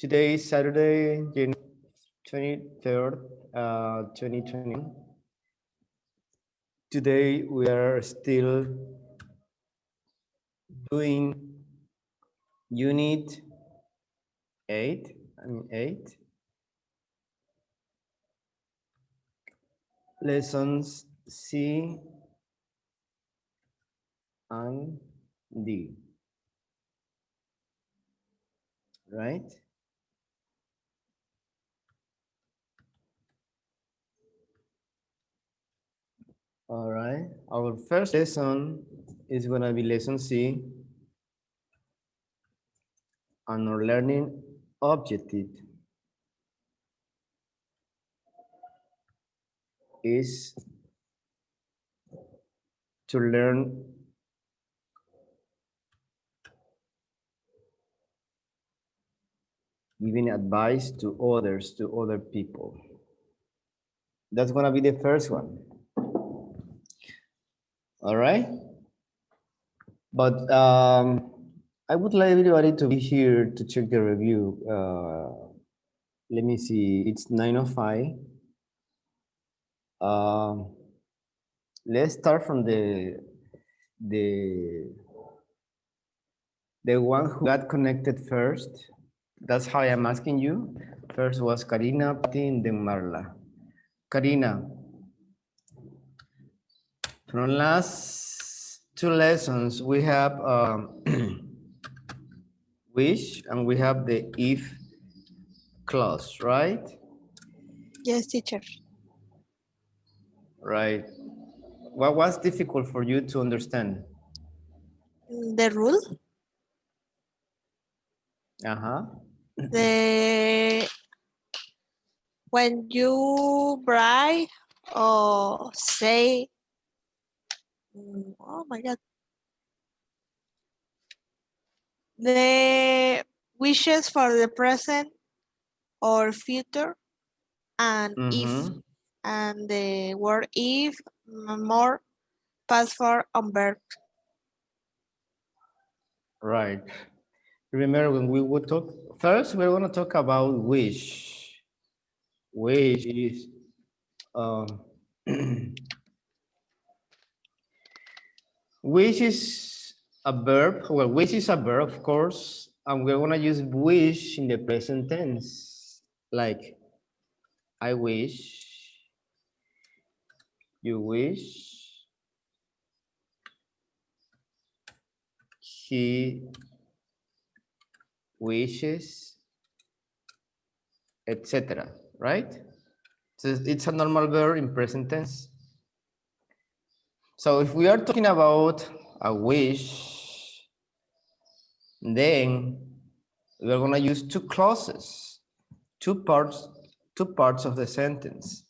Today is Saturday, January 23rd, 2020. Today we are still doing unit 8, lessons C and D, right? All right, our first lesson is gonna be lesson C, and our learning objective is to learn giving advice to others, to other people. That's gonna be the first one. All right. But I would like everybody to be here to check the review. Let me see. It's 9:05. Let's start from the one who got connected first. That's how I'm asking you. First was Karina, Patti, and then Marla. Karina, from last two lessons, we have wish and we have the if clause, right? Yes, teacher. Right. What was difficult for you to understand? The rule, Uh-huh. the when you write or say, oh my God, the wishes for the present or future, and if, Mm-hmm. and the word if, more past for on verb. Right. Remember when we would talk, first we're going to talk about wish. Wish is, um, wish is a verb. Well, wish is a verb, of course, and we're going to use wish in the present tense. Like, I wish, you wish, he wishes, etc. Right? So it's a normal verb in present tense. So if we are talking about a wish, then we're going to use two clauses, two parts of the sentence.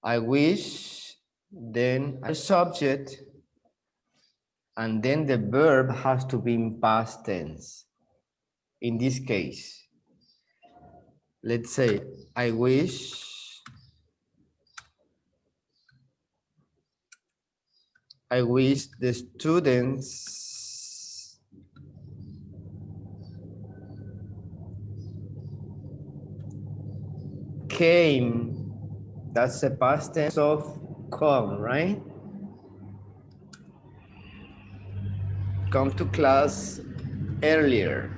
I wish, then a subject, and then the verb has to be in past tense. In this case, let's say, I wish the students came. That's the past tense of come, right? Come to class earlier.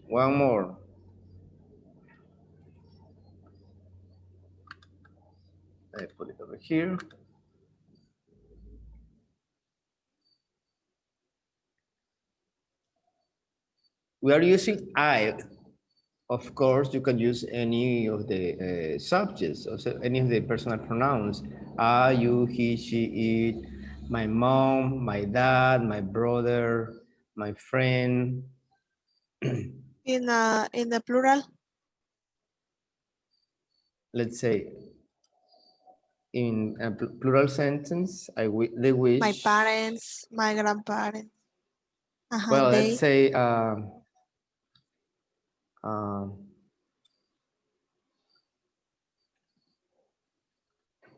One more. I put it over here. We are using I. Of course, you can use any of the subjects, also any of the personal pronouns. I, you, he, she, it, my mom, my dad, my brother, my friend. In the plural, Let's say in a plural sentence, they wish. my parents, my grandparents. Well, let's They. say um,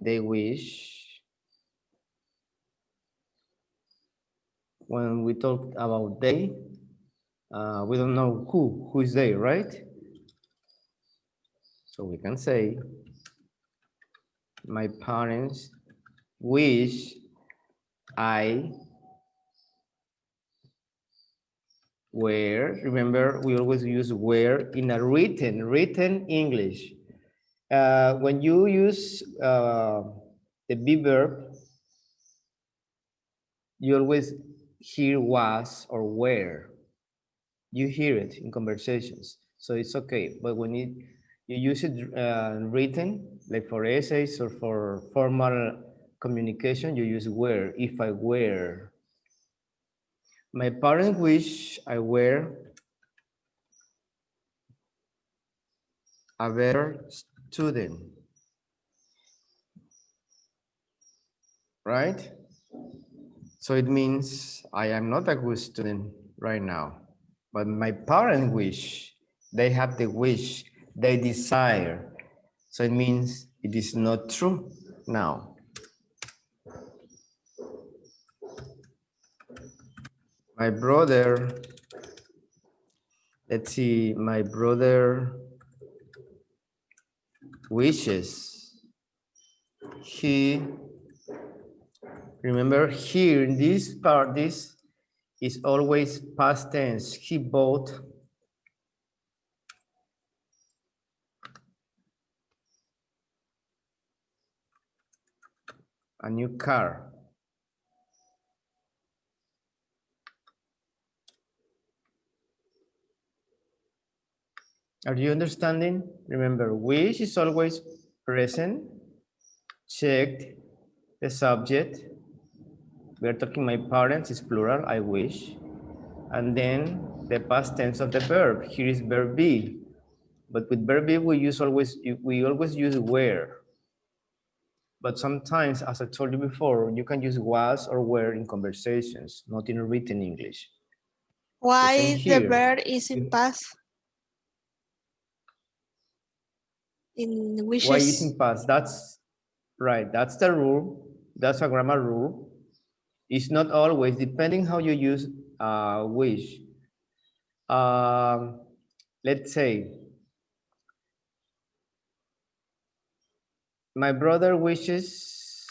they wish. When we talk about they, We don't know who is there, right? So we can say, my parents wish I were. Remember, we always use were in a written English. When you use the be verb, you always hear was or were. You hear it in conversations, so it's okay. But when you use it written, like for essays or for formal communication, you use were. If I were. My parents wish I were a better student, right? So it means I am not a good student right now, but my parents wish, they have the wish, they desire. So it means it is not true now. My brother, let's see, my brother wishes. He, remember here in this part, this is always past tense. He bought a new car. Are you understanding? Remember, wish is always present, checked, the subject. We are talking my parents is plural, I wish. And then the past tense of the verb. Here is verb be. But with verb be, we always use were. But sometimes, as I told you before, you can use was or were in conversations, not in written English. The same Why the here. verb is in past in Why wishes? using past? That's right. That's the rule. That's a grammar rule. It's not always, depending how you use wish. Let's say, my brother wishes,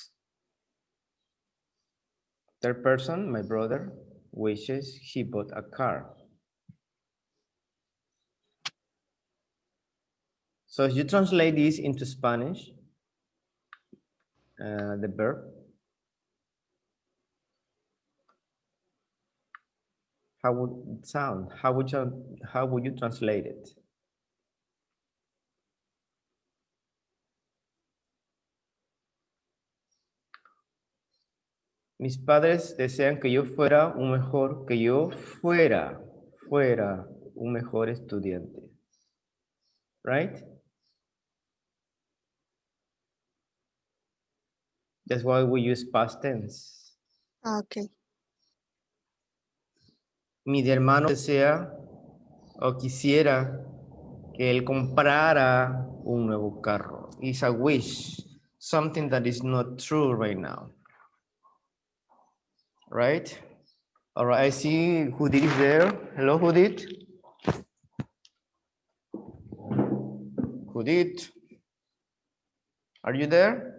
third person, my brother wishes he bought a car. So if you translate this into Spanish, the verb, how would it sound? How would you translate it? Mis padres desean que yo fuera fuera un mejor estudiante. Right? That's why we use past tense. Okay. Mi hermano desea o quisiera que él comprara un nuevo carro. It's a wish, something that is not true right now. Right? All right, I see Judith is there. Hello, Judith. Judith, are you there?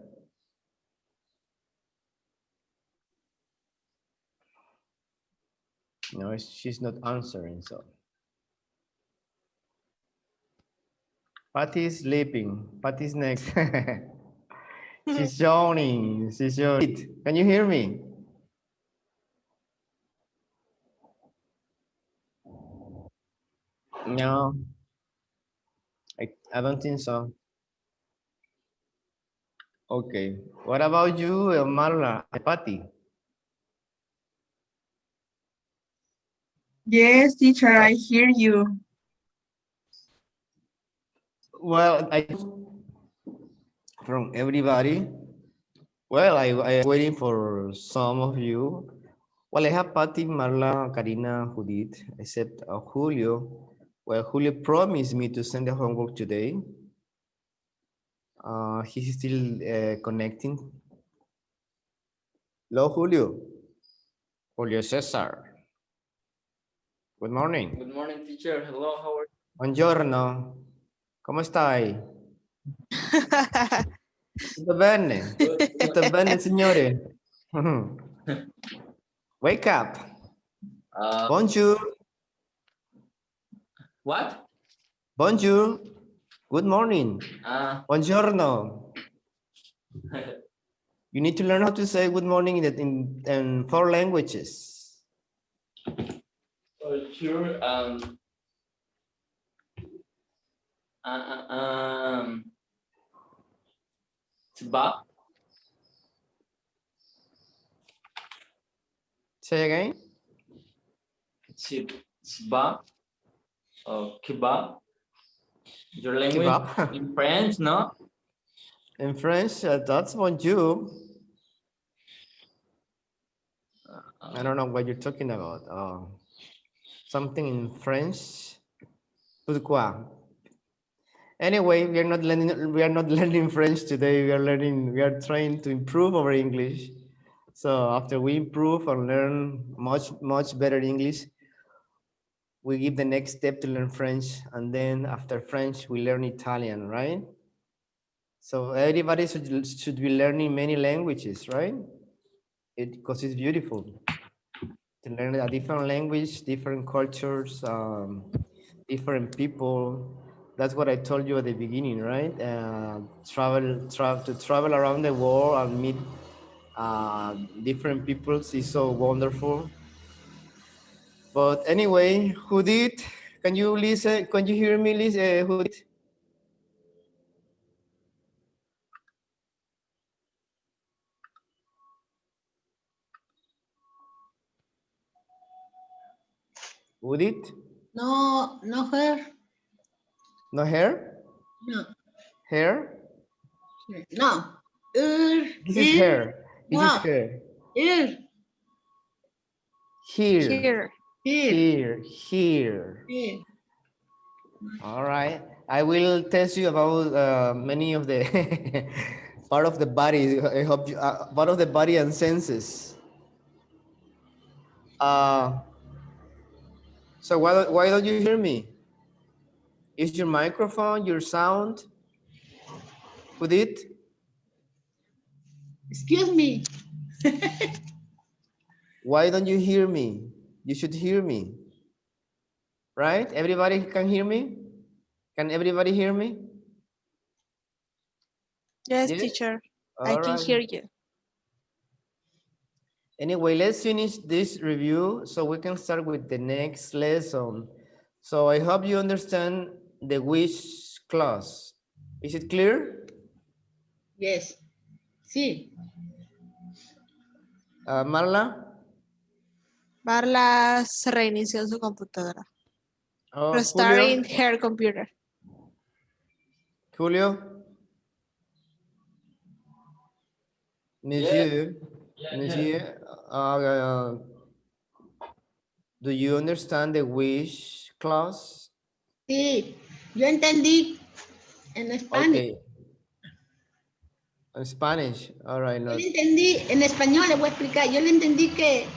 No, she's not answering, so. Patty is sleeping. Patty's next. She's yawning. She's yawning. Can you hear me? No, I don't think so. Okay. What about you, Marla? Patty? Yes, teacher, I hear you. Well, I from everybody. Well, I am waiting for some of you. Well, I have Patty, Marla, Karina, Judith, except Julio. Well, Julio promised me to send the homework today. He's still connecting. Hello, Julio. Julio Cesar. Good morning. Good morning, teacher. Hello, how are you? Buongiorno. Come stai? Tutto bene? Tutto bene, signore? Wake up. Bonjour. What? Bonjour. Good morning. Buongiorno. You need to learn how to say good morning in 4 languages. Sure. Ba. Say again. Ba. Kebab. Your language Kebab. in French, no? In French, that's bonjour. I don't know what you're talking about. Something in French. Pourquoi? Anyway, we are not learning French today. We are trying to improve our English. So after we improve and learn much better English, we give the next step to learn French, and then after French, we learn Italian, right? So everybody should be learning many languages, right? Because it's beautiful to learn a different language, different cultures, different people. That's what I told you at the beginning, right? Travel around the world and meet different peoples is so wonderful. But anyway, who did? Can you listen? Can you hear me, Lisa? Who did? Who did? No, no her. No hair? No, Hair? no. This is hair. This is No, hair. here, Here. Here. here, Here. here. All right. I will test you about many of the part of the body. I hope you, part of the body and senses. So why don't you hear me? Is your microphone, your sound? Who did? Excuse me. Why don't you hear me? You should hear me. Right? Everybody can hear me? Can everybody hear me? Yes, Yes? teacher. I All can right. hear you. Anyway, let's finish this review so we can start with the next lesson. So I hope you understand the which clause. Is it clear? Yes. Sí. Marla? Marla se reinició su computadora. Oh, Restarting Julio? her computer. Julio? Monsieur? Yeah. Monsieur? Do you understand the which clause? Sí. Yo entendí en español. Okay. In Spanish. All right. Yo No. le entendí en español, le voy a explicar. Yo le entendí que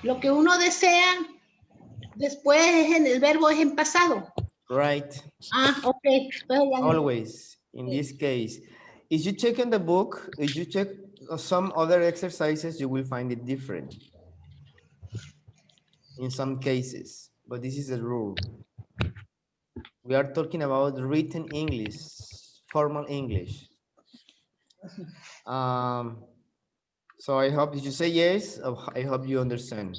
lo que uno desea después el verbo es en pasado. Right. Ok. Entonces ya Always, in this case. If you check in the book, if you check some other exercises, you will find it different in some cases, but this is the rule. We are talking about written English, formal English. So I hope, did you say yes? I hope you understand.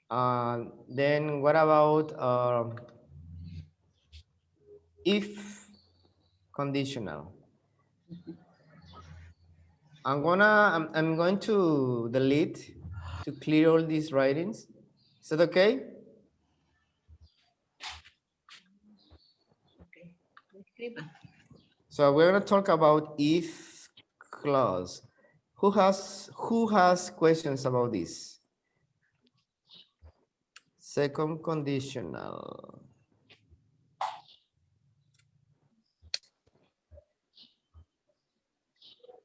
Then what about if conditional? I'm going to delete to clear all these writings. Is that okay? escriba. So we're going to talk about if clause. Who has questions about this? Second conditional.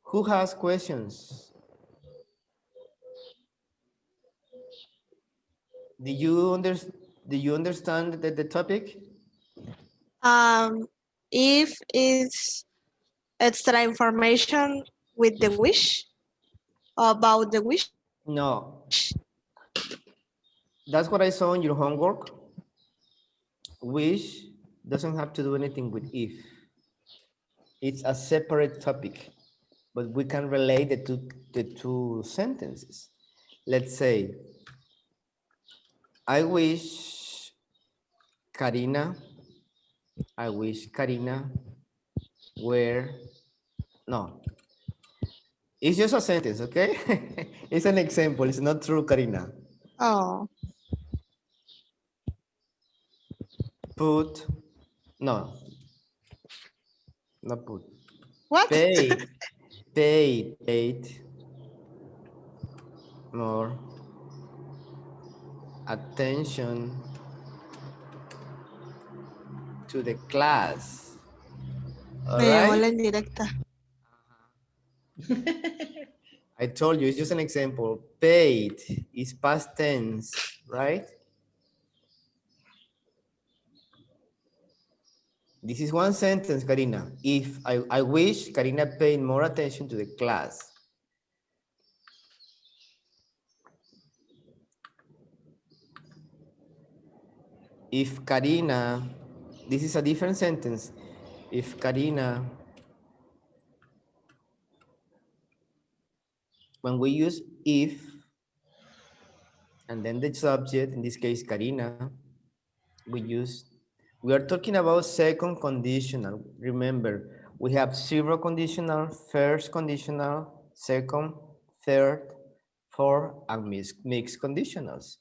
Who has questions? Do you understand the topic? If it's extra information with the wish about the wish. No. That's what I saw in your homework. Wish doesn't have to do anything with if. It's a separate topic, but we can relate the two sentences. Let's say, I wish Karina, I wish Karina were, no, it's just a sentence, okay? It's an example, it's not true, Karina. Oh, Put, no, not put. what? Paid more attention to the class. All Me llegó la right? indirecta. I told you, it's just an example. Paid is past tense, right? This is one sentence, Karina. If I wish Karina paid more attention to the class. If Karina, this is a different sentence. If Karina, when we use if, and then the subject, in this case, Karina, we are talking about second conditional. Remember, we have zero conditional, first conditional, second, third, fourth, and mixed conditionals.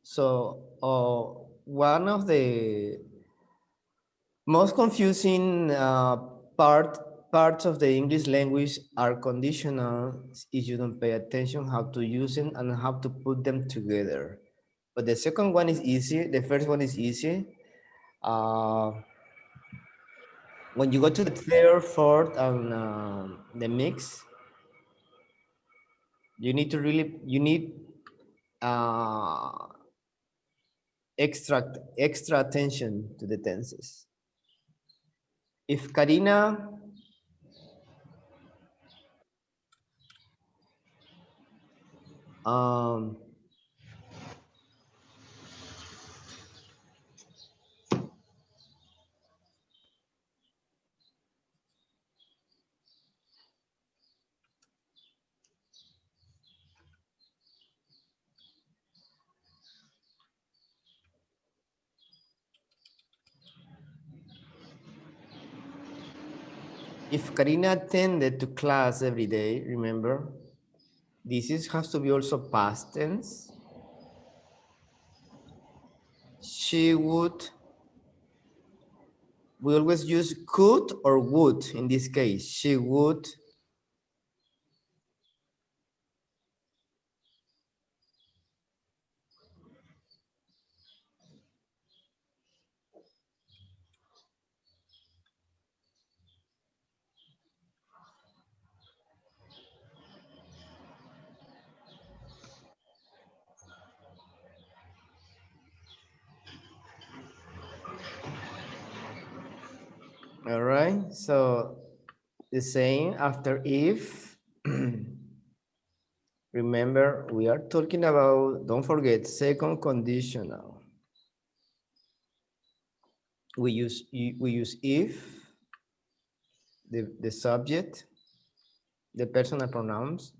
So one of the most confusing parts of the English language are conditional if you don't pay attention how to use them and how to put them together. But the second one is easy. The first one is easy. When you go to the third, fourth, and the mix, you need uh, extra attention to the tenses. If Karina if Karina attended to class every day, remember, has to be also past tense. She would, we always use could or would in this case. She would all right, so the same after if. Remember, we are talking about, don't forget, second conditional. We use if, the subject, the personal pronouns.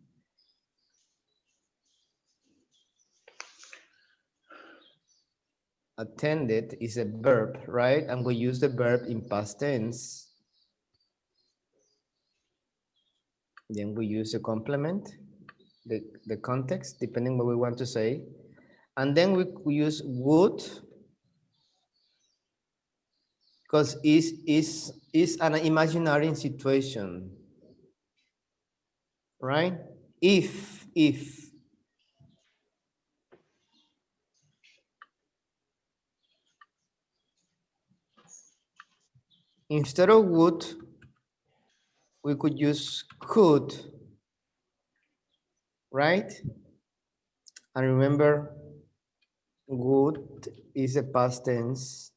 Attended is a verb, right? And we use the verb in past tense. Then we use the complement, the context, depending what we want to say. And then we use would, because is an imaginary situation, right? If. Instead of would, we could use could, right? And remember, Would is a past tense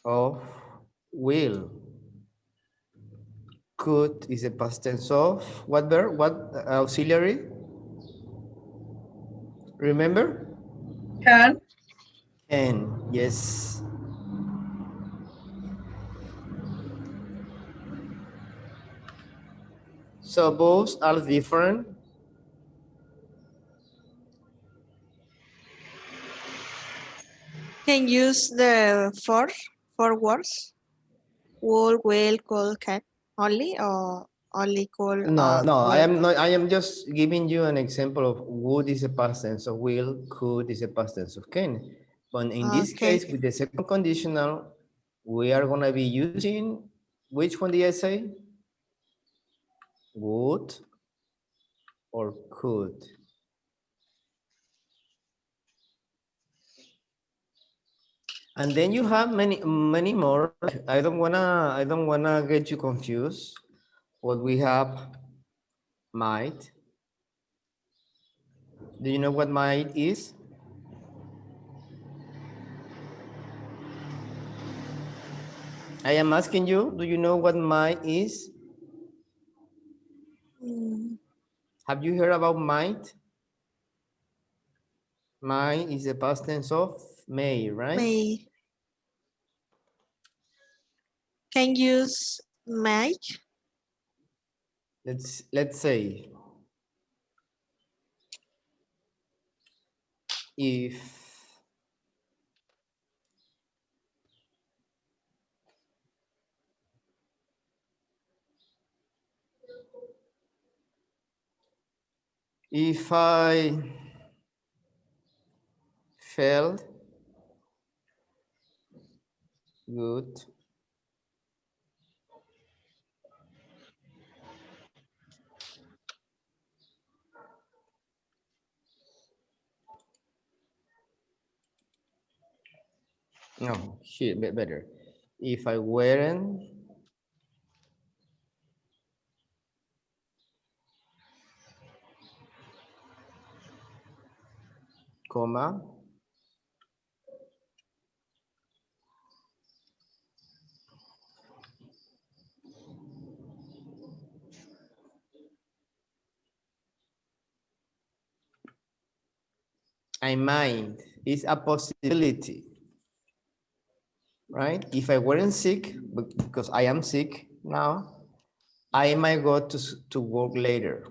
of will. Could is a past tense of what verb? What auxiliary? Remember? Can. Can. Yes. So both are different. Can use the four words. Will, could, can. Only or only could No, no, I will. am not. I am just giving you an example of would is a past tense of will, could is a past tense of can. But in this Okay. case, with the second conditional, we are gonna be using which one did I say? Would or could. And then you have many more. I don't wanna get you confused. What we have might. Do you know what might is? I am asking you, do you know what might is? Mm, Have you heard about might? Might is the past tense of may, right? may. Can use make. Let's say if I felt good no shit better if I weren't comma I might is a possibility, right? If I weren't sick, because I am sick now, I might go to work later.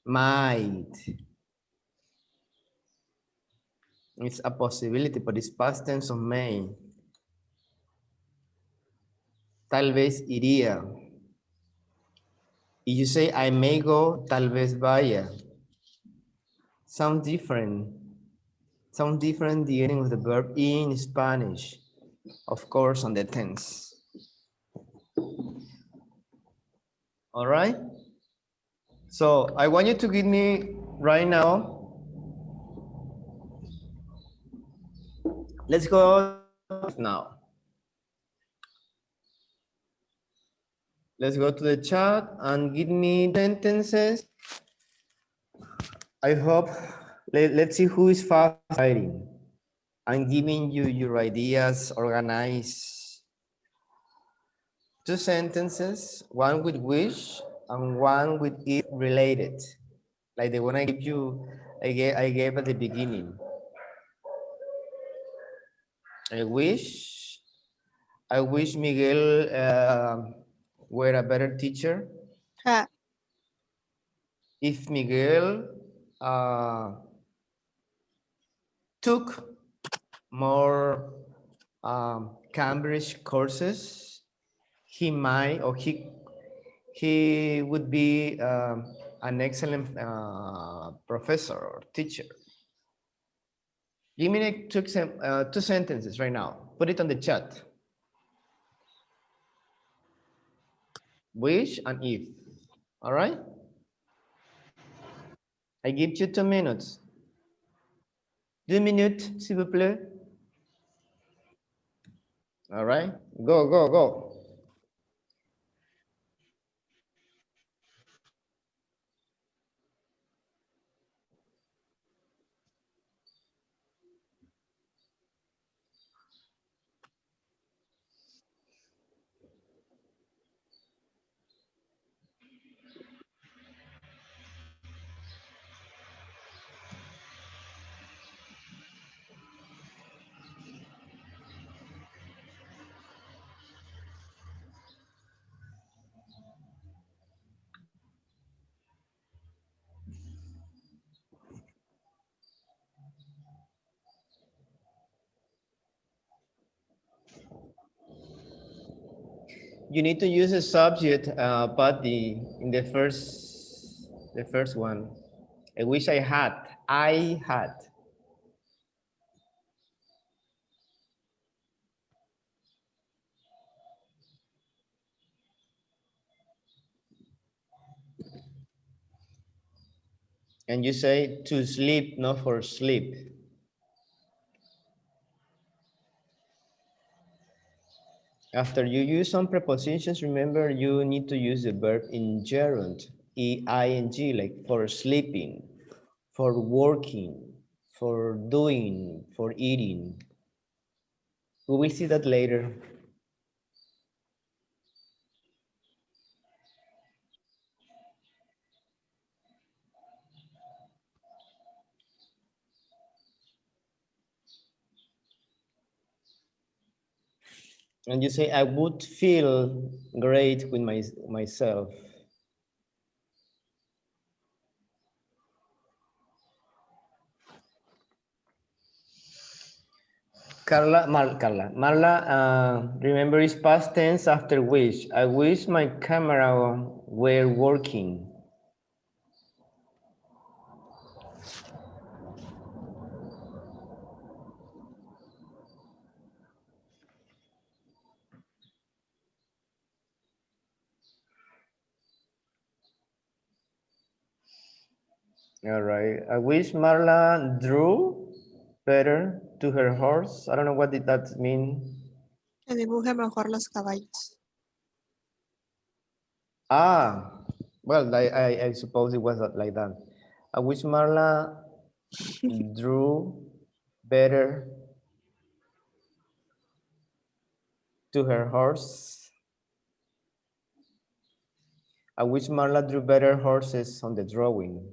Might. It's a possibility, but it's past tense of may. Tal vez iría. If you say I may go, tal vez vaya. Sound different. Sound different the ending of the verb in Spanish. Of course, on the tense. All right? So I want you to give me right now. Let's go now. Let's go to the chat and give me sentences. I hope, let's see who is fast writing. I'm giving you your ideas, organize. Two sentences, one with which and one with it related. Like the one I gave you, I gave at the beginning. I wish Miguel were a better teacher. Ha, If Miguel took more Cambridge courses, he might or he would be an excellent professor or teacher. Give me two sentences right now. Put it on the chat. Wish and if. All right? I give you 2 minutes. 2 minutes, s'il vous plaît. All right? Go, go, go. you need to use a subject, but in the first one. I wish I had. I had. And you say to sleep, not for sleep. After you use some prepositions, remember you need to use the verb in gerund, E-I-N-G, like for sleeping, for working, for doing, for eating. We will see that later. And you say, I would feel great with myself. Marla, remember it's past tense after wish. I wish my camera were working. All right. I wish Marla drew better to her horse. I don't know what did that mean. Que dibuje mejor los caballos. Ah, well, I suppose it was like that. I wish Marla drew better to her horse. I wish Marla drew better horses on the drawing.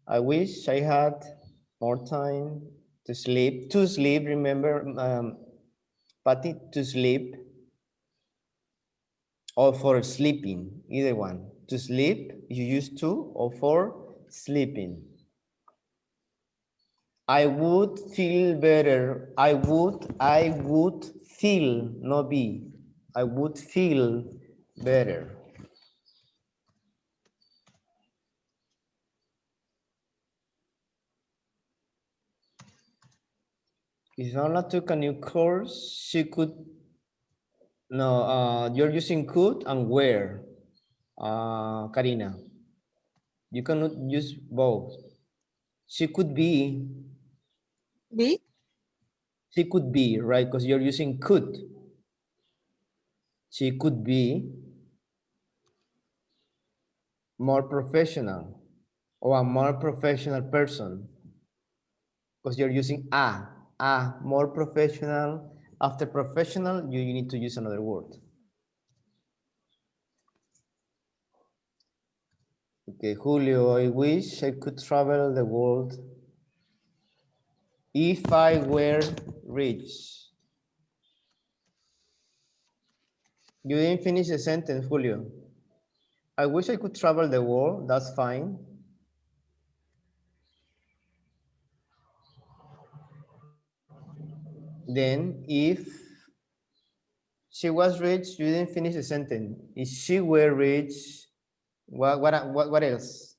I wish I had more time to sleep. To sleep, remember, Patty, to sleep. Or for sleeping, either one. To sleep, you use to, or for sleeping. I would feel better. I would feel, not be. I would feel better. If Anna took a new course, she could, no, you're using could and where, Karina. You cannot use both. She could be, Be? she could be, right? Because you're using could. She could be more professional or a more professional person because you're using more professional. After professional, you need to use another word. Okay, Julio, I wish I could travel the world if I were rich. You didn't finish the sentence, Julio. I wish I could travel the world, that's fine. Then if she was rich, you didn't finish the sentence. If she were rich, what else?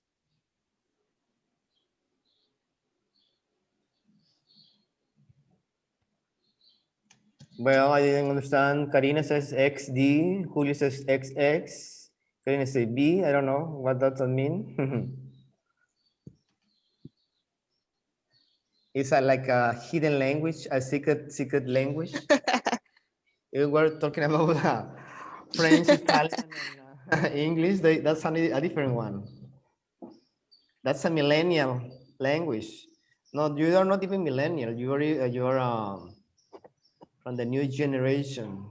Well, I didn't understand. Karina says XD, Julio says XX, Karina says B. I don't know what does that mean. It's like a hidden language, a secret language. We were talking about French, Italian, and English. That's a different one. That's a millennial language. No, you are not even millennial. You are from the new generation.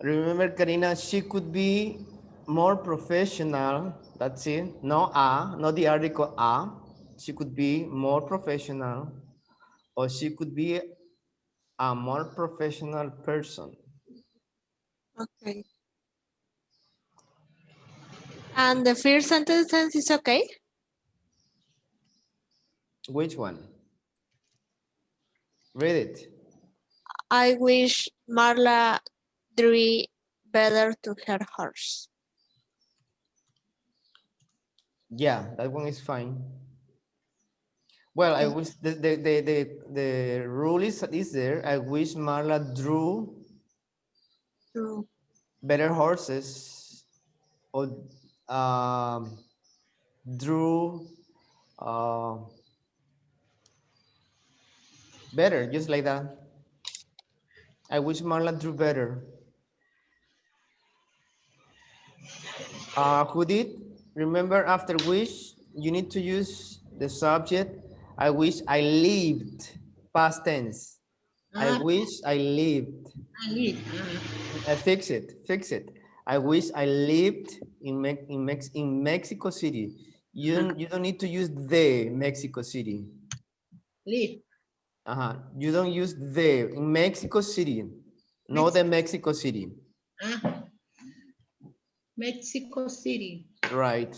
Remember, Karina, she could be more professional. That's it. No not the article a. She could be more professional, or she could be a more professional person. Okay. And the first sentence is okay? Which one? Read it. I wish Marla drew better to her horse. Yeah, that one is fine. Well, I Okay. wish the rule is there. I wish Marla drew True. better horses or drew better, just like that. I wish Marla drew better. Who did? Remember, after wish, you need to use the subject. I wish I lived, past tense. I Ah, wish I lived. I need. Fix it, fix it. I wish I lived in Mexico City. You don't need to use the Mexico City. Leave. You don't use the in Mexico City, not the Mexico City. Ah, Mexico City. Right.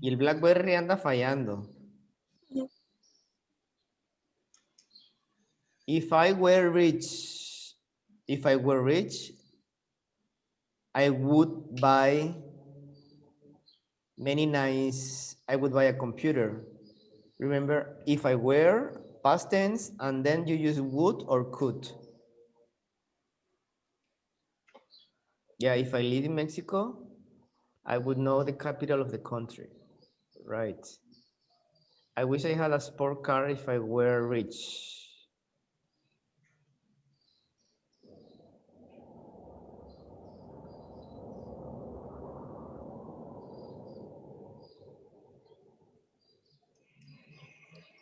Y el BlackBerry anda fallando. If I were rich, I would buy I would buy a computer. Remember, if I were, past tense, and then you use would or could. Yeah, if I live in Mexico, I would know the capital of the country. Right. I wish I had a sport car if I were rich.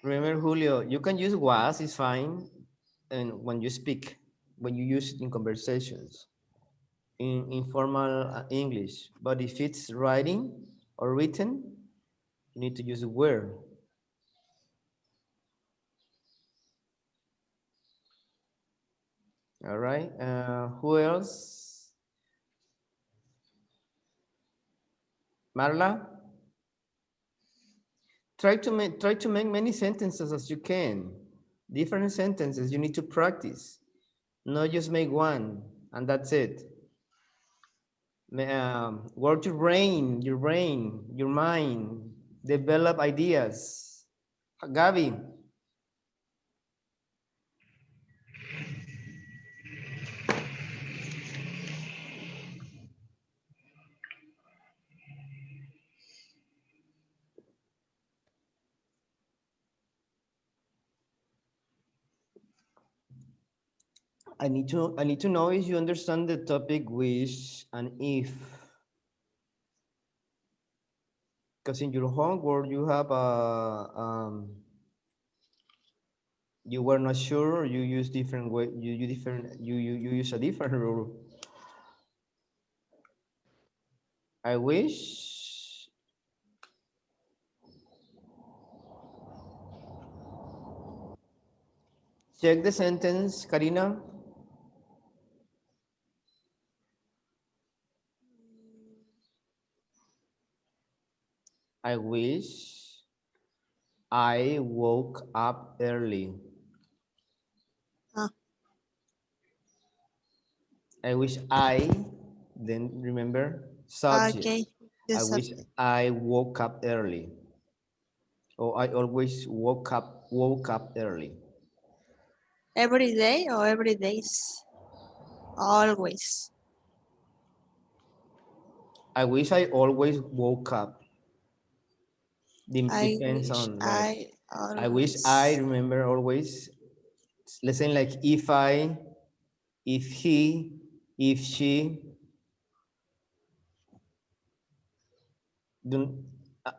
Remember, Julio, you can use was, it's fine, and when you speak, when you use it in conversations, in informal English. But if it's writing or written, you need to use were. All right. Who else? Marla? Try to make many sentences as you can. Different sentences you need to practice. Not just make one and that's it. Work your brain, your mind. Develop ideas. Gabi. I need to know if you understand the topic wish and if. Because in your homework you have you were not sure, you use different way, you use a different rule. I wish check the sentence, Karina. I wish I woke up early. Ah. I wish then remember, subject. Okay. The I wish subject. I woke up early. Or I always woke up early. Every day or every days? Always. I wish I always woke up. I Depends wish on, right. I always. I wish I remember always. Let's say like if I, if he, if she.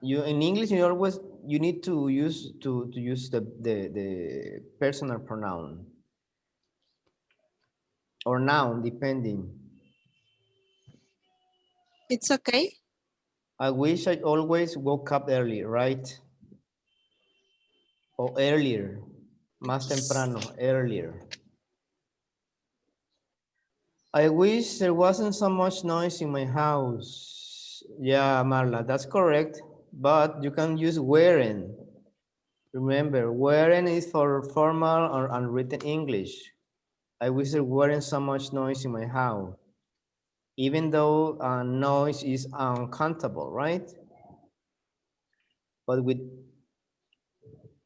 You in English you need to use the personal pronoun or noun depending. It's okay. I wish I always woke up early, right? Or earlier, más temprano, earlier. I wish there wasn't so much noise in my house. Yeah, Marla, that's correct. But you can use weren't. Remember, wearing is for formal or unwritten English. I wish there weren't so much noise in my house, even though noise is uncountable, right? But with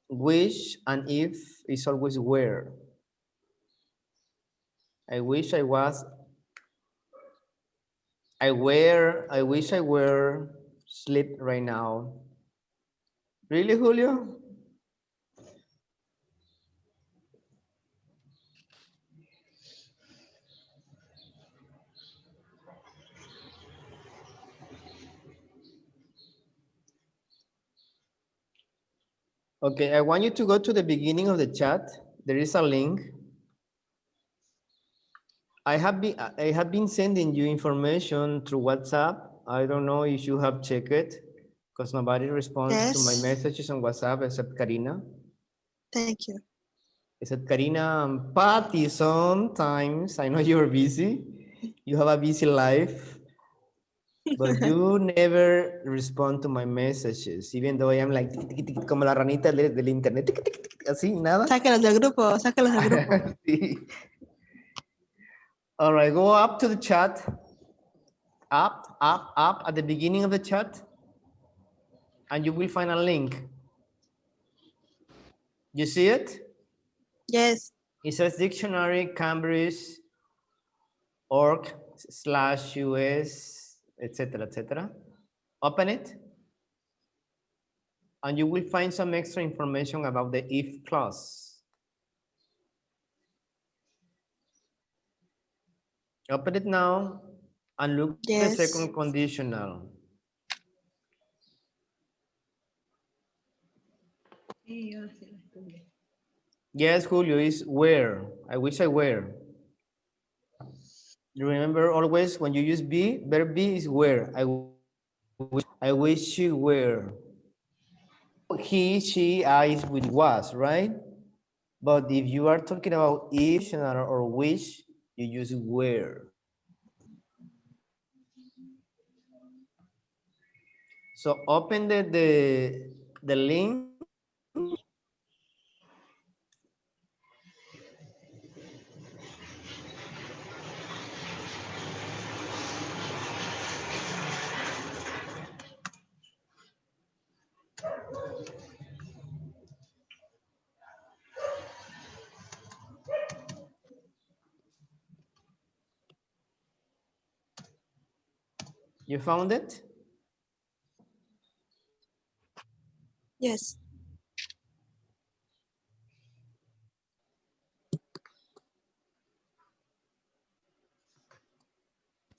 wish and if is always were. I wish I was, I wish I were sleep right now. Really, Julio? Okay, I want you to go to the beginning of the chat. There is a link. I have been sending you information through WhatsApp. I don't know if you have checked it because nobody responds to my Yes. messages on WhatsApp except Karina. Thank you. Except Karina and Patty sometimes. I know you're busy. You have a busy life. But you never respond to my messages, even though I am like como la ranita del internet, así, nada. Sáquelos del grupo, sáquelos del grupo. Sí. All right, go up to the chat. Up at the beginning of the chat, and you will find a link. You see it? Yes. It says dictionary Cambridge.org/US, etc., etc. Open it, and you will find some extra information about the if clause. Open it now and look at the Yes. second conditional. Yes, Julio, is where. I wish I were. You remember always when you use be, verb be is where. I wish you were. He, she, I is with was, right? But if you are talking about if or wish, you use were. So open the link. You found it? Yes.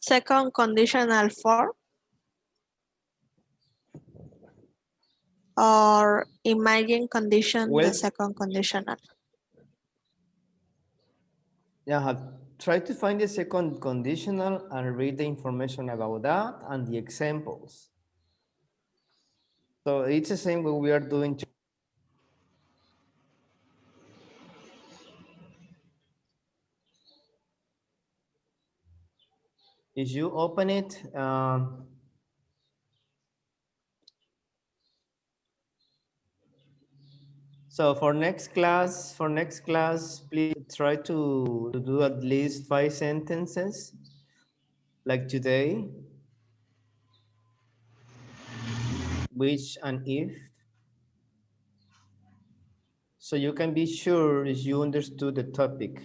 Second conditional form or imagine condition Well, the second conditional. yeah, try to find the second conditional and read the information about that and the examples. So it's the same what we are doing. If you open it, so for next class, please try to do at least 5 sentences, like today, which and if, so you can be sure if you understood the topic.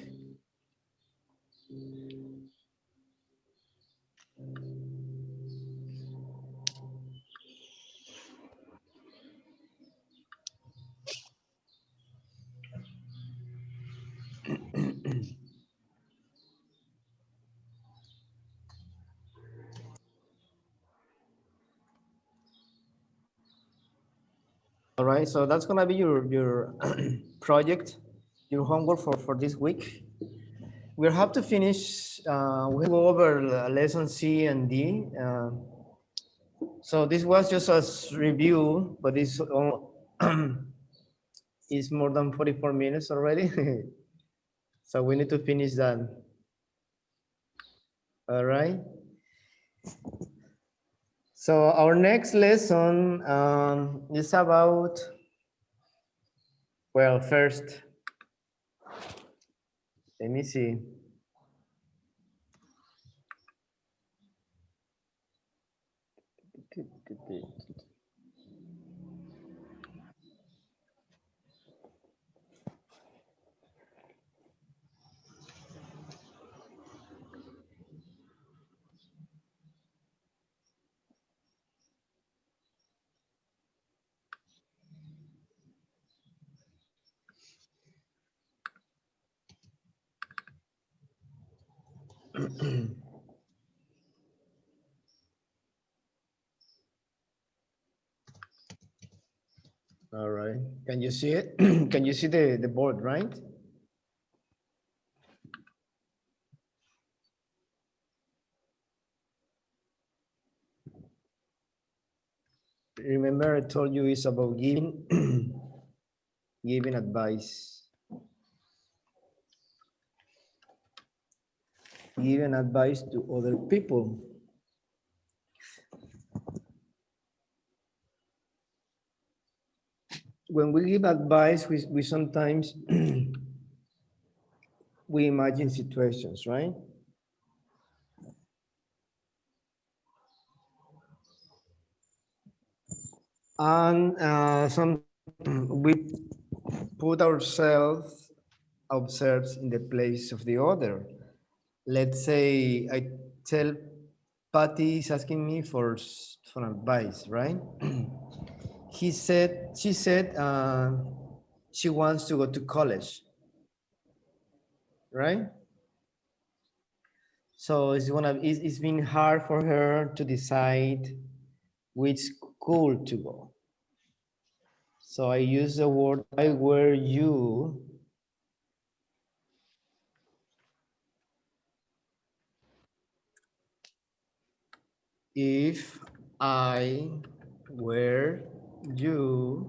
All right, so that's gonna be your project, your homework for this week. We'll have to finish, we'll go over lesson C and D. So this was just a review, but it's it's more than 44 minutes already. So we need to finish that. All right. So our next lesson is about Well, first, let me see. All right. Can you see it? Can you see the board, right? Remember I told you it's about giving giving advice. Giving advice to other people. When we give advice, we sometimes we imagine situations, right? And some we put ourselves ourselves in the place of the other. Let's say I tell Patty is asking me for advice, right? She said she wants to go to college, right? So it's been hard for her to decide which school to go. So I use the word I were you if I were you.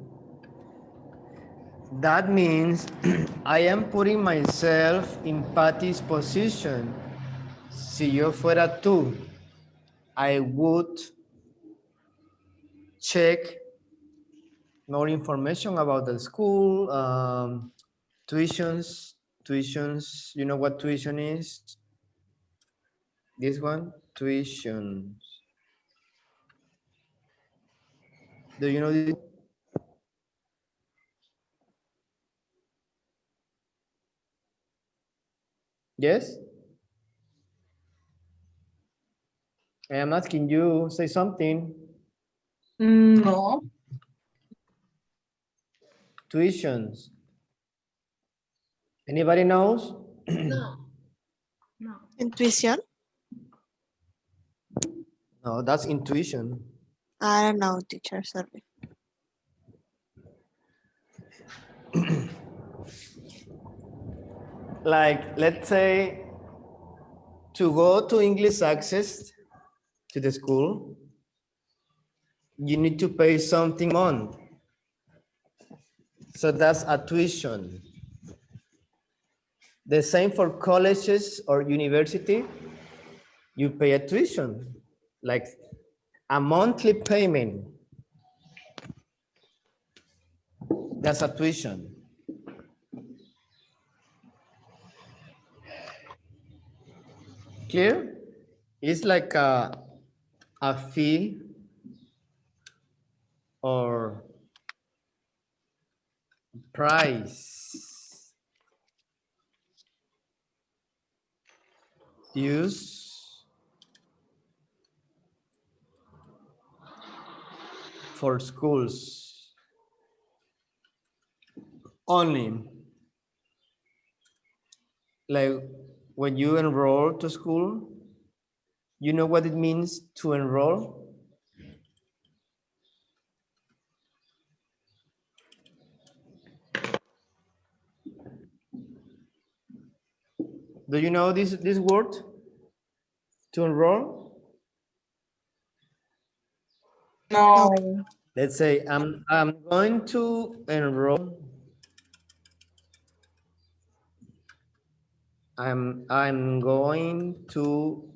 That means I am putting myself in Patty's position. Si yo fuera tú, I would check more information about the school, tuitions. You know what tuition is? This one, tuition. Do you know this? Yes? I am asking you, say something. No. Tuitions. Anybody knows? No. No. Intuition? No, that's intuition. I don't know, teacher, sorry. Like, let's say, to go to English Access to the school, you need to pay something a month. So that's a tuition. The same for colleges or university, you pay a tuition, like a monthly payment. That's a tuition. Clear? It's like a fee or price used for schools only. Like when you enroll to school, you know what it means to enroll? Do you know this word? To enroll? No. No. Let's say I'm going to enroll. I'm going to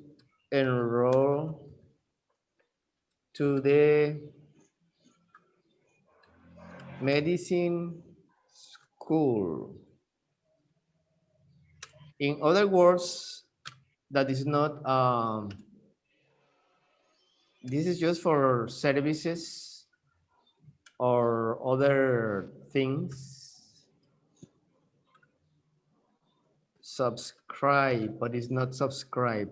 enroll to the medicine school. In other words, that is not, this is just for services or other things. Subscribe, but it's not subscribe.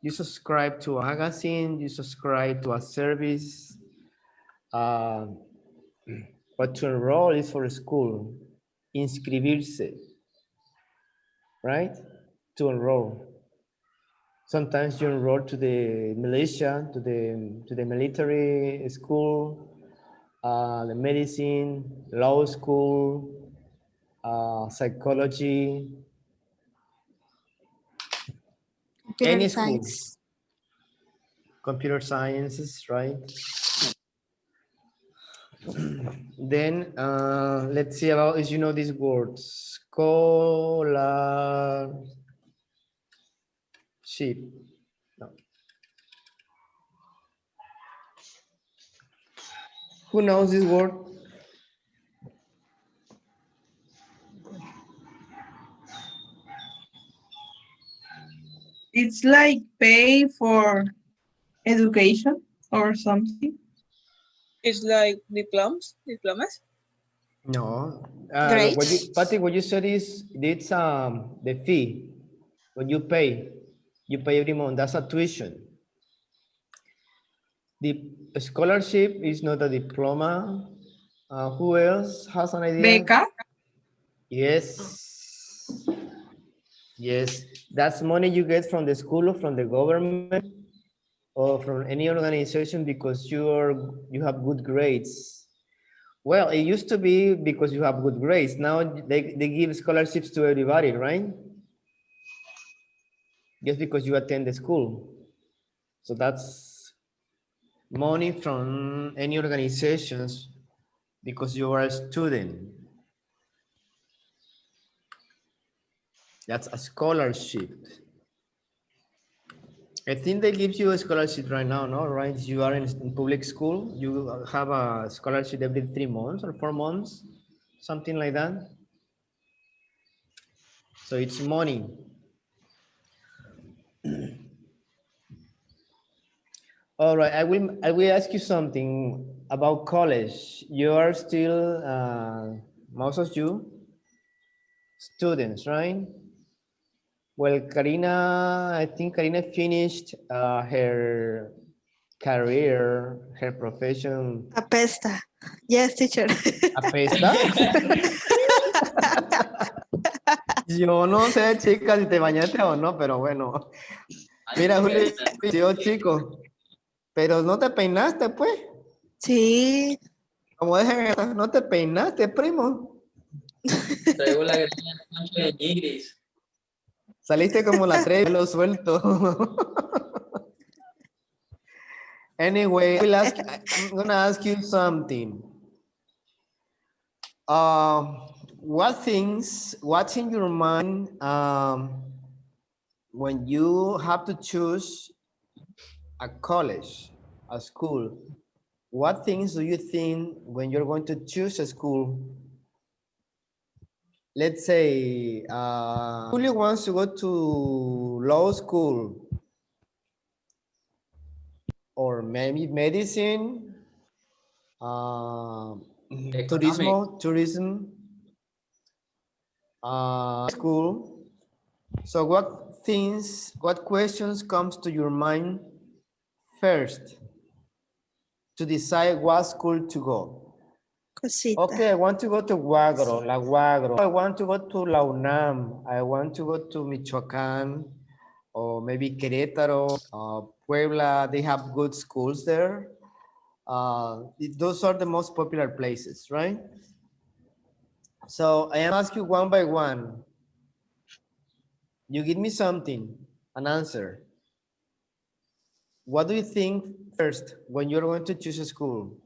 You subscribe to a magazine, you subscribe to a service, but to enroll is for school. Inscribirse, right? To enroll. Sometimes you enroll to the militia, to the military school, the medicine, law school, psychology, Computer any school, science. computer sciences, right? Then let's see about if you know these words. Scholarship. No. Who knows this word? It's like pay for education or something. It's like diplomas. No. Grades. Patrick, what you said is it's the fee. When you pay every month. That's a tuition. The scholarship is not a diploma. Who else has an idea? Beca. Yes. Yes. That's money you get from the school or from the government or from any organization because you have good grades. Well, it used to be because you have good grades. Now they give scholarships to everybody, right? Just because you attend the school. So that's money from any organizations because you are a student. That's a scholarship. I think they give you a scholarship right now, no? Right? You are in public school, you have a scholarship every 3 months or 4 months, something like that. So it's money. All right, I will ask you something about college. You are still, most of you, students, right? Well, Karina, I think Karina finished her career, her profession. Apesta. Yes, teacher. ¿Apesta? Yo no sé, chicas, si te bañaste o no, pero bueno. Mira, Julio, yo, chico, pero no te peinaste, pues. Sí. Como dejen, no te peinaste, primo. Traigo la greña ancha de nigris. Saliste como la 3, lo suelto. Anyway, I'm gonna ask you something. What's in your mind when you have to choose a college, a school? What things do you think when you're going to choose a school? Let's say Julio wants to go to law school or maybe medicine, tourism, school. So what questions comes to your mind first to decide what school to go? Cosita. Okay, I want to go to Guagro, La Guagro. I want to go to La UNAM. I want to go to Michoacán or maybe Querétaro, Puebla. They have good schools there. Those are the most popular places, right? So I am asking you one by one. You give me something, an answer. What do you think first when you're going to choose a school?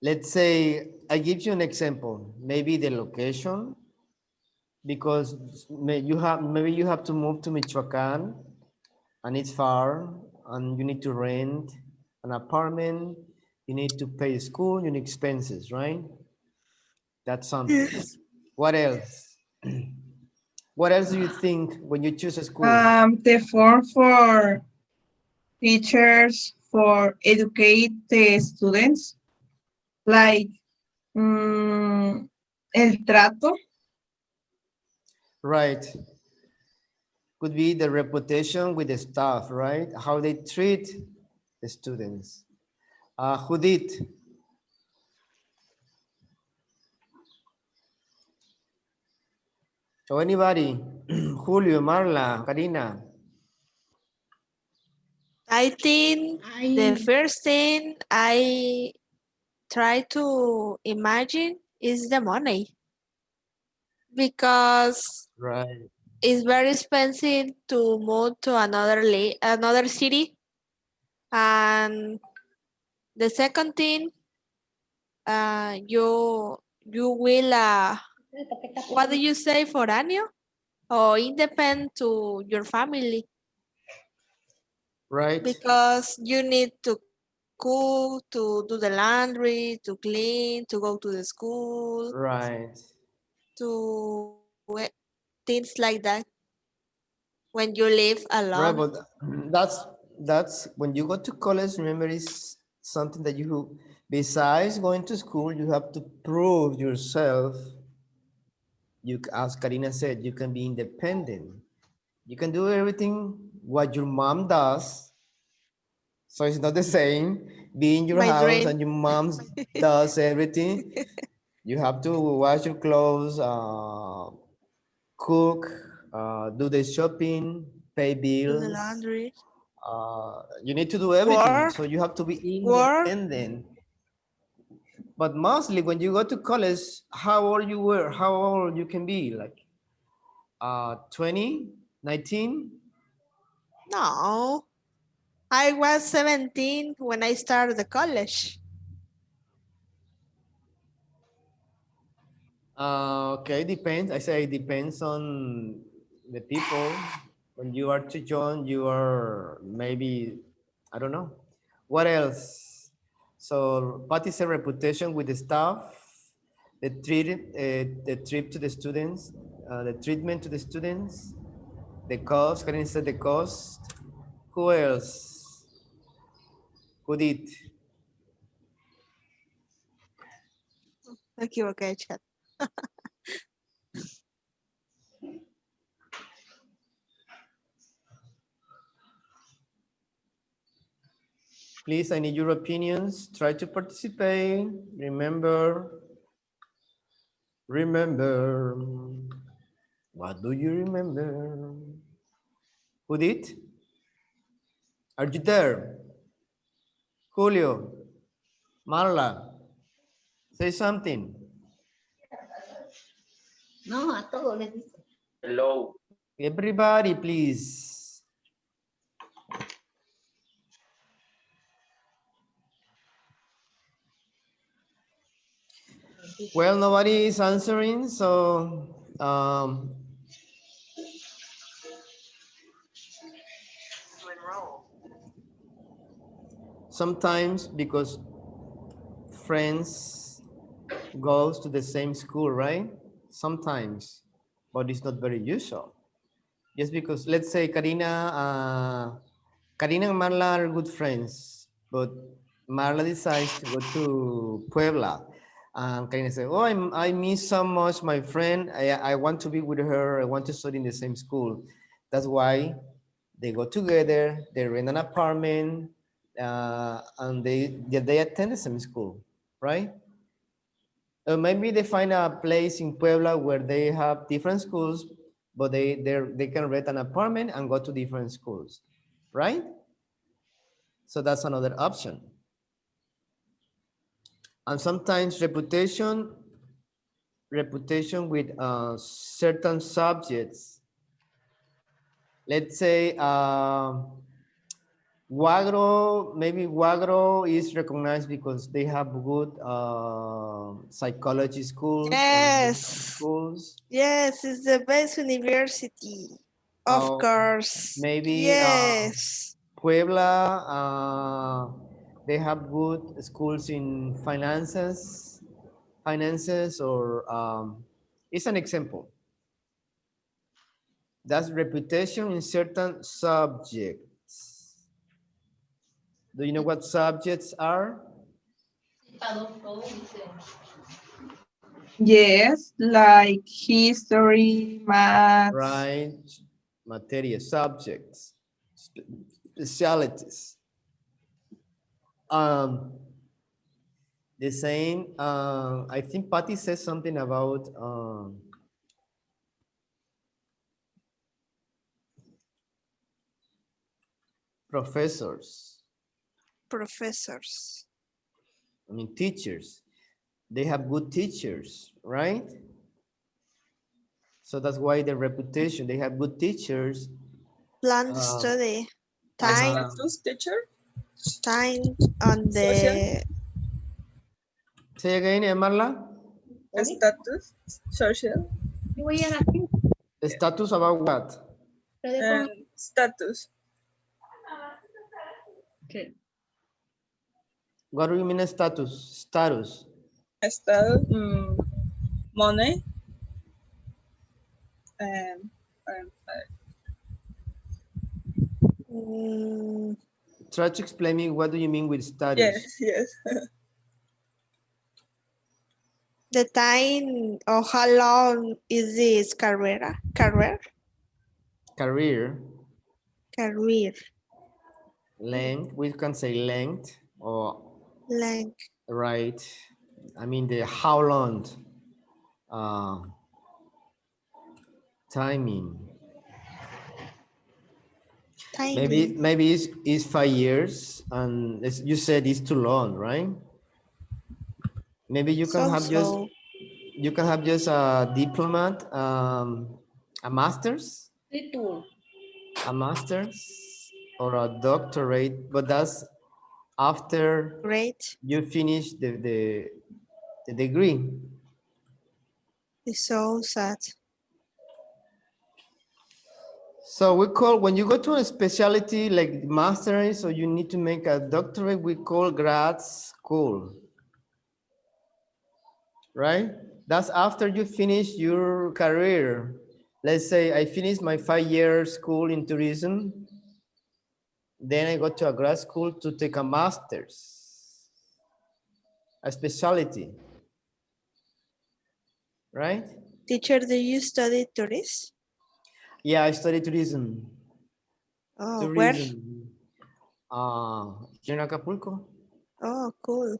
Let's say I give you an example, maybe the location, because maybe you have to move to Michoacán and it's far and you need to rent an apartment You need to pay school, you need expenses, right? That's something. What else? What else do you think when you choose a school? The form for teachers for educate the students, like el trato. Right. Could be the reputation with the staff, right? How they treat the students. Who did? Or anybody? Julio, Marla, Karina. I think the first thing I try to imagine is the money because Right. it's very expensive to move to another city. And the second thing, you will what do you say for año or independent to your family Right. because you need to cook, to do the laundry, to clean, to go to the school, Right. to things like that when you live Right, alone. but that's when you go to college, remember it's something that you besides going to school, you have to prove yourself. You as Karina said, you can be independent. You can do everything what your mom does. So it's not the same being in your My house dream. and your mom does everything. You have to wash your clothes, cook, do the shopping, pay Do the bills. laundry. You need to do everything. Work, So you have to be work. independent. But mostly when you go to college, how old you were, how old you can be, like 20, 19? No, I was 17 when I started the college. Okay, depends. I say it depends on the people. When you are too young, you are maybe, I don't know. What else? So, what is a reputation with the staff? The trip to the students, the treatment to the students, the cost. Can you say the cost? Who else? Who did? Me equivoqué, chat. Please, I need your opinions. Try to participate. Remember. What do you remember? Who did? Are you there? Julio, Marla, say something. No, a todos les dice. Hello. Everybody, please. Well, nobody is answering, so sometimes because friends goes to the same school, right? Sometimes, but it's not very usual. Just because, let's say Karina and Marla are good friends, but Marla decides to go to Puebla. And Karina says, oh, I miss so much my friend. I want to be with her. I want to study in the same school. That's why they go together, they rent an apartment, and they attend the same school, right? Maybe they find a place in Puebla where they have different schools, but they can rent an apartment and go to different schools, right? So that's another option. And sometimes reputation with certain subjects. Let's say maybe Wagro is recognized because they have good psychology schools or Yes, schools. yes, it's the best university. Of course. Maybe Yes. Puebla, They have good schools in finances, or it's an example. That's reputation in certain subjects. Do you know what subjects are? Yes, like history, maths. Right, materia, subjects, specialities. The same, I think Patty says something about professors, Professors. I mean teachers. They have good teachers, right? So that's why the reputation, they have good teachers. Plan Uh, study. Time, uh-huh. Status teacher. time on Social. the Say again, Marla. Status. Social. Status about what? And status. What do you mean status? Status. Status. Money. And, and mm, Try to explain me what do you mean with status? yes, yes. the time or how long is this career? Career, Career length, we can say length or length. right. I mean the how long, timing. Timing. Maybe it's 5 years and you said it's too long, right? Maybe you can have just So a diploma, a master's, or a doctorate, but that's after great. you finish the degree. It's so sad. So we call, when you go to a specialty like master's, so you need to make a doctorate, we call grad school, right? That's after you finish your career. Let's say I finished my 5-year school in tourism, then I go to a grad school to take a master's, a specialty, right? Teacher, do you study tourist? Yeah, I study tourism. Oh, where? Tourism. Here in Acapulco. Oh, cool.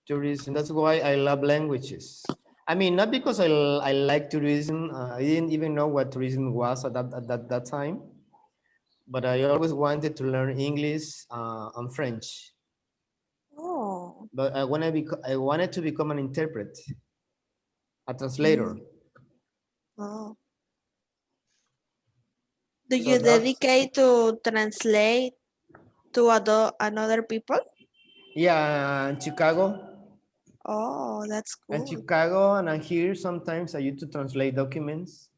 Tourism. That's why I love languages. I mean, not because I like tourism. I didn't even know what tourism was at that time. But I always wanted to learn English and French. Oh, But I wanted to become an interpret, a translator. oh. Do So you that's, dedicate to translate to another people? yeah, in Chicago. Oh, that's And cool. Chicago, and I'm here sometimes I used to translate documents.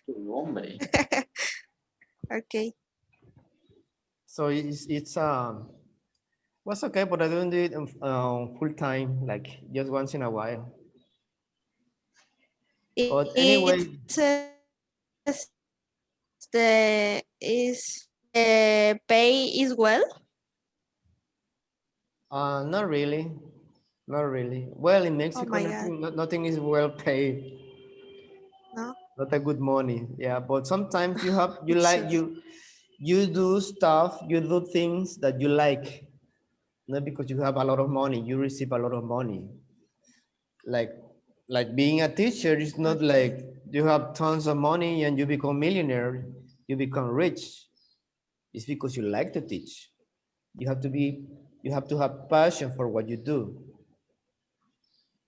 Hombre. Okay. So it's was okay, but I don't do it full time, like just once in a while. But It anyway, says the pay is well. not really, not really. Well, in Oh Mexico, my God. nothing is well paid, No, not a good money. Yeah, but sometimes you it's like true. you do stuff, you do things that you like, not because you have a lot of money. You receive a lot of money. Like being a teacher is not Okay. like you have tons of money and you become millionaire, you become rich. It's because you like to teach. You have to have passion for what you do.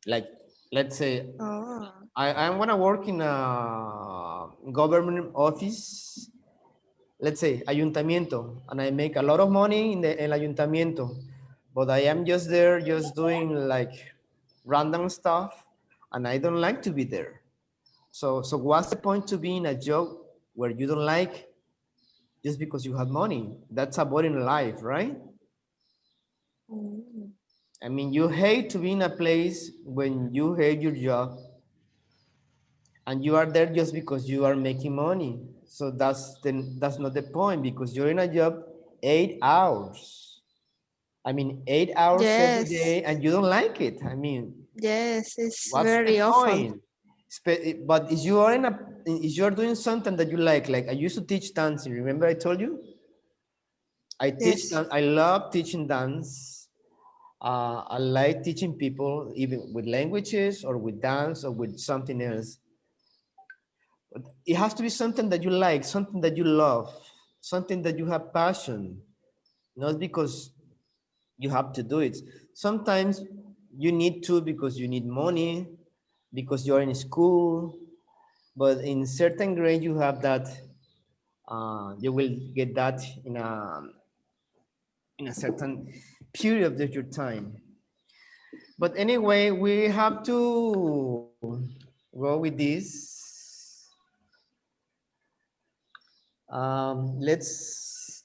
Like, let's say Oh, I'm gonna work in a government office, let's say ayuntamiento, and I make a lot of money in the ayuntamiento, but I am just there just doing like random stuff, and I don't like to be there. So what's the point to be in a job where you don't like? just because you have money. That's a boring life, right? Mm. I mean, you hate to be in a place when you hate your job and you are there just because you are making money. So that's not the point, because you're in a job 8 hours. I mean, 8 hours every Yes, day and you don't like it. I mean, yes, it's what's the very awful. point? But if you're doing something that you like I used to teach dancing. Remember I told you? Yes, I love teaching dance. I like teaching people even with languages or with dance or with something else. But it has to be something that you like, something that you love, something that you have passion, not because you have to do it. Sometimes you need to because you need money, because you're in school, but in certain grade you have that, you will get that in a certain period of your time. But anyway, we have to go with this. Let's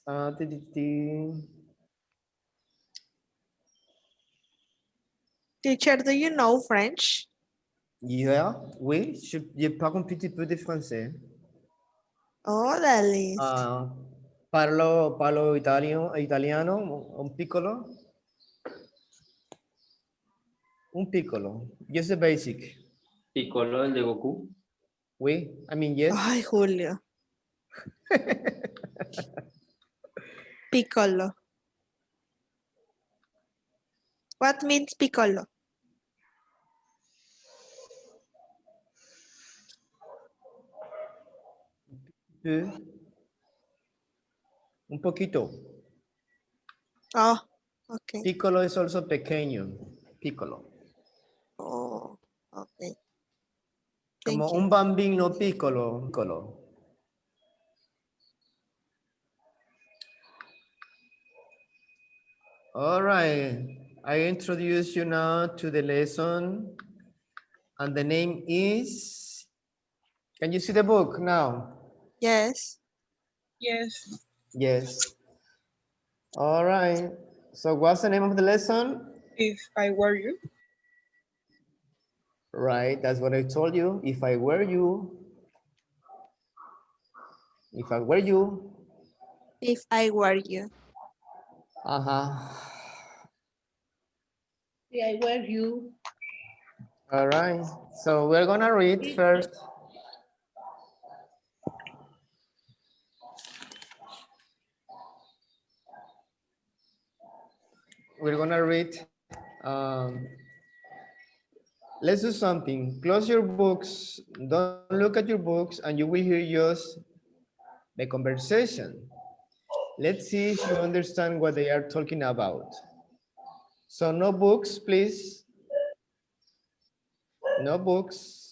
teacher, do you know French? yeah, oui, je parle un petit peu de français. Oh, that list. Parlo italiano, un piccolo, just the basic. Piccolo, el de Goku. Oui, I mean, yes. Ay, Julio. Piccolo. What means piccolo? Un poquito. Oh, okay. Piccolo es also pequeño. Piccolo. Oh, okay. Como Thank you. un bambino piccolo. Piccolo. All right. I introduce you now to the lesson. And the name is, can you see the book now? Yes. Yes. Yes. All right. So what's the name of the lesson? If I were you. Right, that's what I told you. If I were you, if I were you. If I were you. Uh-huh. Yeah, were you. All right. So we're gonna read first. We're gonna read. Let's do something. Close your books. Don't look at your books, and you will hear just the conversation. Let's see if you understand what they are talking about. So no books, please. No books.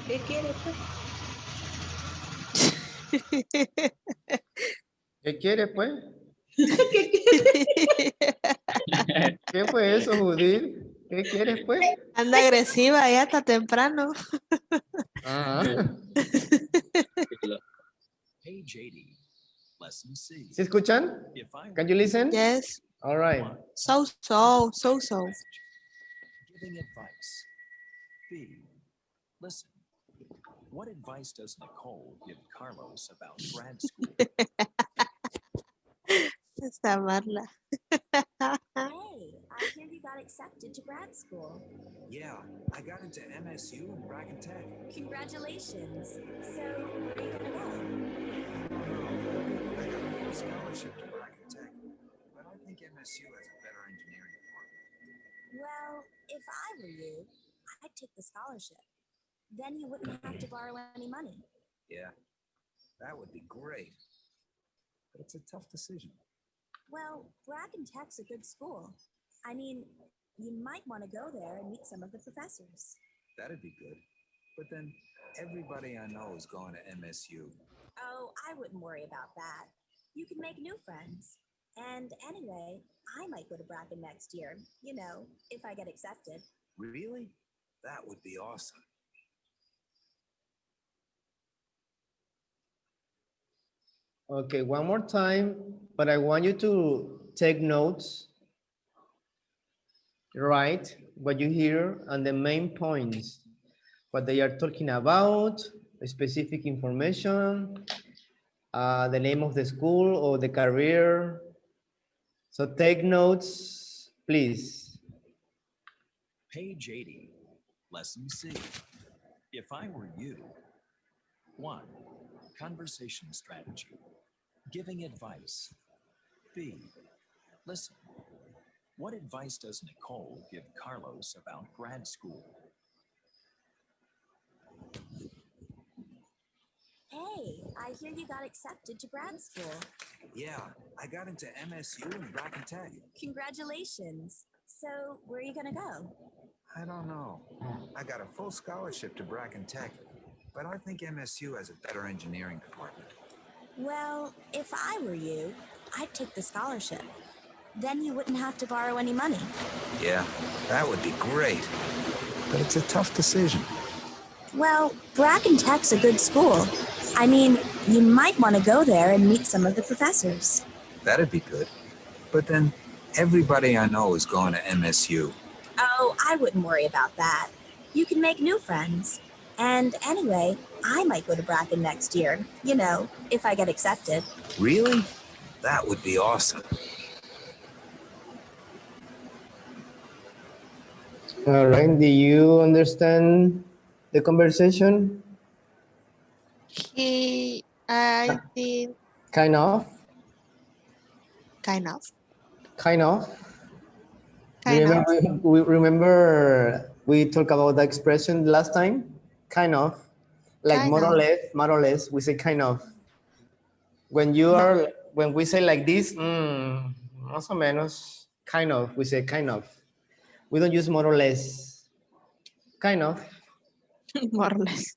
¿Qué quiere, pues? ¿Qué quiere, pues? ¿Qué quiere? ¿Qué fue eso, Judith? ¿Qué quieres, pues? Anda agresiva, ya está temprano. Ah. Page 80, lesson C. ¿Sí escuchan? If I Can you listen? Yes. All right. So. Giving advice. B. Listen. What advice does Nicole give Carlos about grad school? Está Marla. Hey, I hear you got accepted to grad school. Yeah, I got into MSU and Bracken Tech. Congratulations. So, where are you gonna go? I got a full scholarship to Bracken Tech, but I think MSU has a better engineering department. Well, if I were you, I'd take the scholarship. Then you wouldn't have to borrow any money. Yeah, that would be great. But it's a tough decision. Well, Bracken Tech's a good school. I mean, you might want to go there and meet some of the professors. That'd be good. But then everybody I know is going to MSU. Oh, I wouldn't worry about that. You can make new friends. And anyway, I might go to Bracken next year, you know, if I get accepted. Really? That would be awesome. Okay, one more time, but I want you to take notes, write what you hear and the main points, what they are talking about, specific information, the name of the school or the career. So take notes, please. Page 80, Lesson C. If I were you. 1. Conversation strategy. Giving advice. B. Listen. What advice does Nicole give Carlos about grad school? Hey, I hear you got accepted to grad school. Yeah, I got into MSU and Bracken Tech. Congratulations. So, where are you going to go? I don't know. I got a full scholarship to Bracken Tech, but I think MSU has a better engineering department. Well, if I were you, I'd take the scholarship. Then you wouldn't have to borrow any money. Yeah, that would be great. But it's a tough decision. Well, Bracken Tech's a good school. I mean, you might want to go there and meet some of the professors. That'd be good. But then everybody I know is going to MSU. Oh, I wouldn't worry about that. You can make new friends. And anyway, I might go to Bracken next year, you know, if I get accepted. Really? That would be awesome. All right, do you understand the conversation? I think Kind of, kind of, kind of. kind of, We talked about the expression last time? Kind of. Like kind of. more or less, we say kind of. When we say like this, más o menos, kind of, we say kind of. We don't use more or less. Kind of, More or less.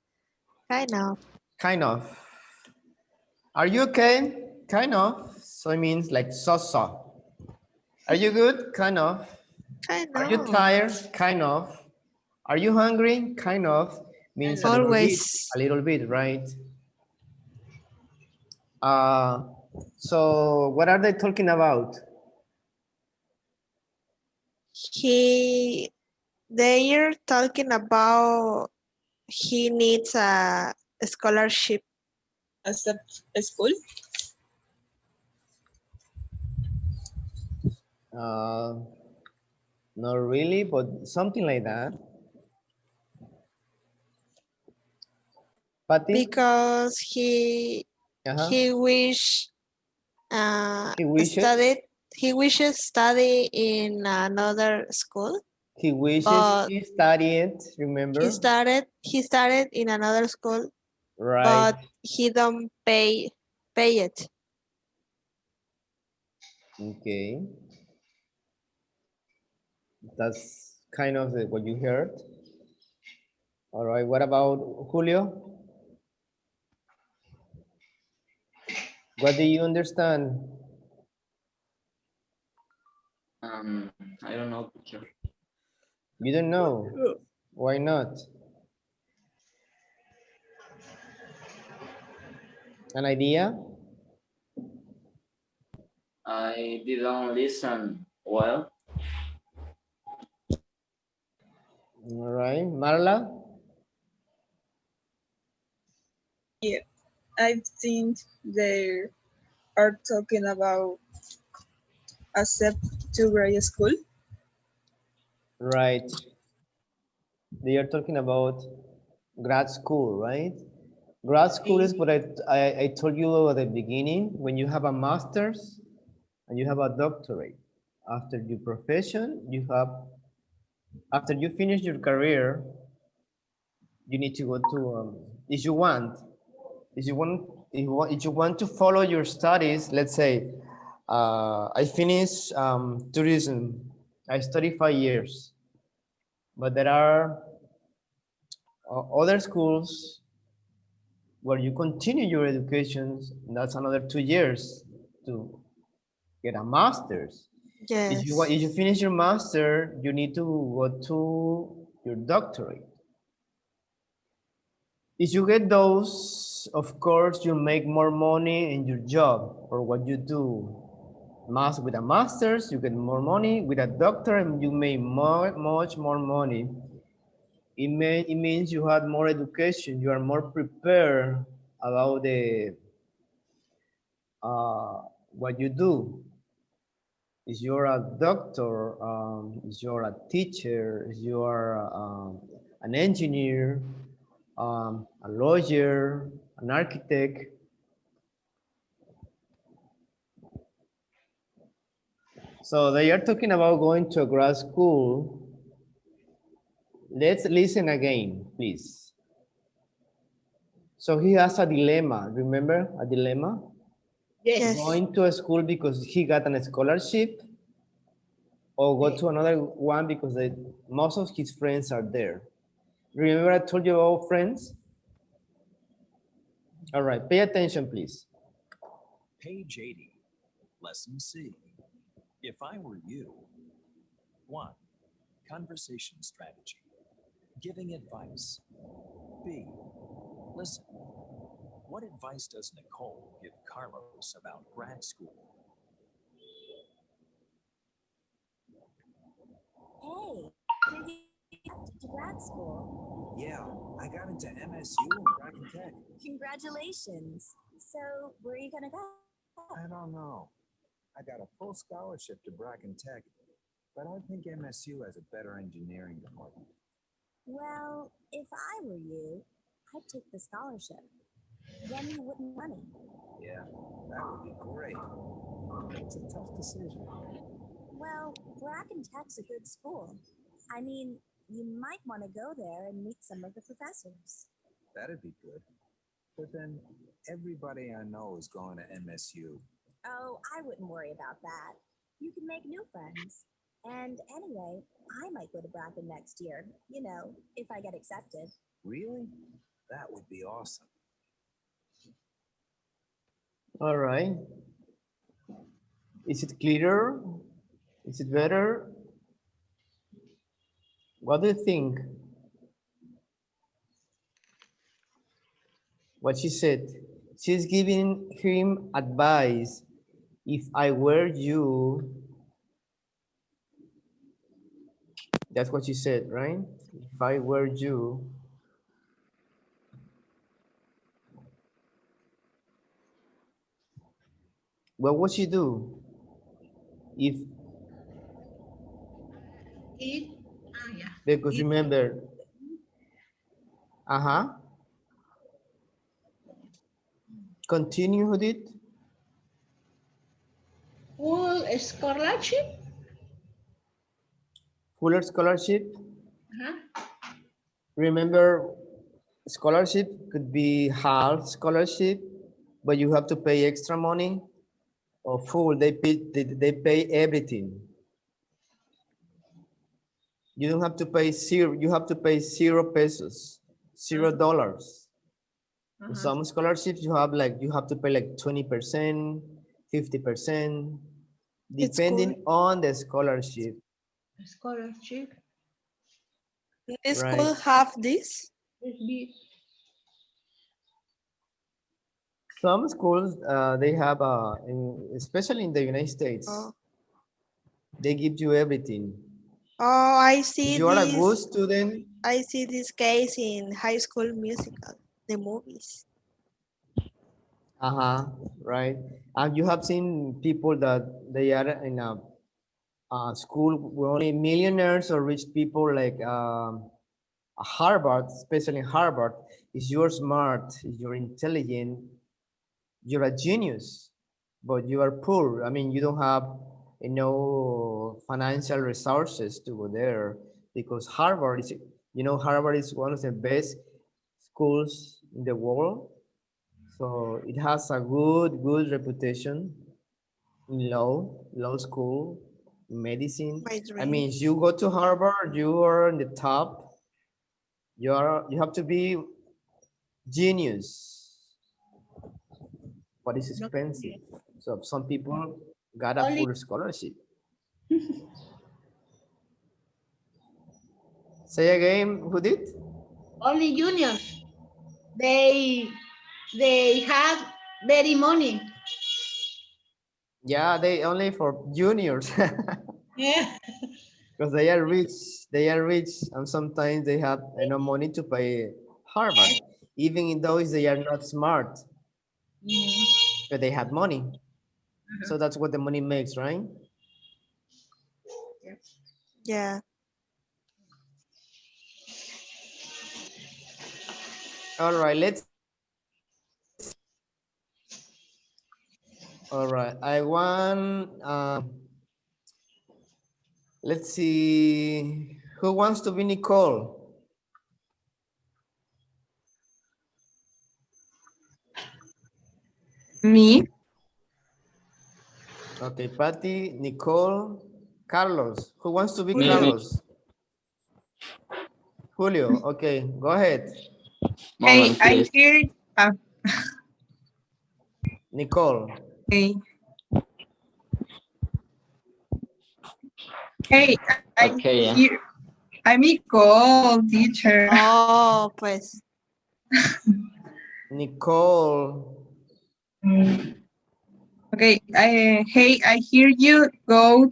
Kind of. kind of. Are you okay? Kind of. So it means like so. Are you good? Kind of. Kind Are you of. tired? Kind of. Are you hungry? Kind of. Means a little bit. Always. A little bit, right? So what are they talking about? They're talking about he needs a scholarship. Accept a school. Not really, but something like that. Patty? Because he wish He wishes. he wishes study in another school. He wishes but he studied, remember? he started in another school, Right. but he don't pay it. Okay. That's kind of what you heard. All right, what about Julio? What do you understand? I don't know, teacher. You don't know? Why not? An idea? I didn't listen well. All right, Marla? Yeah, I think they are talking about accept to grade school. Right. They are talking about grad school, right? Grad school is what I told you at the beginning, when you have a master's and you have a doctorate. After your profession, after you finish your career, you need to go to, if you want to follow your studies, let's say, I finished tourism, I studied 5 years, but there are Other schools where you continue your education, that's another 2 years to get a master's. Yes. If you finish your master, you need to go to your doctorate. If you get those, of course, you make more money in your job or what you do. With a master's, you get more money. With a doctorate, you make much more money. It means you had more education. You are more prepared about the what you do. If you're a doctor, if you're a teacher, if you are an engineer, a lawyer, an architect. So they are talking about going to a grad school. Let's listen again, please. So he has a dilemma. Remember a dilemma? Yes. Going to a school because he got a scholarship, or go to another one because most of his friends are there. Remember I told you about friends? All right, pay attention, please. Page 80, Lesson C. If I were you. 1. Conversation strategy. Giving advice. B. Listen. What advice does Nicole give Carlos about grad school? Hey, did you get to grad school? Yeah, I got into MSU and Dragon Tech. Congratulations. So, where are you gonna go? I don't know. I got a full scholarship to Bracken Tech, but I think MSU has a better engineering department. Well, if I were you, I'd take the scholarship. Then you wouldn't money. Yeah, that would be great. It's a tough decision. Well, Bracken Tech's a good school. I mean, you might want to go there and meet some of the professors. That'd be good. But then everybody I know is going to MSU. Oh, I wouldn't worry about that. You can make new friends. And anyway, I might go to Bracken next year, if I get accepted. Really? That would be awesome. All right. Is it clearer? Is it better? What do you think? What she said. She's giving him advice. If I were you, that's what she said, right? If I were you. What would she do? If Yeah. because remember, continue, Judith. Full scholarship. Fuller scholarship. Uh-huh. Remember, scholarship could be half scholarship, but you have to pay extra money. Or full, they pay everything. You don't have to pay zero. You have to pay 0 pesos, $0. Some scholarships you have to pay like 20%, 50%, depending on the scholarship. Scholarship. This Right. school have this? Some schools they have, especially in the United States, they give you everything. Oh, I If see you are a good this. student, I see this case in High School Musical, the movies. right. And you have seen people that they are in a school with only millionaires or rich people, like Harvard, especially Harvard. If you're smart, if you're intelligent, you're a genius, but you are poor. I mean, you don't have financial resources to go there, because Harvard is, Harvard is one of the best schools in the world. So it has a good reputation in law school, medicine. My I dream. mean, if you go to Harvard, you are in the top You have to be genius, but it's expensive. So some people got a Only full scholarship. Say again, who did? only juniors. They have very money. Yeah, they only for juniors. Yeah. Because they are rich, and sometimes they have enough money to pay Harvard, even though they are not smart, but they have money. So that's what the money makes, right? Yeah. All right, all right. I want, let's see, who wants to be Nicole? Me? Okay, Patty, Nicole, Carlos. Who wants to be Julio. Carlos? Julio, okay, go ahead. Hey, Moment, I please. hear. Nicole. Okay. Hey, I Okay, yeah. hear. I'm Nicole, teacher. Oh, pues. Nicole. Okay. Hey, I hear you go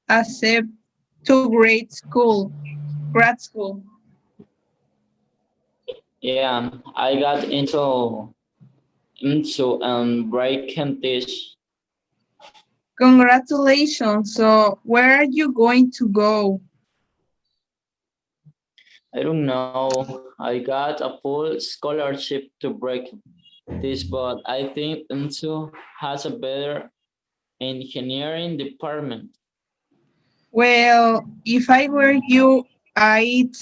accept to grad school. Yeah, I got into break and teach. Congratulations. So, where are you going to go? I don't know. I got a full scholarship to break this, but I think into has a better engineering department. Well, if I were you, I'd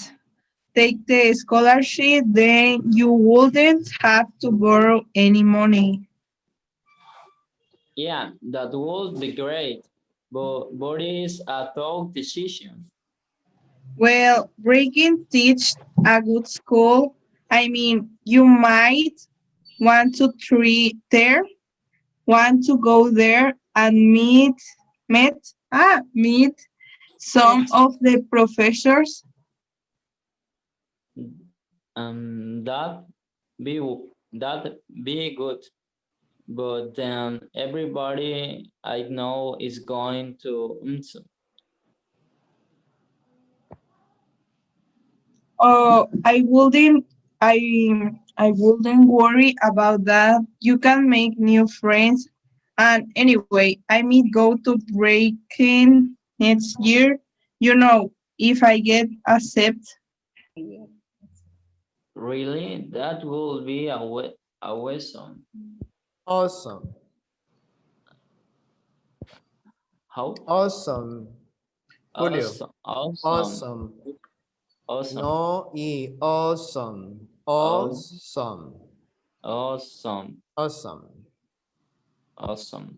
take the scholarship, then you wouldn't have to borrow any money. Yeah, that would be great, but it's a tough decision. Well, breaking teach a good school. I mean, you might want to want to go there and meet some Met. of the professors. That be that be good, but then everybody I know is going to. Oh, I wouldn't worry about that. You can make new friends. And anyway, I may go to breaking next year. You know, if I get accepted. Really, that will be a lesson. Awesome. How? Awesome. Julio. Awesome, awesome, Awesome. awesome, No y awesome. awesome, Awesome. awesome, Awesome. awesome.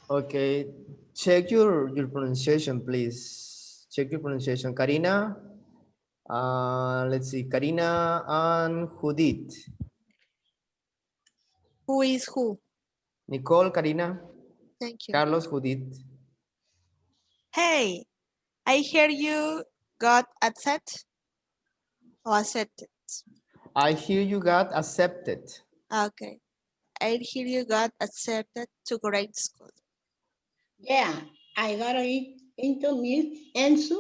Okay. Check your pronunciation, please. Check your pronunciation. Karina. Let's see. Karina and Judith. Who is who? Nicole, Karina. Thank you. Carlos, Judith. Hey, I hear you got accepted or accepted. I hear you got accepted. Okay. I hear you got accepted to grade school. Yeah, I got into Miss Ensu,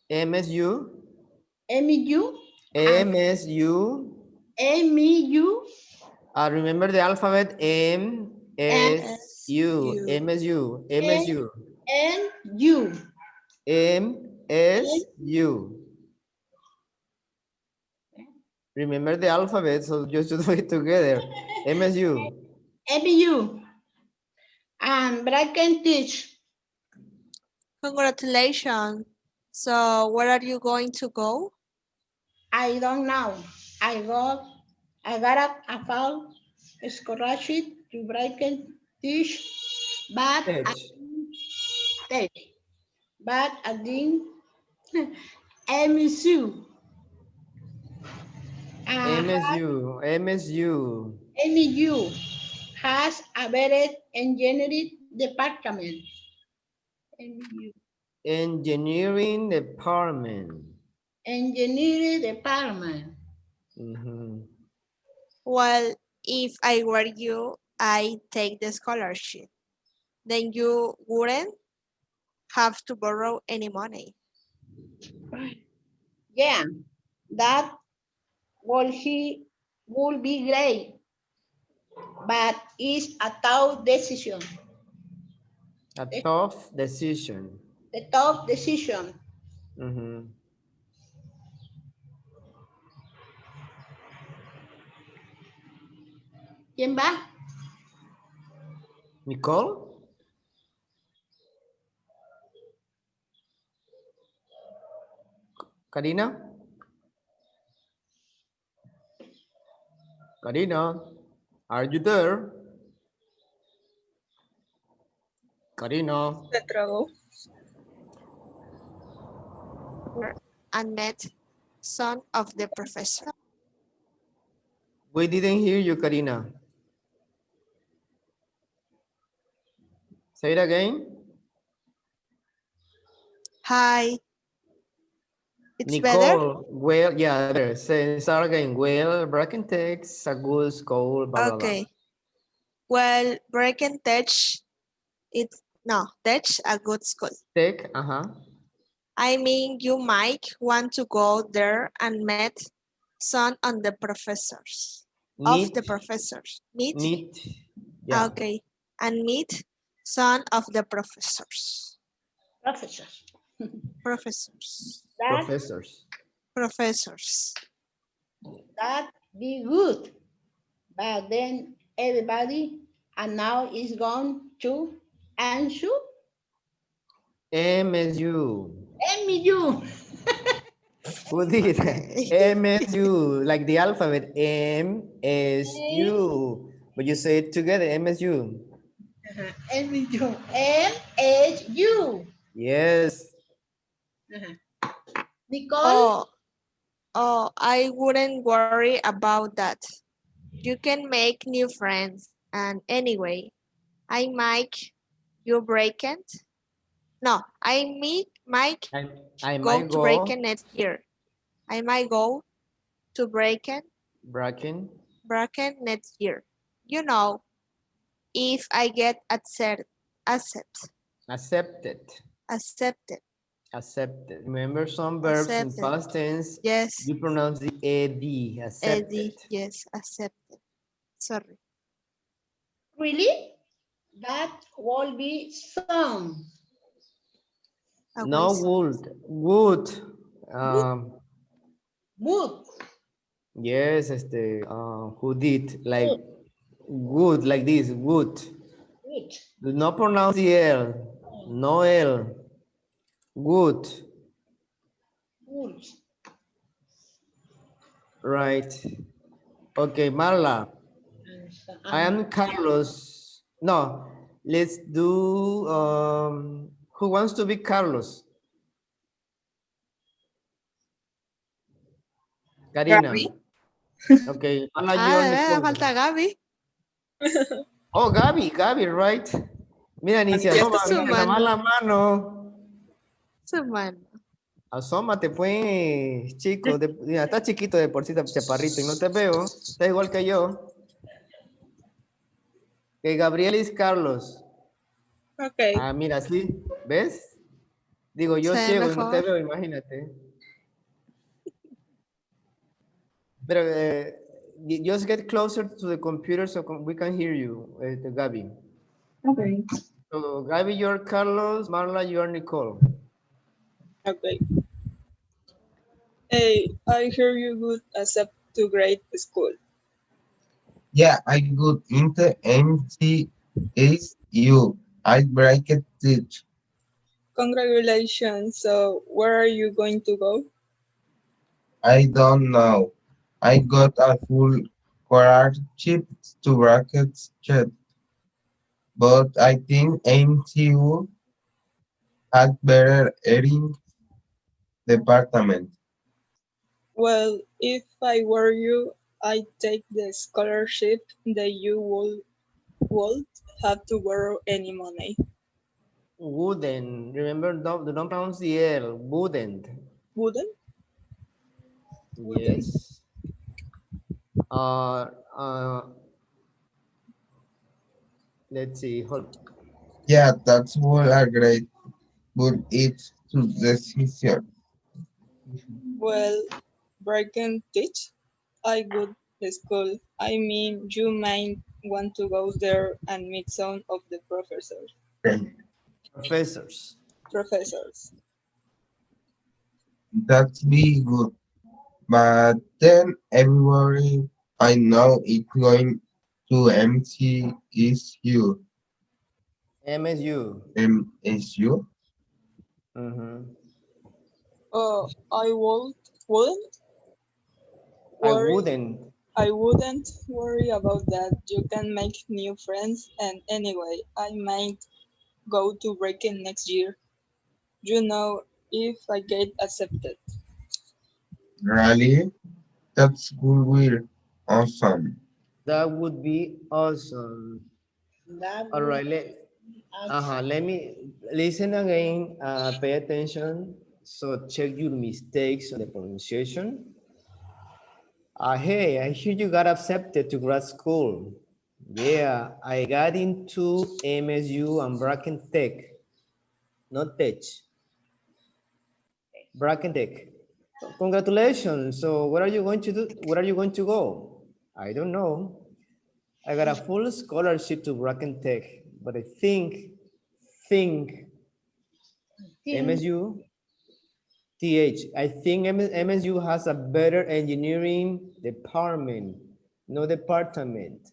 MSU. MU, and MSU. MEU, Remember the alphabet M, and S, U, SU. MSU, MSU, NU. M, S, U. Remember the alphabet, so just do it together. MSU. MEU. And Bracken teach. Congratulations. So where are you going to go? I don't know. I got a fall scholarship to Bracken teach, H. but I didn't MSU. Uh, MSU. MSU has a better engineering department. MSU. Engineering department. Engineering department. Mhm. Well, if I were you, I take the scholarship. Then you wouldn't have to borrow any money. Yeah, that would be great, but it's a tough decision. A tough decision. The tough decision. Mhm. ¿Quién va? Nicole? Karina? Karina, are you there? Karina. Se trabó. And met son of the professor. We didn't hear you, Karina. Say it again. Hi. It's Nicole, better? well, yeah, better. Say, start again. Well, Bracken takes a good school, blah, blah, blah. Okay. Well, break and touch. Touch a good school. Take, I mean, you might want to go there and meet some on the professors. Of the Neat, professors. Meet? neat, yeah. Okay. And meet some of the professors. Professors. Professors. That, Professors. Professors. that be good. But then everybody and now is gone to answer MSU. MU. Who did? Okay. MSU, like the alphabet, MSU. But you say it together, MSU. MU. MSU. Yes. Nicole. I wouldn't worry about that. You can make new friends. And anyway, I might you break it. No, might I go might to break go. it next year. I might go to break it Bracken. next year. You know, if I get accepted. Accepted. Accepted. Remember some verbs in Accepted. past tense, Yes, you pronounce the ed. Accepted. Eddie. Yes, accepted. Sorry. Really? That will be some. No, Always. would. Would. Yes, who did, like, would, like this, would. Would. Do not pronounce the L. No L. Would. Would. Right. Okay, Marla. I am Carlos. No, let's do, who wants to be Carlos? Karina. Gaby? Okay, Marla, you're Nicole. Falta Gaby. Oh, Gaby, right? Mira, ni se Ya asoma, está mira, nada más la mano. Su mano. Asómate, pues, chico. Mira, está chiquito de por sí, chaparrito, y no te veo. Está igual que yo. Que Gabriel es Carlos. Okay. Ah, mira, sí. ¿Ves? Digo, yo Se ve ciego y no te mejor. veo, imagínate. Pero, just get closer to the computer so we can hear you, Gaby. Okay. So, Gaby, you're Carlos. Marla, you're Nicole. Okay. Hey, I hear you would accept to grade school. Yeah, I got into MCSU. I break it teach. Congratulations. So where are you going to go? I don't know. I got a full scholarship to brackets chat, but I think MCU had better earning department. Well, if I were you, I'd take the scholarship that you would have to borrow any money. Wouldn't. Remember, don't pronounce the L. Wouldn't. Wouldn't? Wouldn't. Yes. Uh, uh, let's see. Yeah, that's all a great, but it's to decision. Well, break and teach. I good school. I mean, you might want to go there and meet some of the professors. Professors. Professors. That's be good. But then everybody I know is going to MCSU. MSU. MSU? Mm-hmm. I wouldn't I worry. wouldn't. I wouldn't worry about that. You can make new friends, and anyway, I might go to Breaking next year. You know, if I get accepted. Really? That's good. Weird. Awesome. That would be awesome. That All would right. be awesome. Let me listen again. Pay attention. So check your mistakes on the pronunciation. Hey, I hear you got accepted to grad school. Yeah, I got into MSU and Bracken Tech, not Tech, Bracken Tech. Congratulations. So what are you going to do? Where are you going to go? I don't know. I got a full scholarship to Bracken Tech, but I think MSU, I think MSU has a better engineering department, no department.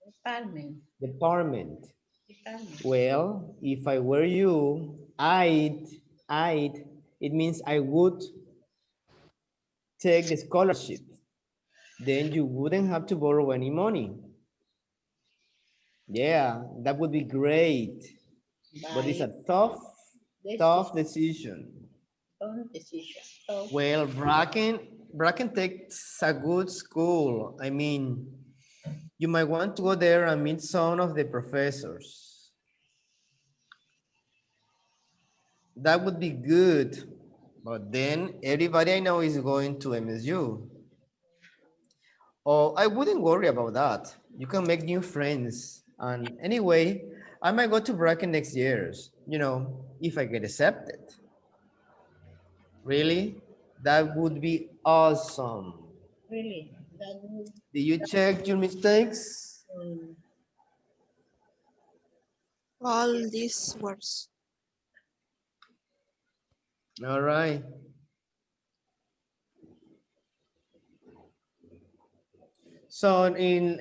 Department. Department. Department. Well, if I were you, it means I would take the scholarship. Then you wouldn't have to borrow any money. Yeah, that would be great. But it's a tough decision. Decision. So, Well, Bracken takes a good school. I mean, you might want to go there and meet some of the professors. That would be good. But then everybody I know is going to MSU. Oh, I wouldn't worry about that. You can make new friends. And anyway, I might go to Bracken next year, if I get accepted. Really? That would be awesome. really, that would. Did you check your mistakes? All these words. All right. So in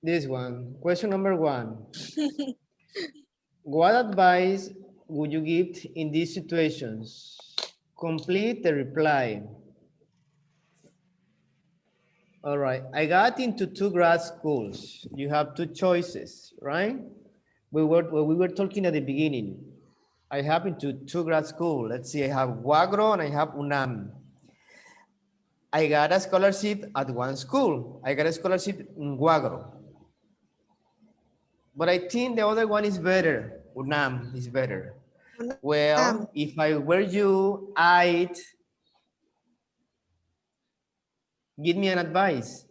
this one, question number 1. What advice would you give in these situations? Complete the reply. All right, I got into 2 grad schools. You have 2 choices, right? We were talking at the beginning. I have into 2 grad school. Let's see, I have Guagro and I have UNAM. I got a scholarship at one school. I got a scholarship in Guagro. But I think the other one is better. UNAM is better. Well, if I were you, I'd give me an advice.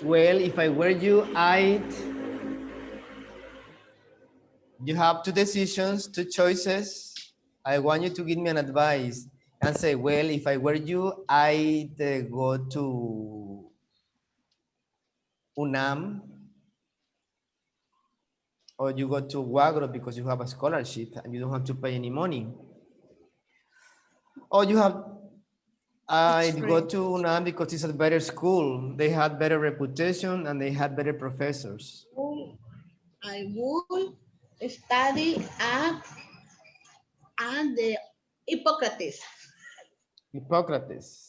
Well, if I were you, you have 2 decisions, 2 choices. I want you to give me an advice and say, well, if I were you, I'd go to UNAM, or you go to Guagro because you have a scholarship and you don't have to pay any money. Or you have, I'd go to UNAM because it's a better school. They had better reputation and they had better professors. I would study at the Hippocrates. Hippocrates.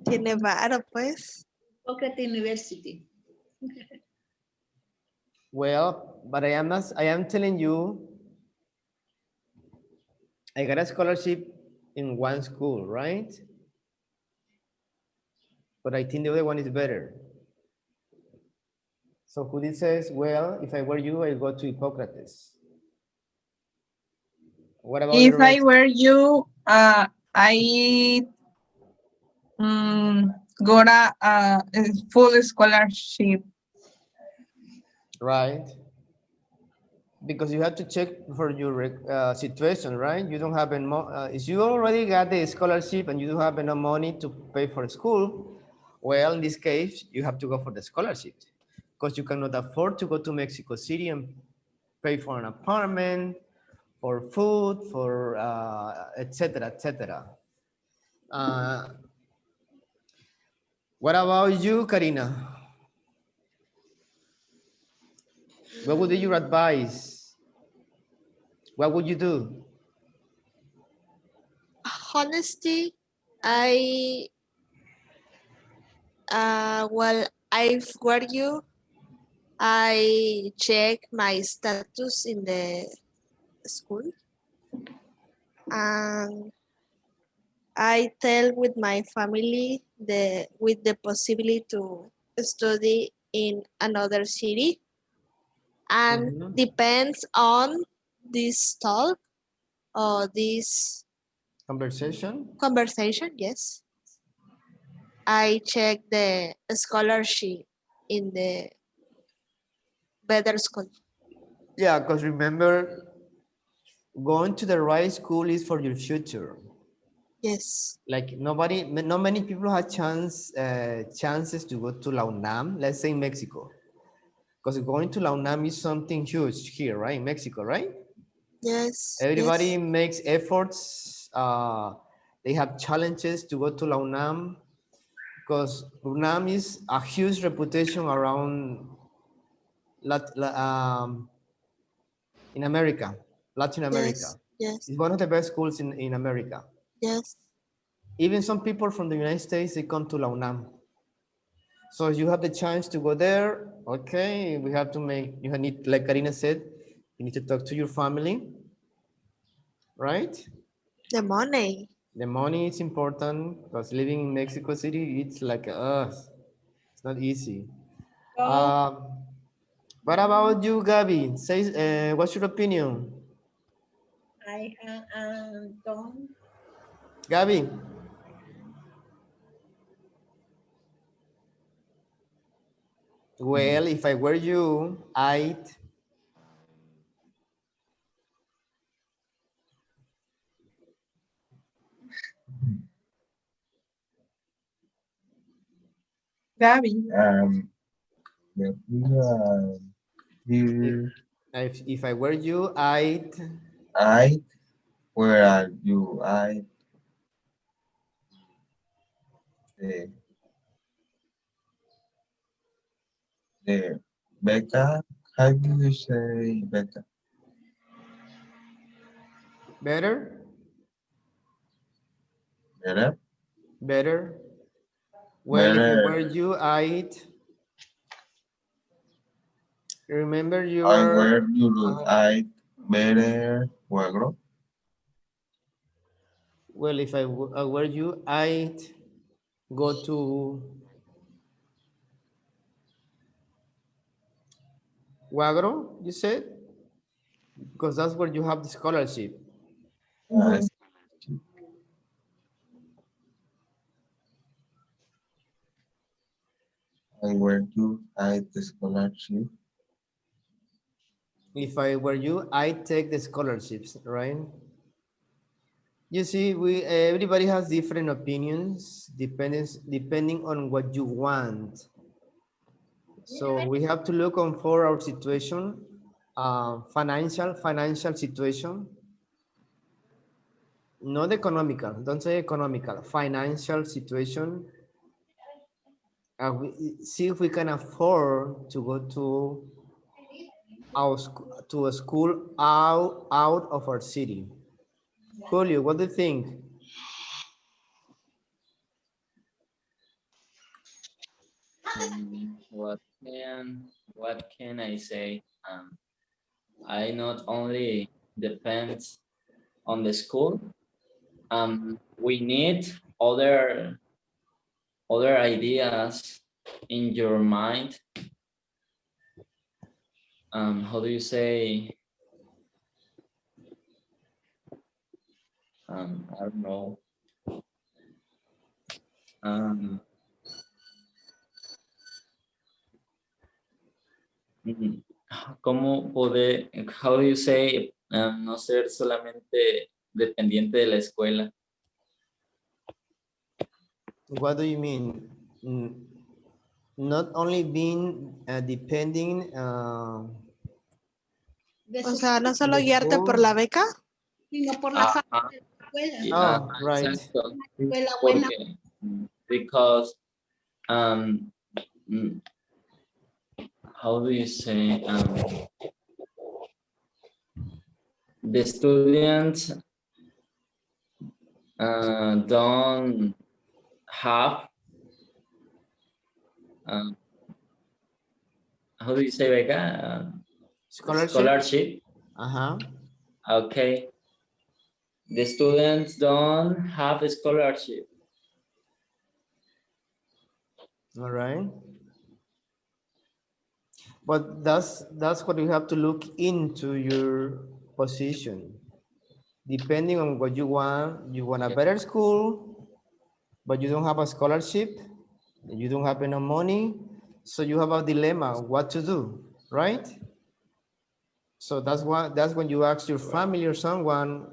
Tiene varo, pues. Socrates University. Well, but I am telling you, I got a scholarship in one school, right? But I think the other one is better. So who says, well, if I were you, I go to Hippocrates. What about the If I rest? were you, I got a full scholarship. Right? Because you have to check for your situation, right? You don't have if you already got the scholarship and you don't have enough money to pay for school, well, in this case, you have to go for the scholarship because you cannot afford to go to Mexico City and pay for an apartment, for food, for etc., etc. What about you, Karina? What would be your advice? What would you do? Honesty, I well, I've were you. I check my status in the school and I tell with my family with the possibility to study in another city and Mhm. depends on this talk or this Conversation? conversation. Yes, I check the scholarship in the better school. Yeah, because remember, going to the right school is for your future. Yes. Like not many people have chances to go to La UNAM, let's say in Mexico. Because going to La UNAM is something huge here, right? In Mexico, right? Yes. Everybody Yes. makes efforts. They have challenges to go to La UNAM because UNAM is a huge reputation around in America, Latin America. Yes. Yes. It's one of the best schools in America. Yes. Even some people from the United States, they come to La UNAM. So you have the chance to go there. Okay, we have to you need, like Karina said, you need to talk to your family, right? The money. The money is important because living in Mexico City, it's like, it's not easy. Um, what about you, Gabby? Say, what's your opinion? I don't. Gabby? Well, if I were you, I'd Gabby, let me if, here. if I were you, I'd I, where are you? The, the Becca. How do you say Becca? better, Better? better. Well, if I Better. were you, I'd remember I where your you look. Better. Juego. well, if I were you, I'd go to Wagro, you said? Because that's where you have the scholarship. I, I where you hide the scholarship. If I were you, I'd take the scholarships, right? You see, everybody has different opinions depending on what you want. So we have to look on for our situation, financial situation, not economical. Don't say economical. Financial situation. See if we can afford to go to to a school out of our city. Julio, what do you think? What can I say? I not only depends on the school. We need other ideas in your mind. How do you say? I don't know. Um, mm, ¿Cómo poder, how do you say, no ser solamente dependiente de la escuela? What do you mean? Not only being depending De O su sea, no solo the guiarte por school. la beca. sino por la Ajá, fama de la escuela. Oh, right. exacto. Escuela buena. Porque, because, um, mm, how do you say, the students don't have, how do you say beca? Scholarship. Uh-huh. Okay. The students don't have a scholarship. All right. But that's what you have to look into your position. Depending on what you want a better school, but you don't have a scholarship, you don't have enough money, so you have a dilemma what to do, right? So that's when you ask your family or someone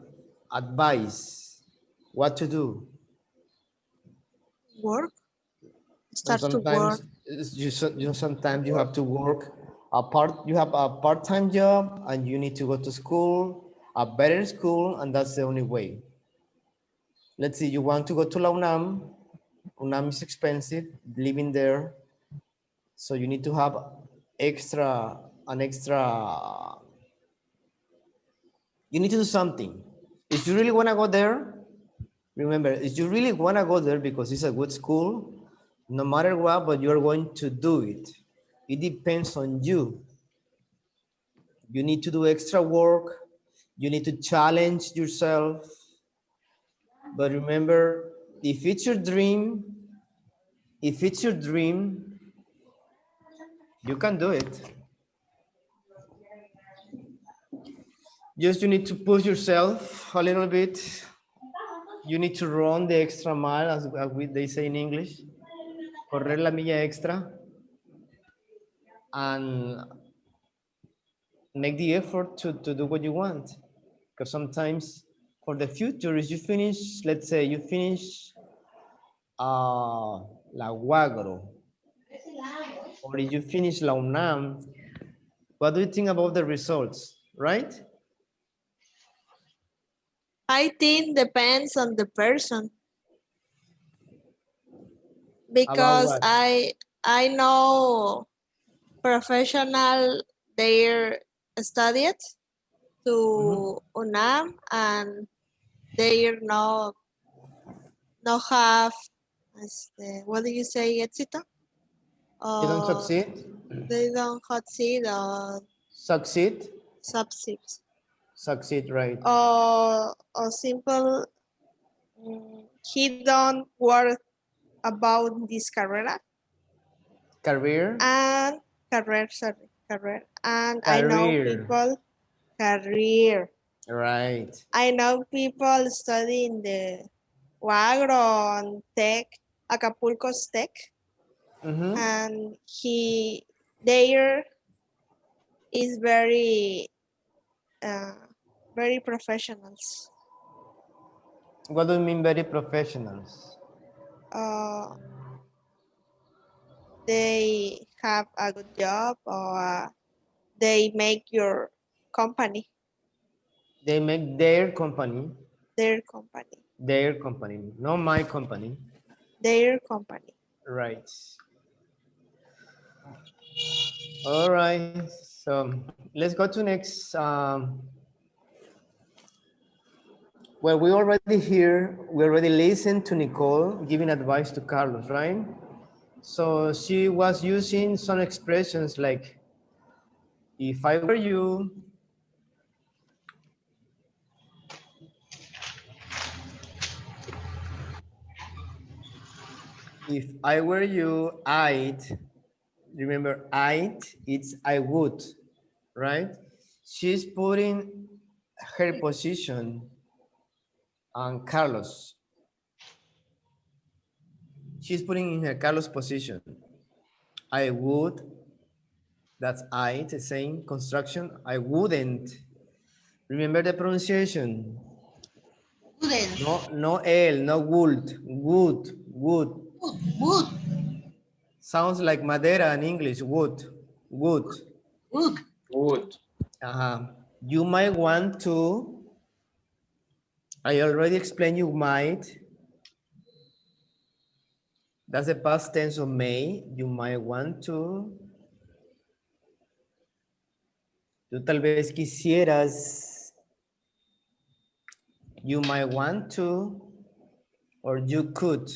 advice what to do. Work. And Start to sometimes work. sometimes you have to work you have a part-time job and you need to go to school, a better school, and that's the only way. Let's see, you want to go to La UNAM. UNAM is expensive, living there. So you need to have an extra, you need to do something. If you really want to go there, remember, if you really want to go there because it's a good school, no matter what, but you're going to do it. It depends on you. You need to do extra work. You need to challenge yourself. But remember, if it's your dream, you can do it. Just you need to push yourself a little bit. You need to run the extra mile, as they say in English. Correr la milla extra. And make the effort to do what you want. Because sometimes for the future, if you finish, let's say you finish La Guagro, or if you finish La UNAM, what do you think about the results, right? I think depends on the person. Because what? I know professional they studied to UNAM and they no have what do you say, éxito? You don't succeed? They don't succeed or Succeed? succeed. Succeed, right. Or simple, he don't work about this career. Career? And career. And I know Career. people, career. Right. I know people studying the Wagro and Tech, Acapulco's Tech, and there is very professionals. What do you mean very professionals? They have a good job or they make your company. They make their company. Their company. Their company, not my company. Their company. Right. All right. So let's go to next. Well, we already hear, we already listened to Nicole giving advice to Carlos, right? So she was using some expressions like, if I were you, if I were you, I'd, remember I'd, it's I would, right? She's putting her position on Carlos. She's putting in her Carlos position. I would, that's I, it's the same construction. I wouldn't. Remember the pronunciation. Wouldn't. No L, no would, would, would. Would. Sounds like madera in English, wood, wood. Would. Would. You might want to, I already explained you might. That's the past tense of may. You might want to. Tú tal vez quisieras. You might want to, or you could.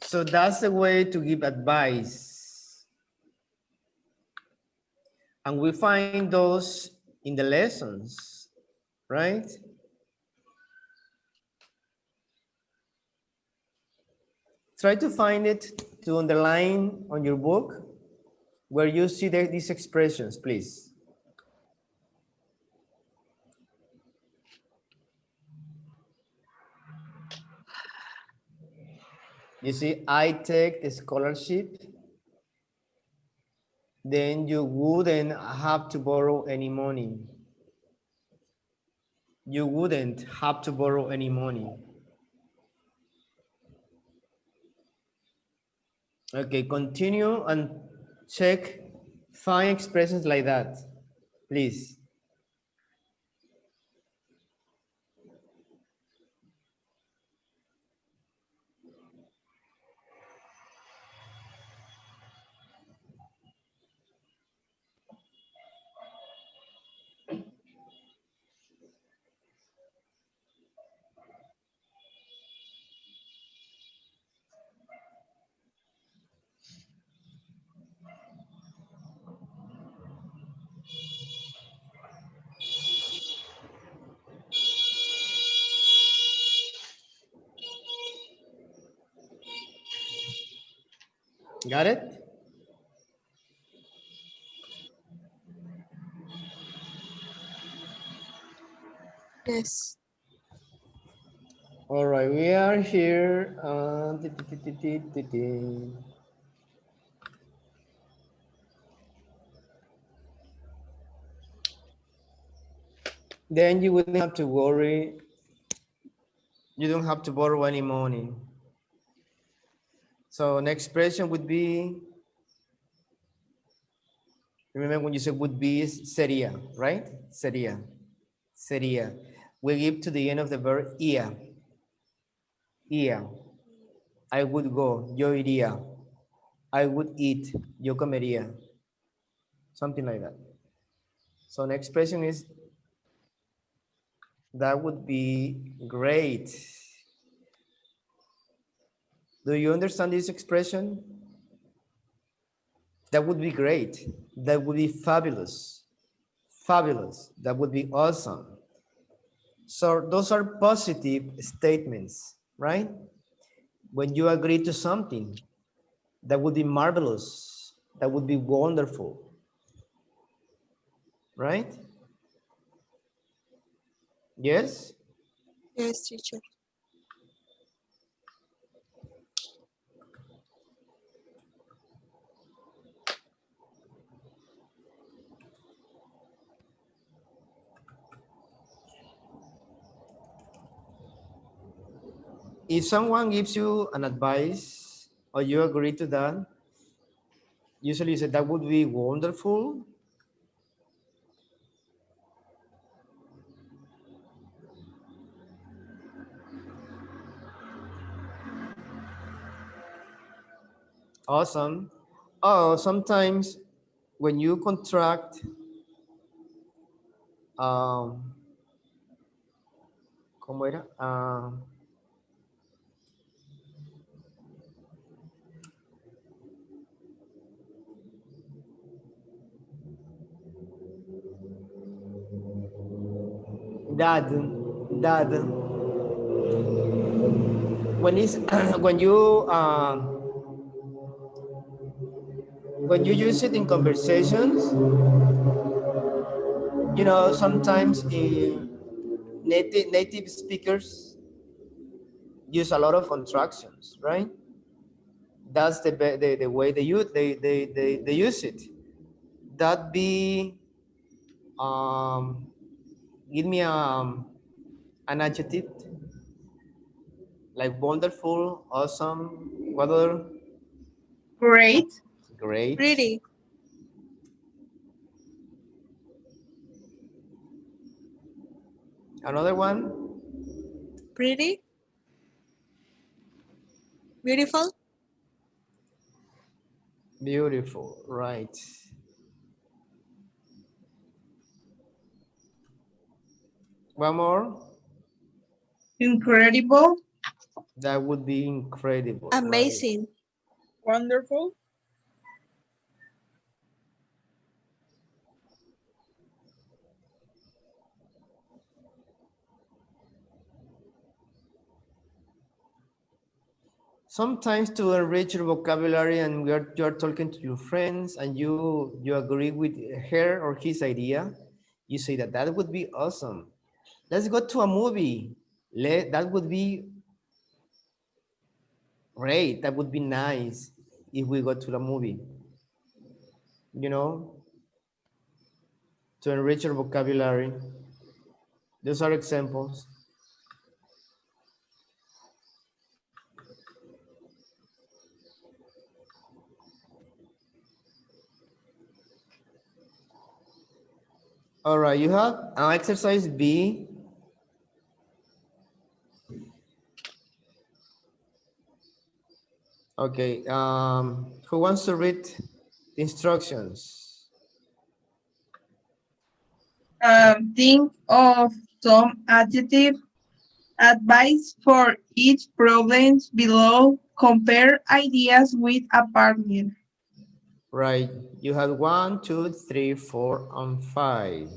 So that's the way to give advice. And we find those in the lessons, right? Try to find it to underline on your book where you see these expressions, please. You see, I take the scholarship, then you wouldn't have to borrow any money. You wouldn't have to borrow any money. Okay, continue and check, find expressions like that, please. Got it? Yes. All right, we are here. Then you wouldn't have to worry. You don't have to borrow any money. So next expression would be, remember when you say would be is sería, right? Sería, sería. We give to the end of the verb ia. Ia. I would go, yo iría. I would eat, yo comería. Something like that. So next expression is, that would be great. Do you understand this expression? That would be great. That would be fabulous. Fabulous. That would be awesome. So those are positive statements, right? When you agree to something, that would be marvelous. That would be wonderful. Right? Yes? Yes, teacher. If someone gives you an advice or you agree to that, usually you say that would be wonderful. Awesome. Oh, sometimes when you contract, ¿cómo era? that when it's when you use it in conversations, you know, sometimes native speakers use a lot of contractions, right? That's the way they use it. That be give me an adjective like wonderful, awesome, what other? Great. Great. Pretty. Another one? Pretty. Beautiful. Beautiful, right. One more? Incredible. That would be incredible, right? Amazing. Wonderful. Sometimes to enrich your vocabulary and you're talking to your friends and you agree with her or his idea, you say that would be awesome. Let's go to a movie. That would be great. That would be nice if we go to the movie. You know, to enrich your vocabulary. Those are examples. All right, you have exercise B. Okay, who wants to read the instructions? Think of some adjective advice for each problem below. Compare ideas with a partner. Right, you had 1, 2, 3, 4, and 5.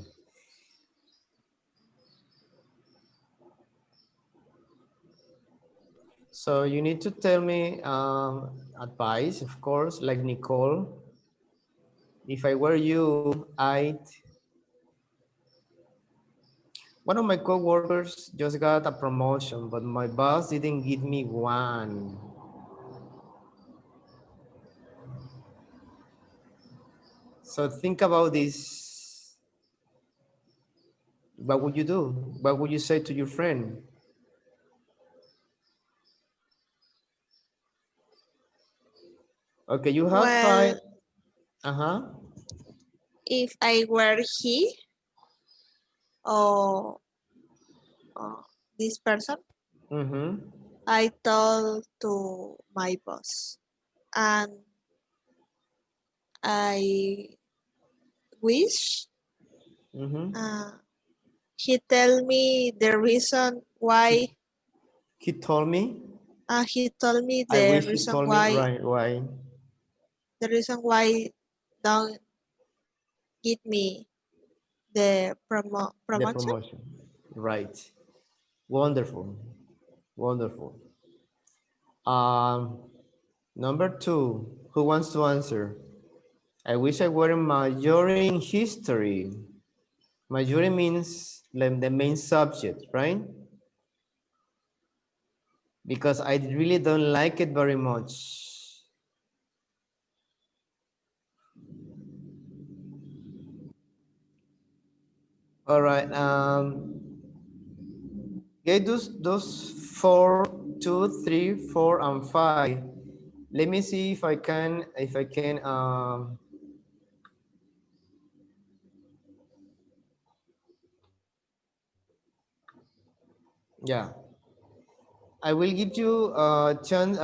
So you need to tell me advice, of course, like Nicole. If I were you, one of my coworkers just got a promotion, but my boss didn't give me one. So think about this. What would you do? What would you say to your friend? Okay, you have Well, 5. if I were he or this person, I told to my boss, and I wish he tell me the reason why. He told me. He told me I the wish he reason told me. why. Right, why? The reason why don't give me the The promotion. promotion. Right. Wonderful. Wonderful. Number 2. Who wants to answer? I wish I were majoring in history. Majoring means like the main subject, right? Because I really don't like it very much. All right. Get those 4, 2, 3, 4, and 5. Let me see if I can yeah. I will give you a chance.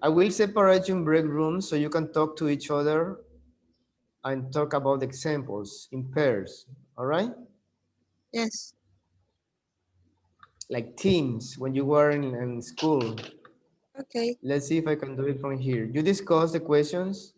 I will separate you in break rooms so you can talk to each other and talk about examples in pairs. All right? Yes. Like teams when you were in school. Okay. Let's see if I can do it from here. You discuss the questions.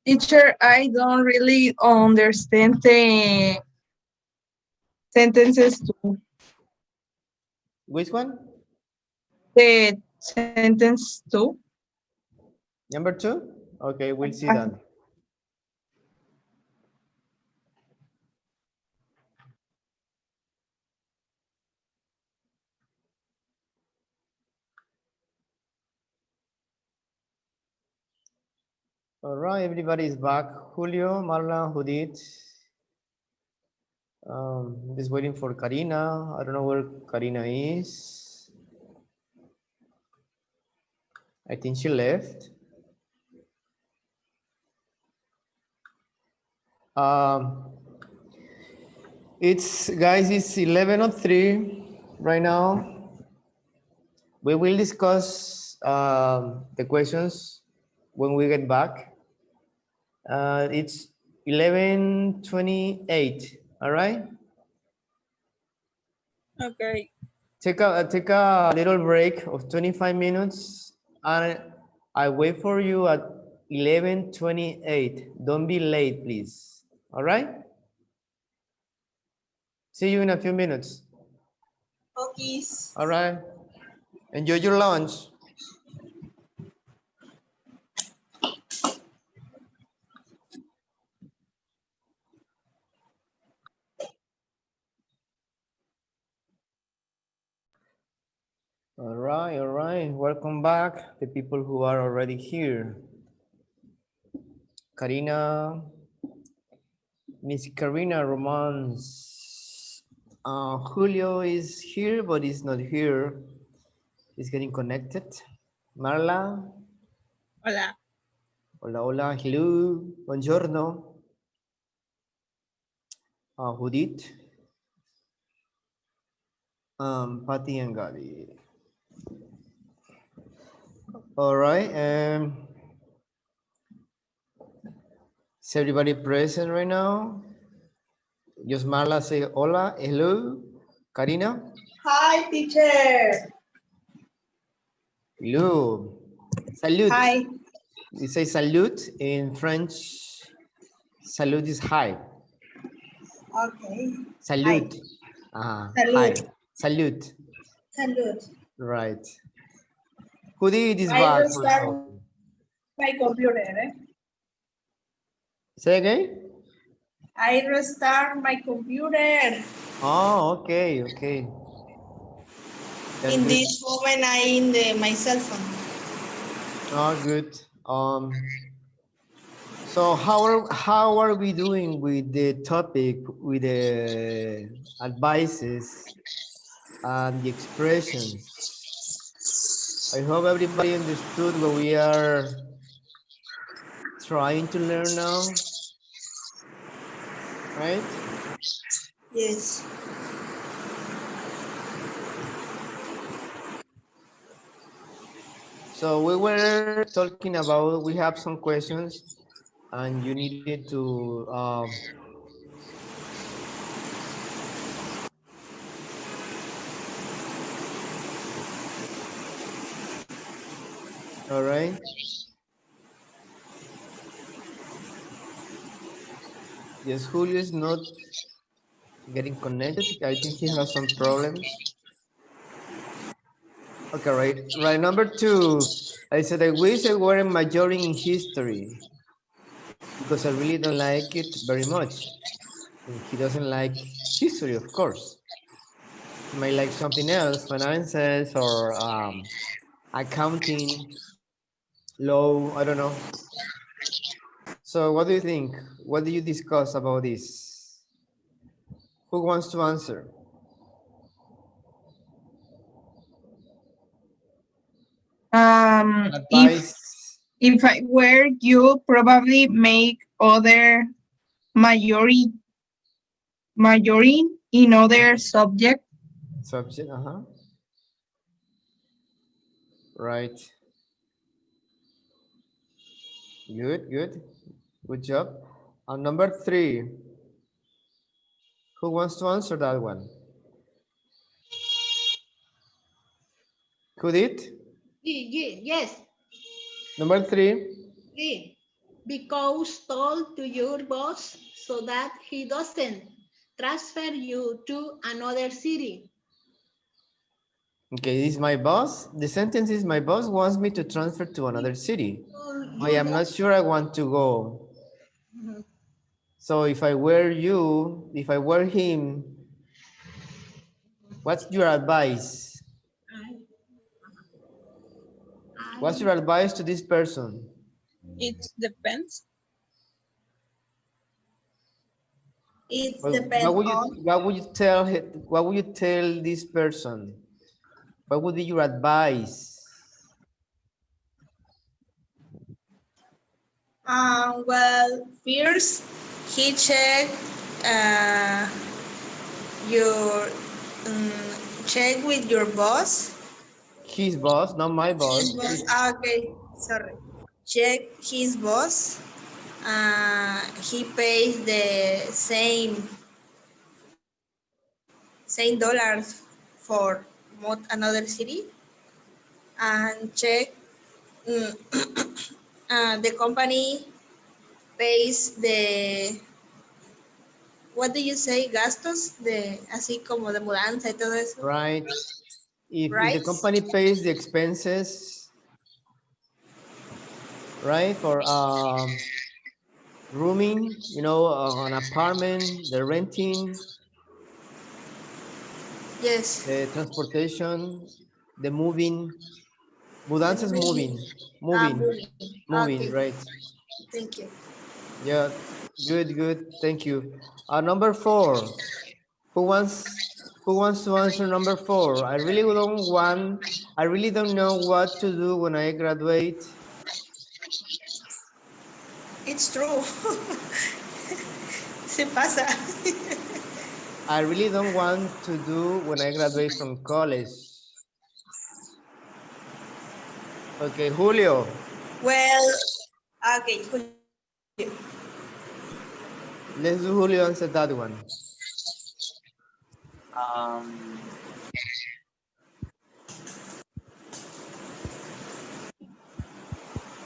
Teacher, I don't really understand the sentences to Which one? the sentence two. Number 2? Okay, we'll see that. All right, everybody is back. Julio, Marla, Judith. Just waiting for Karina. I don't know where Karina is. I think she left. It's guys, it's 11:03 right now. We will discuss the questions when we get back. It's 11:28. All right. Okay. Take a little break of 25 minutes, and I wait for you at 11:28. Don't be late, please. All right. See you in a few minutes. Okay. All right. Enjoy your lunch. All right, all right. Welcome back, the people who are already here. Karina, Miss Karina Romans. Julio is here, but he's not here. He's getting connected. Marla. Hola. Hola, hola. Hello. Buongiorno. Judith. Patty and Gabi. All right. Is everybody present right now? Just Marla say hola, hello. Karina? Hi, teacher. Hello. Salute. Hi. We say salute in French. Salute is hi. Okay. Salute. Hi. Salute. Salute. Right. Who did this I back? restart my computer. Say again? I restart my computer. Oh, okay, okay. That's In good. this moment, I in my cell phone. Oh, good. So how are we doing with the topic, with the advices and the expressions? I hope everybody understood what we are trying to learn now, right? Yes. So we were talking about, we have some questions and you needed to all right. Yes, Julio is not getting connected. I think he has some problems. Okay, right. Right, number 2. I said, I wish I were majoring in history because I really don't like it very much. And he doesn't like history, of course. He might like something else, finances or accounting, law, I don't know. So what do you think? What do you discuss about this? Who wants to answer? If I were you, probably make other majoring in other subject. Subject, right. Good, good. Good job. Number 3. Who wants to answer that one? Could it? Yes. Number 3. Sí. because told to your boss so that he doesn't transfer you to another city. Okay, this is my boss. The sentence is my boss wants me to transfer to another city. I Your am not boss. sure I want to go. Mhm. So if I were you, if I were him, what's your advice? What's your advice to this person? It depends. It Well, depends on. what would you tell what would you tell this person? What would be your advice? Well, first he check uh, your check with your boss. His boss, not my His boss. boss. Okay, sorry. Check his boss. He pays the same dollars for another city, and check mm, the company pays the, what do you say, gastos, de así como de mudanza y todo eso, Right. If the right? company pays the expenses, right, for rooming, you know, an apartment, the renting, Yes, the transportation, the moving, the mudanza is movie. Moving. moving, Okay, right? thank you. Yeah, good, thank you. Number 4, who wants who wants to answer number 4? I really don't know what to do when I graduate. It's true. Se pasa. I really don't want to do when I graduate from college. Okay, Julio, Well, okay, Julio. let's do Julio answer that one. Um,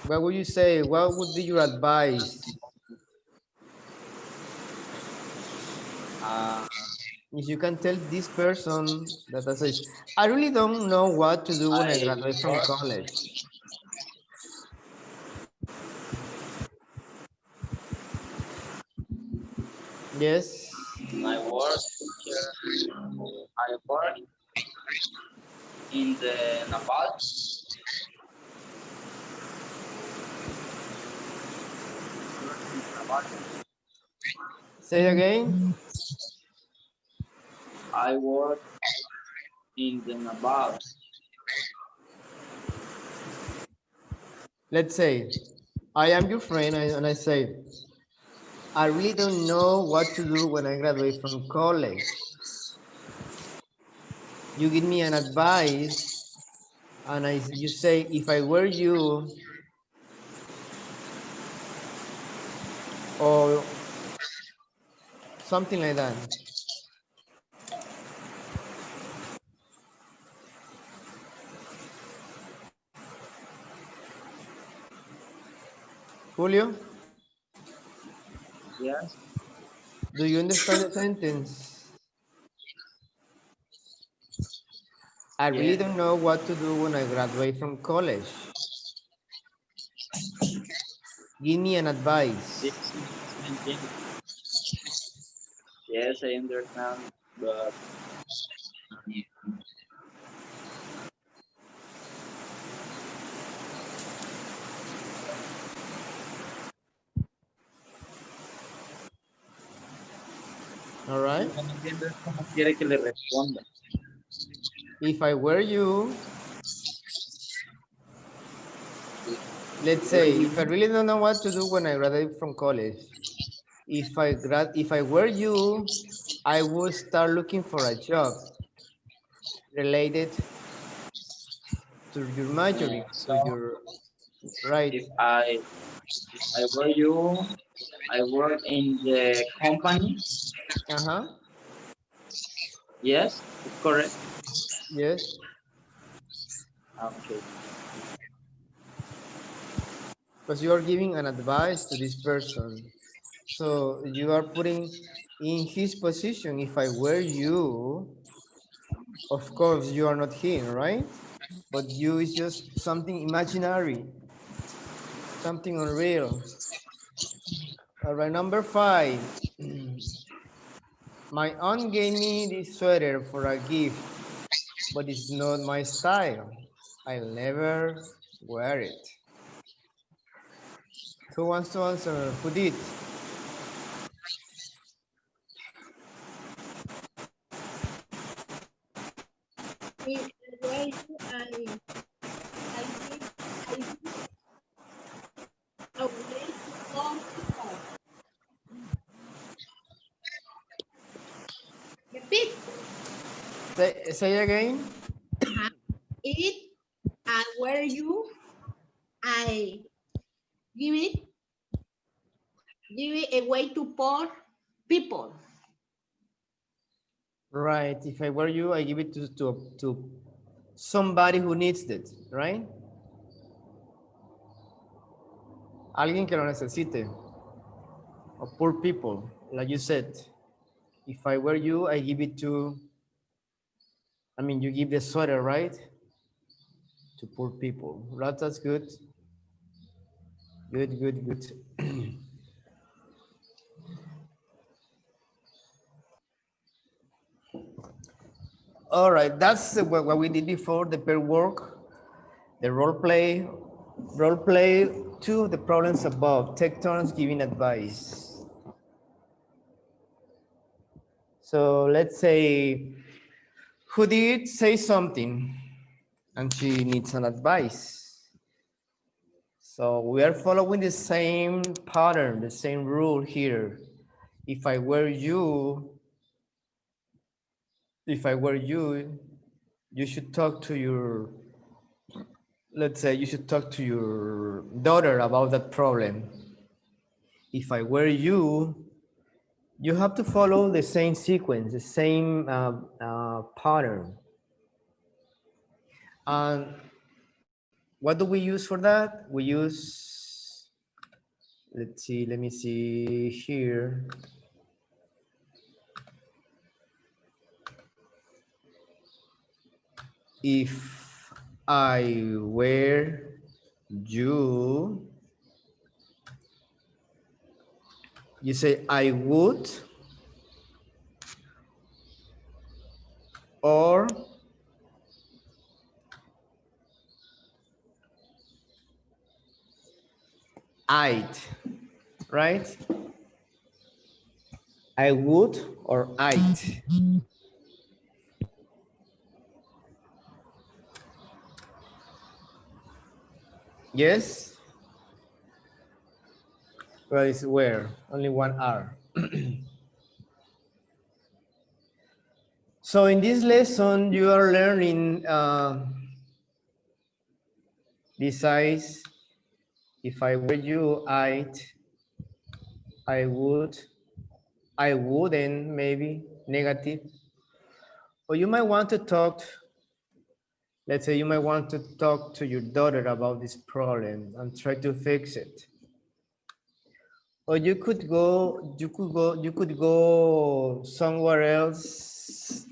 What would you say? What would be your advice? uh, If you can tell this person that says, I really don't know what to do when I I graduate from work college. Yes. I work here. I work in the naval. Say it again. I work in the naval. Let's say, I am your friend and I say, I really don't know what to do when I graduate from college. You give me an advice and you say, if I were you, or something like that. Julio, Yes. do you understand the sentence? I really Yes. don't know what to do when I graduate from college. Give me an This advice. is changing. Yes, I understand, but All right. no entiendo cómo quiere que le responda. If I were you, let's Were say, if I you? really don't know what to do when I graduate from college, if I were you, I would start looking for a job related to your majoring, So to your right. if I were you, I work in the company. Uh-huh. Yes, it's correct. Yes. Okay. because you are giving an advice to this person. So you are putting in his position. If I were you, of course you are not him, right? But you is just something imaginary, something unreal. All right, number 5. My aunt gave me this sweater for a gift, but it's not my style. I'll never wear it. Who wants to answer? Who did? Where I away from people. Repeat. Say again. It and where you I give it away to poor people. Right. If I were you, I give it to somebody who needs it, right? Alguien que lo necesite. Or poor people, like you said. If I were you, I give it to, I mean, you give the sweater, right? To poor people. Right, that's good. Good, good, good. All right, that's what we did before, the pair work, the role play 2, the problems above, take turns giving advice. So let's say, who did say something and she needs an advice. So we are following the same pattern, the same rule here. If I were you, you should talk to your, let's say you should talk to your daughter about that problem. If I were you, you have to follow the same sequence, the same pattern. And what do we use for that? We use, let's see, let me see here. If I were you, you say I would, or I'd, right? I would or I'd. Yes? Well, it's where, only one R. So in this lesson, you are learning besides, if I were you, I would, I wouldn't, maybe, negative. Or you might want to talk, let's say you might want to talk to your daughter about this problem and try to fix it. Or you could go somewhere else,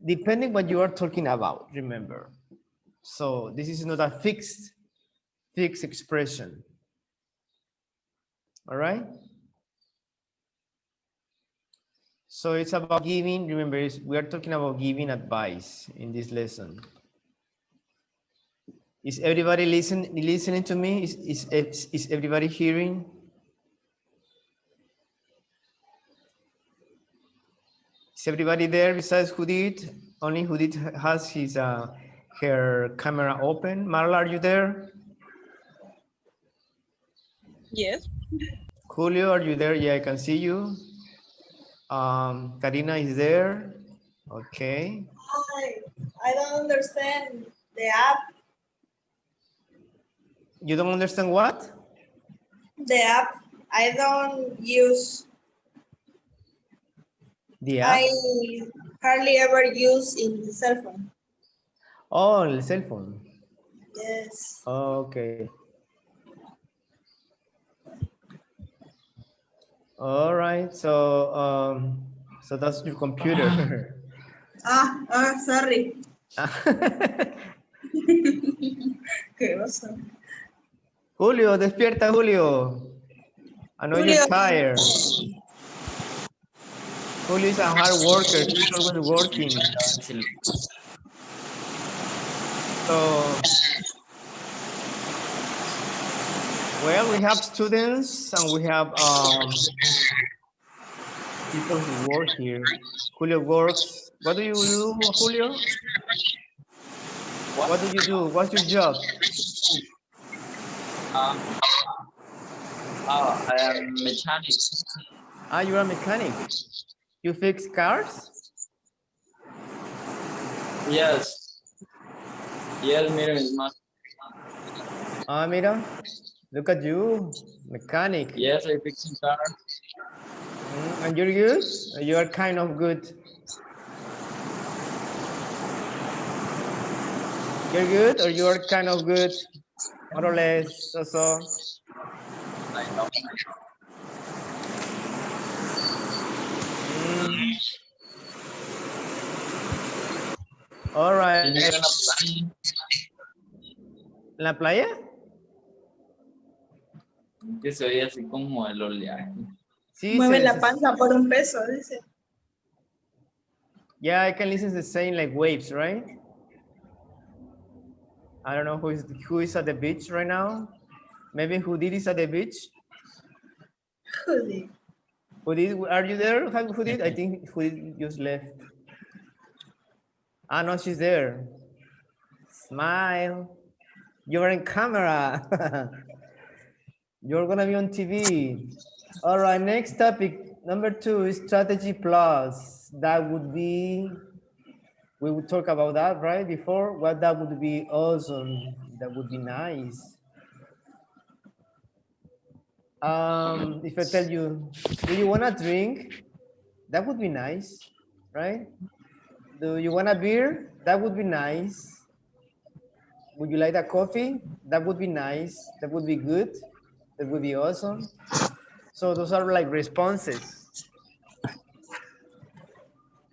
depending what you are talking about, remember. So this is not a fixed expression. All right? So it's about giving, remember, we are talking about giving advice in this lesson. Is everybody listening to me? Is everybody hearing? Is everybody there besides Judith? Only Judith has his her camera open. Marla, are you there? Yes. Julio, are you there? Yeah, I can see you. Karina is there. Okay. Hi, I don't understand the app. You don't understand what? The app I don't use. The app? I hardly ever use in the cell phone. Oh, the cell phone. Yes. Okay. All right. So that's your computer. Sorry. ¿Qué pasó? Julio, despierta, Julio. I know Julio. you're tired. Julio is a hard worker. He's always working. So, well, we have students and we have people who work here. Julio works. What do you do, Julio? What do you do? What's your job? I am mechanic. Ah, you're a mechanic. You fix cars? Yes. Yes, mira, es más. Ah, mira. Look at you, mechanic. Yes, I fix cars. And you're good? You are kind of good. You're good or you're kind of good? More or less, also. I know. All right. ¿Tienes una playa? ¿La playa? Que se oye así como el oleaje. Sí, Mueve la panza por un peso, dice. Yeah, I can listen to the same like waves, right? I don't know who is at the beach right now. Maybe Judith is at the beach. Judith. Judith, are you there, Judith? I think Judith just left. Ah, no, she's there. Smile. You're in camera. You're gonna be on TV. All right, next topic, number 2 is strategy plus. That would be, we would talk about that, right, before? What that would be awesome. That would be nice. If I tell you, do you want a drink? That would be nice, right? Do you want a beer? That would be nice. Would you like a coffee? That would be nice. That would be good. That would be awesome. So those are like responses,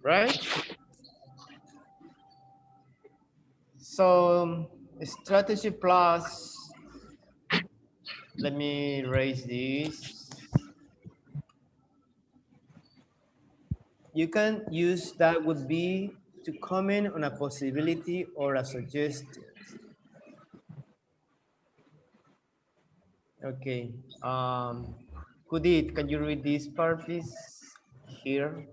right? So strategy plus, let me erase this. You can use that would be to comment on a possibility or a suggestion. Okay. Judith, can you read this part, please? Here.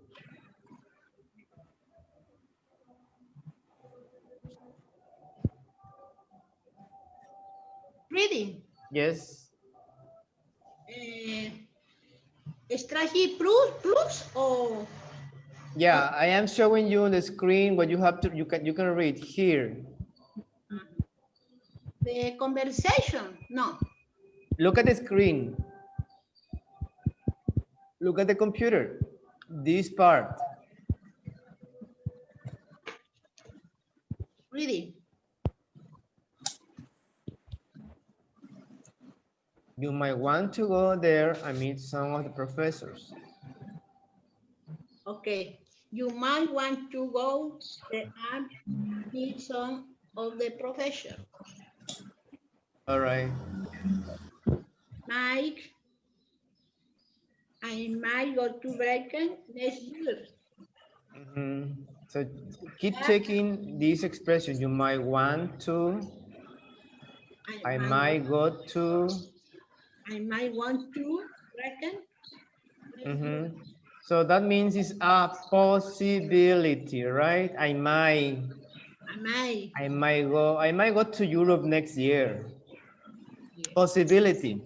Reading. Yes. Strategy plus or Yeah, I am showing you on the screen what you have to, you can read here. the conversation? No. Look at the screen. Look at the computer. This part. Reading. You might want to go there and meet some of the professors. Okay. You might want to go there and meet some of the professor. All right. Mike, I might go to Brighton next year. So keep checking this expression. You might want to. I might go to. I might want to Brighton. So that means it's a possibility, right? I might go to Europe next year. Yeah. Possibility.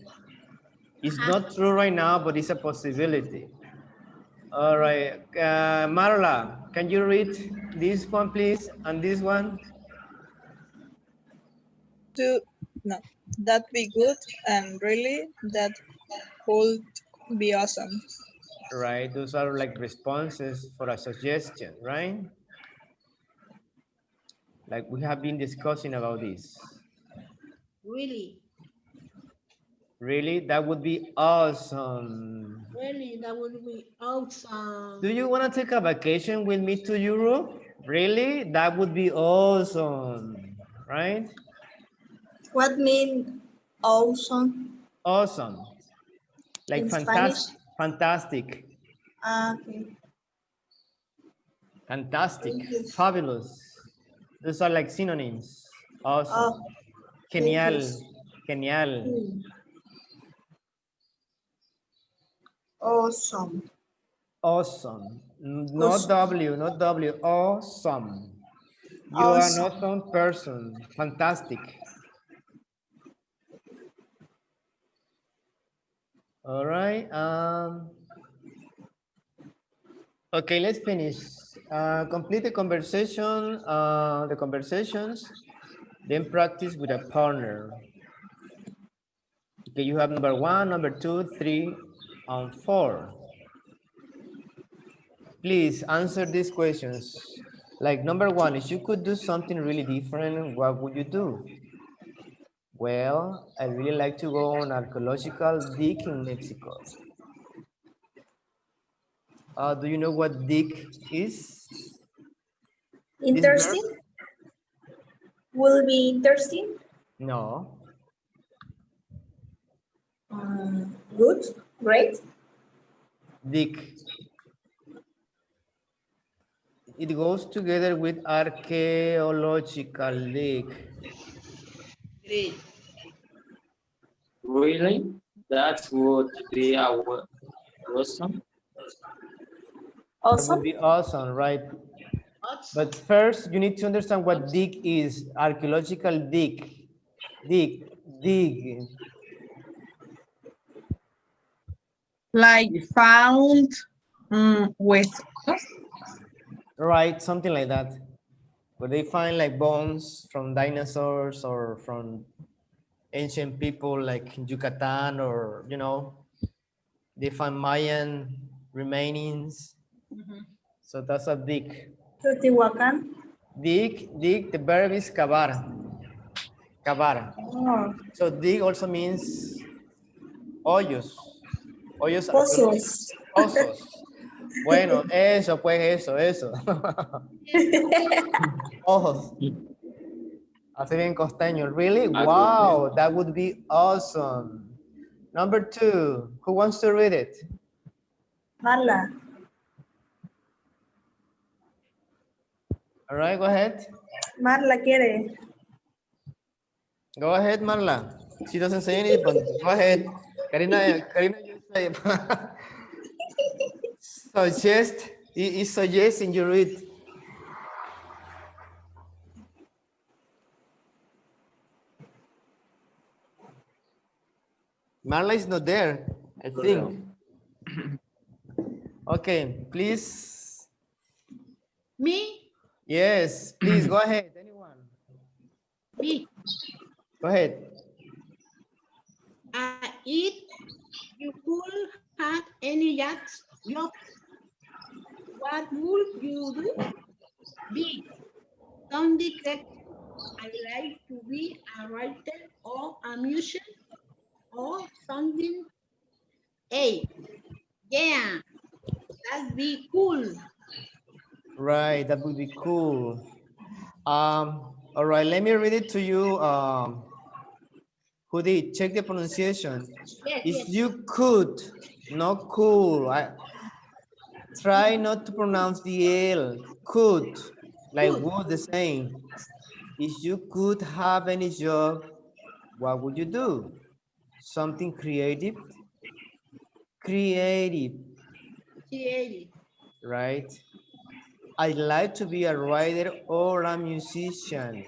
It's not true right now, but it's a possibility. All right, Marla, can you read this one, please, and this one? No, that'd be good, and really, that would be awesome. Right, those are like responses for a suggestion, right? Like we have been discussing about this. Really? Really? That would be awesome. Really, that would be awesome. Do you want to take a vacation with me to Europe? Really? That would be awesome, right? What mean awesome Awesome. Like in Spanish? fantastic, Okay. fantastic, Thank you. fabulous. Those are like synonyms. Awesome. Oh, thank you. Genial, genial. Awesome. Awesome. Not Awesome. W, not W. Awesome. You are an Awesome. awesome person. Fantastic. All right. Okay, let's finish. Complete the conversation, the conversations, then practice with a partner. Okay, you have number 1, number 2, 3, and 4. Please answer these questions. Like number 1, if you could do something really different, what would you do? Well, I really like to go on archaeological dig in Mexico. Do you know what dig is? Interesting. Will be interesting. No. Good. Great. Dig. It goes together with archaeological dig. Great. Really? That would be awesome. That would be awesome, right? But first, you need to understand what dig is. Archaeological dig. Dig. Dig. Like found huesos. Right, something like that. Where they find like bones from dinosaurs or from ancient people like in Yucatan, or, you know, they find Mayan remainings. So that's a dig. Teotihuacan. Dig, the verb is cavar. Cavar. Oh. So dig also means hoyos. Hoyos. Pozos. Pozos. Bueno, eso, pues eso. Ojos. Así bien costeño. Really? Wow, that would be awesome. Number 2, who wants to read it? Marla. All right, go ahead. Marla quiere. Go ahead, Marla. She doesn't say anything, but go ahead. Karina, you say. Is suggesting you read. Marla is not there, I think. Okay, please. Me? Yes, please go ahead. Anyone? Me. Go ahead. If you could have any job, what would you do? B. Something that I like to be a writer or a musician or something. A. Yeah, that'd be cool. Right, that would be cool. All right, let me read it to you. Hudi, check the pronunciation. Yes, If yes. you could, not cool. Try not to pronounce the L. Could, like would the same. If you could have any job, what would you do? Something creative? Creative. Creative. Right? I'd like to be a writer or a musician.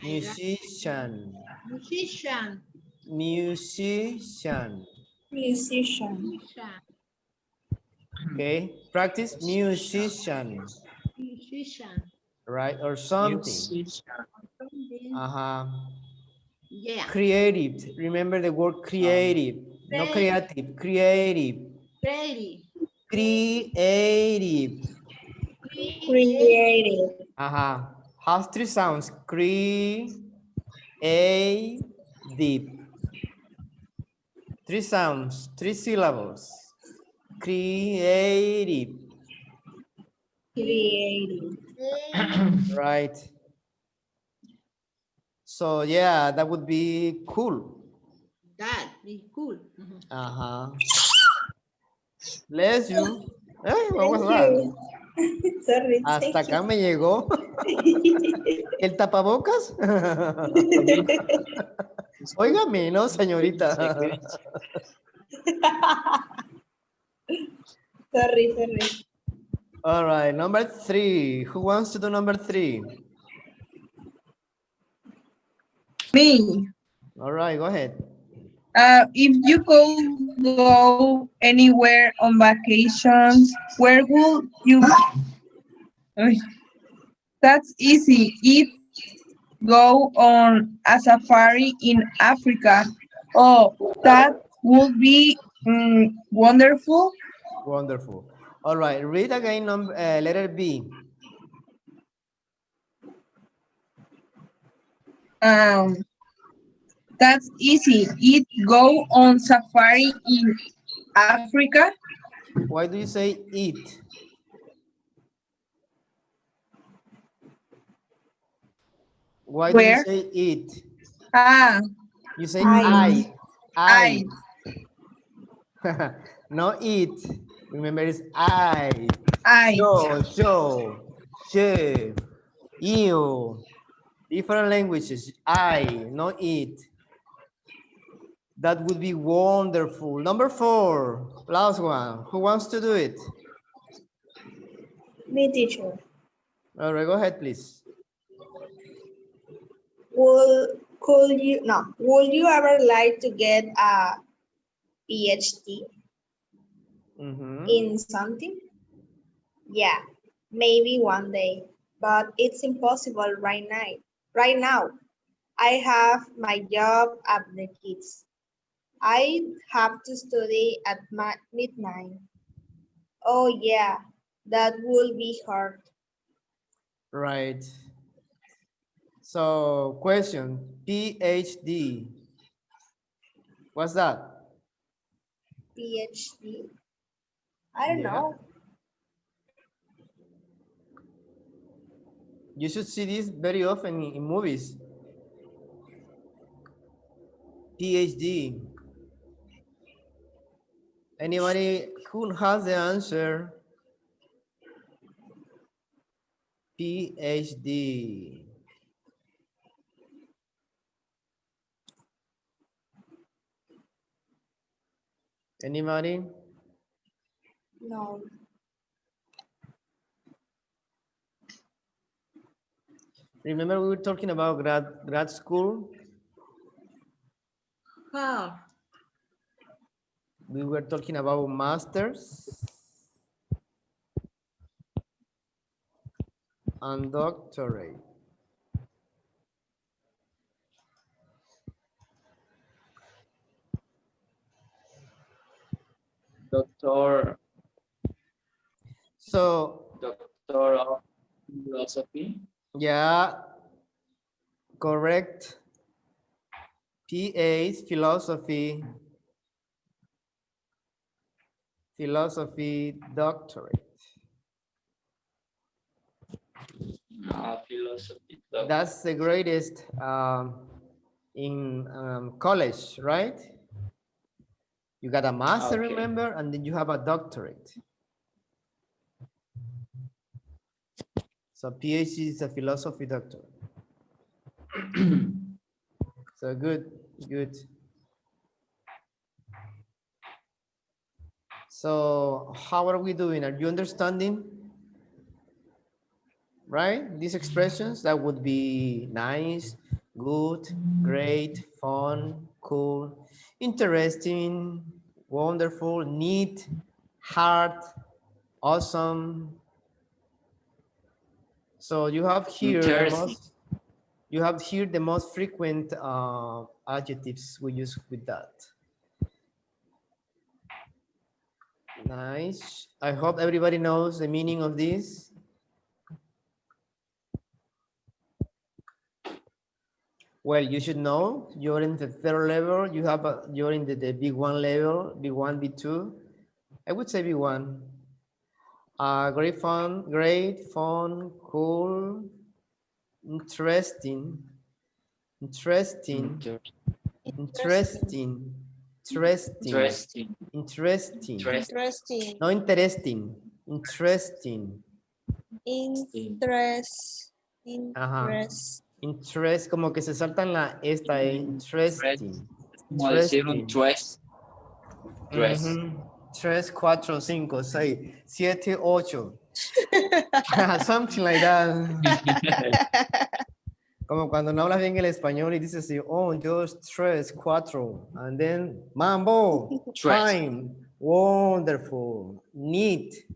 Musician. Musician. Musician. Musician. Okay, practice musician. Musician. Right, or something. Yeah. Creative. Remember the word creative. Not creative. Creative. Creative. Creative. Creative. Has 3 sounds. Creative. Three sounds, three syllables. Creative. Creative. Right. So yeah, that would be cool. That is cool. Uh-huh. Bless you. Hey, what was Thank that? you. Sorry, Hasta thank acá you. me llegó. ¿El tapabocas? Óigame, no, señorita. Sorry. All right, number 3. Who wants to do number 3? Me. All right, go ahead. If you could go anywhere on vacations, where would you? Ay, that's easy. It go on a safari in Africa. Oh, that would be wonderful. Wonderful. All right, read again letter B. Um, that's easy. It go on safari in Africa. Why do you say it? Why do you Where? say it? Ah, You say I. I. No it. Remember, it's I. I. Show, she, you. Different languages. I, not it. That would be wonderful. Number 4, last one. Who wants to do it? Me, teacher. All right, go ahead, please. Would you ever like to get a PhD in something? Yeah, maybe one day, but it's impossible right now. Right now, I have my job at the kids. I have to study at midnight. Oh yeah, that will be hard. Right. So, question, PhD. What's that? PhD? I don't Yeah. know. You should see this very often in movies. PhD. Anybody who has the answer? PhD. Anybody? No. Remember we were talking about grad school? How? We were talking about masters and doctorate. Doctor So, of Philosophy. yeah, correct. PA, philosophy doctorate. Philosophy. That's the greatest in college, right? You got a master, Okay. remember, and then you have a doctorate. So PhD is a philosophy doctor. So good. So how are we doing? Are you understanding? Right? These expressions, that would be nice, good, great, fun, cool, interesting, wonderful, neat, hard, awesome. So you have here the most frequent adjectives we use with that. Nice. I hope everybody knows the meaning of this. Well, you should know you're in the third level. You're in the B1 level, B1, B2. I would say B1. Great fun, cool, interesting, interesting, interesting, interesting, Interesting. interesting. Interesting. No interesting, interesting. Interest. Ajá. Interest. Interest, como que se saltan la esta, interesting. Como decir un Interesting. dress. Dress. Ujú. 3, 4, 5, 6, 7, 8. Something like that. Como cuando no hablas bien el español y dices así, oh, yo 3, 4. And then, mambo, Dress. fine, wonderful, neat,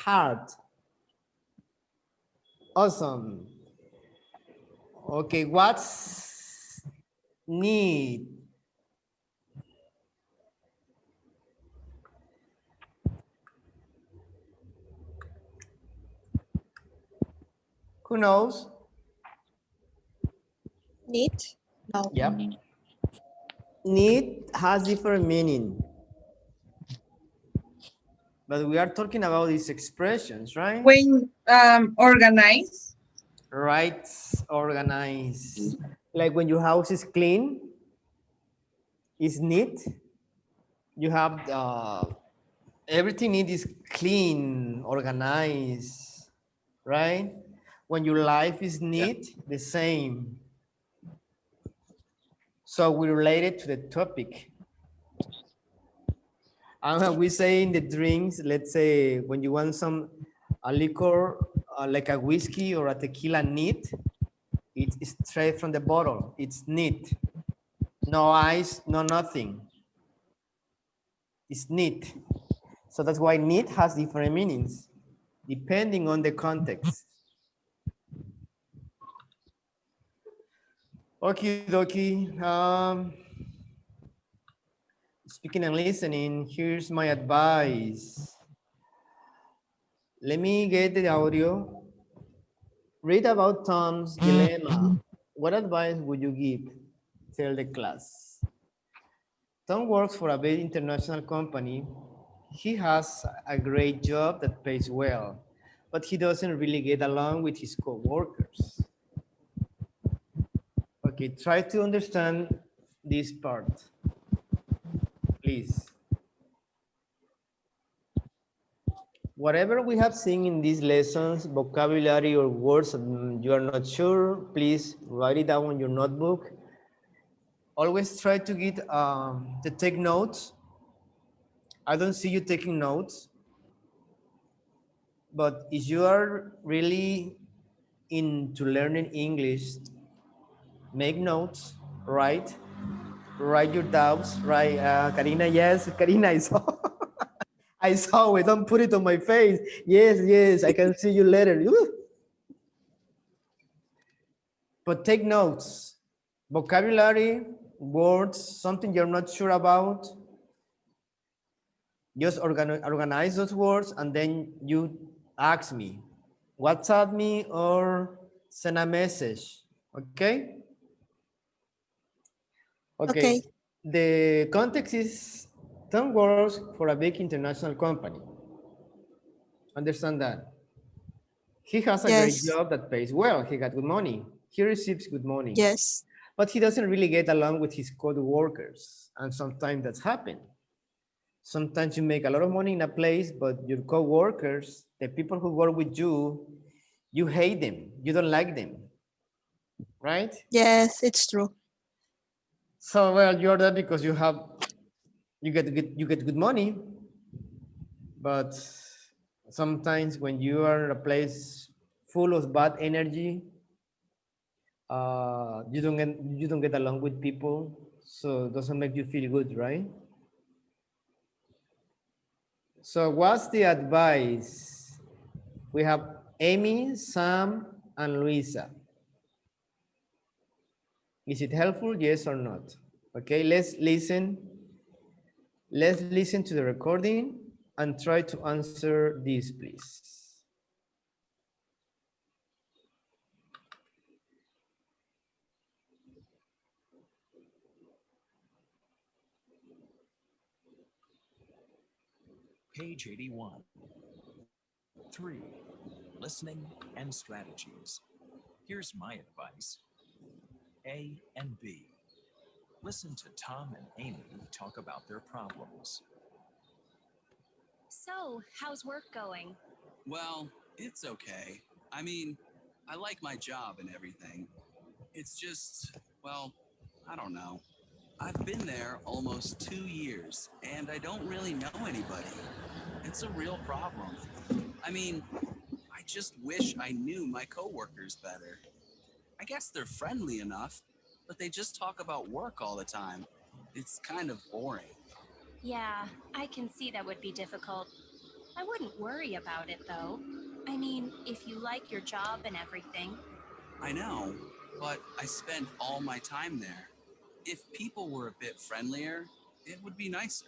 hard, awesome. Okay, what's neat? Who knows? Neat? No. Yep. Neat has different meaning. But we are talking about these expressions, right? When organize. Right, organize. Like when your house is clean, is neat. You have everything neat is clean, organized, right? When your life is neat, the same. So we relate it to the topic. And we say in the drinks, let's say when you want a liquor like a whiskey or a tequila neat, it's straight from the bottle. It's neat. No ice, no nothing. It's neat. So that's why neat has different meanings depending on the context. Okie dokie. Speaking and listening, here's my advice. Let me get the audio. Read about Tom's dilemma. What advice would you give? Tell the class. Tom works for a big international company. He has a great job that pays well, but he doesn't really get along with his co-workers. Okay, try to understand this part, please. Whatever we have seen in these lessons, vocabulary or words that you are not sure, please write it down on your notebook. Always try to get to take notes. I don't see you taking notes, but if you are really into learning English, make notes, write your doubts, right? Karina, yes, Karina, I saw. I saw it, don't put it on my face. Yes, I can see you later. But take notes, vocabulary, words, something you're not sure about. Just organize those words and then you ask me, WhatsApp me or send a message, okay? Okay, the context is Tom works for a big international company. Understand that. He has a great Yes. job that pays well. He got good money. He receives good money. Yes. But he doesn't really get along with his co-workers. And sometimes that's happened. Sometimes you make a lot of money in a place, but your co-workers, the people who work with you, you hate them. You don't like them, right? Yes, it's true. So, well, you're there because you get good money, but sometimes when you are in a place full of bad energy, you don't get along with people, so it doesn't make you feel good, right? So what's the advice? We have Amy, Sam, and Luisa. Is it helpful, yes or not? Okay, let's listen. Let's listen to the recording and try to answer this, please. Page 81. 3. Listening and strategies. Here's my advice. A and B. Listen to Tom and Amy talk about their problems. So, how's work going? Well, it's okay. I mean, I like my job and everything. It's just, well, I don't know. I've been there almost 2 years, and I don't really know anybody. It's a real problem. I mean, I just wish I knew my coworkers better. I guess they're friendly enough, but they just talk about work all the time. It's kind of boring. Yeah, I can see that would be difficult. I wouldn't worry about it though. I mean, if you like your job and everything. I know, but I spend all my time there. If people were a bit friendlier, it would be nicer.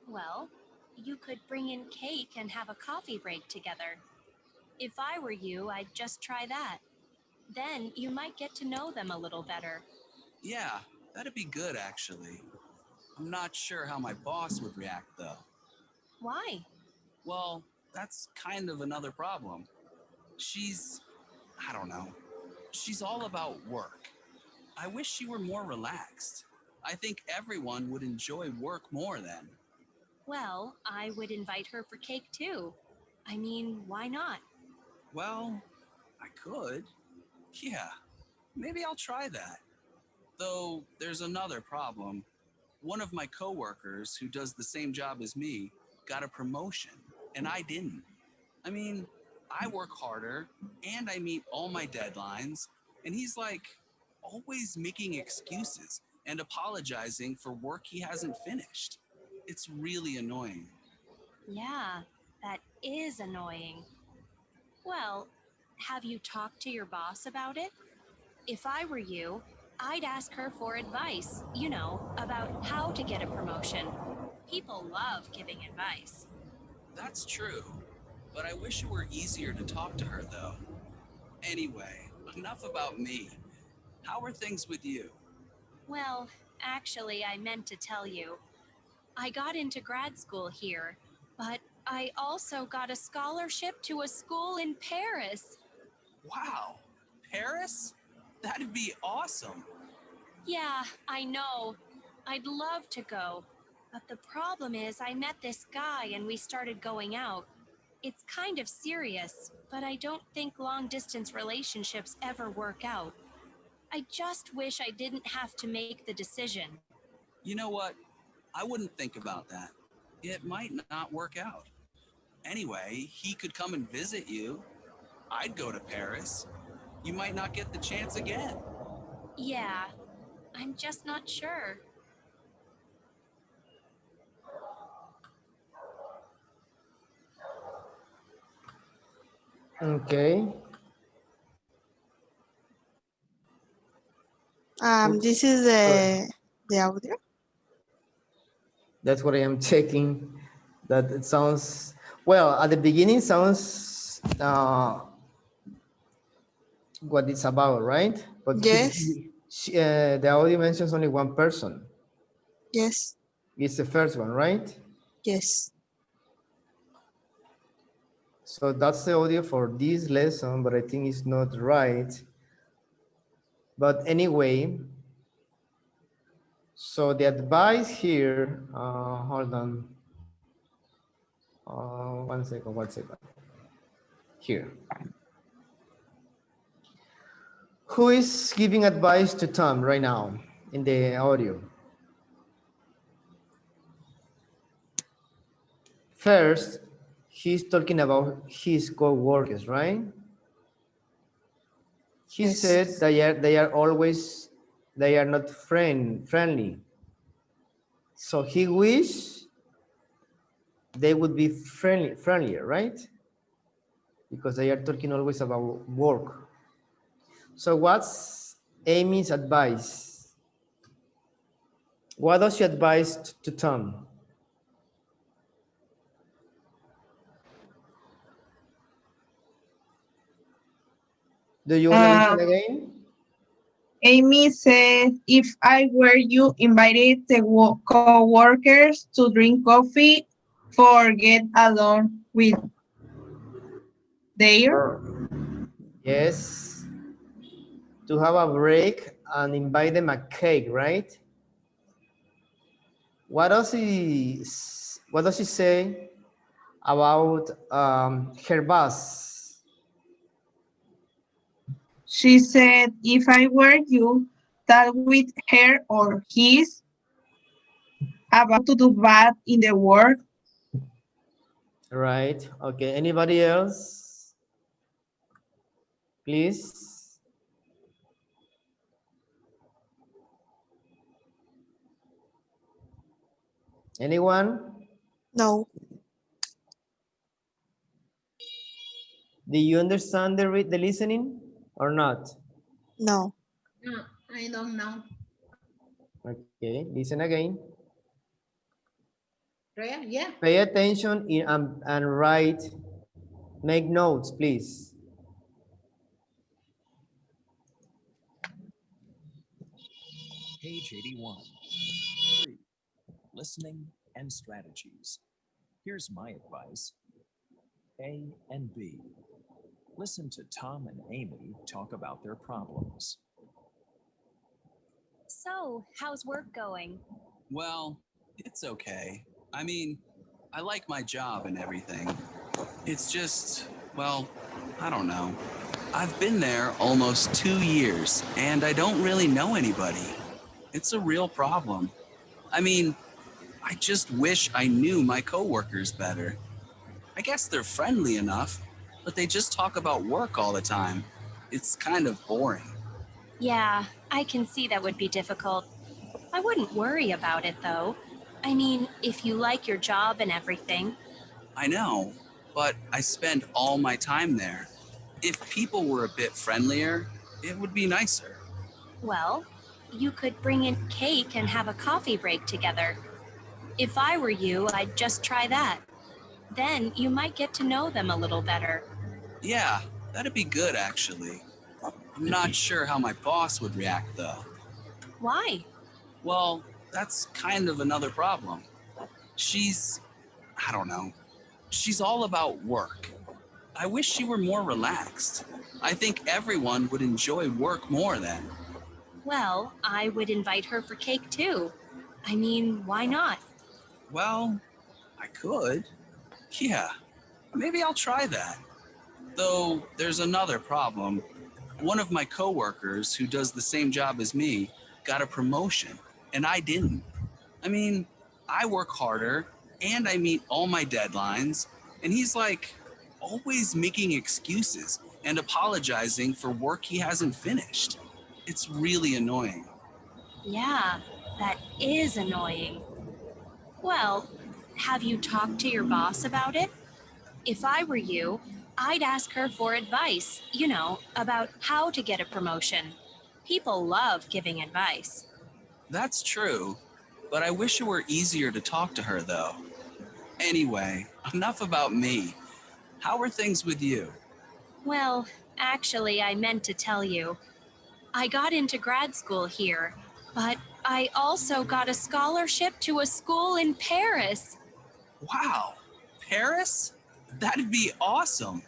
Well, you could bring in cake and have a coffee break together. If I were you, I'd just try that. Then you might get to know them a little better. Yeah, that'd be good actually. I'm not sure how my boss would react though. Why? Well, that's kind of another problem. I don't know, she's all about work. I wish she were more relaxed. I think everyone would enjoy work more then. Well, I would invite her for cake too. I mean, why not? Well, I could. Yeah, maybe I'll try that. Though there's another problem. One of my coworkers who does the same job as me got a promotion, and I didn't. I mean, I work harder and I meet all my deadlines, and he's like always making excuses and apologizing for work he hasn't finished. It's really annoying. Yeah, that is annoying. Well, have you talked to your boss about it? If I were you, I'd ask her for advice, about how to get a promotion. People love giving advice. That's true, but I wish it were easier to talk to her though. Anyway, enough about me. How are things with you? Well, actually, I meant to tell you. I got into grad school here, but I also got a scholarship to a school in Paris. Wow, Paris? That'd be awesome. Yeah, I know. I'd love to go. But the problem is I met this guy and we started going out. It's kind of serious, but I don't think long-distance relationships ever work out. I just wish I didn't have to make the decision. You know what? I wouldn't think about that. It might not work out. Anyway, he could come and visit you. I'd go to Paris. You might not get the chance again. Yeah, I'm just not sure. Okay. This is the audio. That's what I am checking. That it sounds, well, at the beginning sounds what it's about, right? But Yes. the audio mentions only one person. Yes. It's the first one, right? Yes. So that's the audio for this lesson, but I think it's not right. But anyway, so the advice here, hold on. One second. Here. Who is giving advice to Tom right now in the audio? First, he's talking about his co-workers, right? He Yes. said they are not friendly. So he wish they would be friendlier, right? Because they are talking always about work. So what's Amy's advice? What does she advise to Tom? Do you want to listen again? Amy said, if I were you, invited the co-workers to drink coffee for get along with their. Yes. To have a break and invite them a cake, right? What does he say about her boss? She said, if I were you, that with her or his about to do bad in the work. Right. Okay. Anybody else? Please. Anyone? No. Do you understand the listening or not? No. No, I don't know. Okay. Listen again. Real? Yeah. Pay attention and write. Make notes, please. Page 81. 3. Listening and strategies. Here's my advice. A and B. Listen to Tom and Amy talk about their problems. So, how's work going? Well, it's okay. I mean, I like my job and everything. It's just, well, I don't know. I've been there almost 2 years and I don't really know anybody. It's a real problem. I mean, I just wish I knew my coworkers better. I guess they're friendly enough, but they just talk about work all the time. It's kind of boring. Yeah, I can see that would be difficult. I wouldn't worry about it though. I mean, if you like your job and everything. I know, but I spend all my time there. If people were a bit friendlier, it would be nicer. Well, you could bring in cake and have a coffee break together. If I were you, I'd just try that. Then you might get to know them a little better. Yeah, that'd be good actually. I'm not sure how my boss would react though. Why? Well, that's kind of another problem. I don't know, she's all about work. I wish she were more relaxed. I think everyone would enjoy work more then. Well, I would invite her for cake too. I mean, why not? Well, I could. Yeah, maybe I'll try that. Though there's another problem. One of my coworkers who does the same job as me got a promotion, and I didn't. I mean, I work harder and I meet all my deadlines, and he's like always making excuses and apologizing for work he hasn't finished. It's really annoying. Yeah, that is annoying. Well, have you talked to your boss about it? If I were you, I'd ask her for advice, about how to get a promotion. People love giving advice. That's true, but I wish it were easier to talk to her though. Anyway, enough about me. How are things with you? Well, actually, I meant to tell you. I got into grad school here, but I also got a scholarship to a school in Paris. Wow, Paris? That'd be awesome.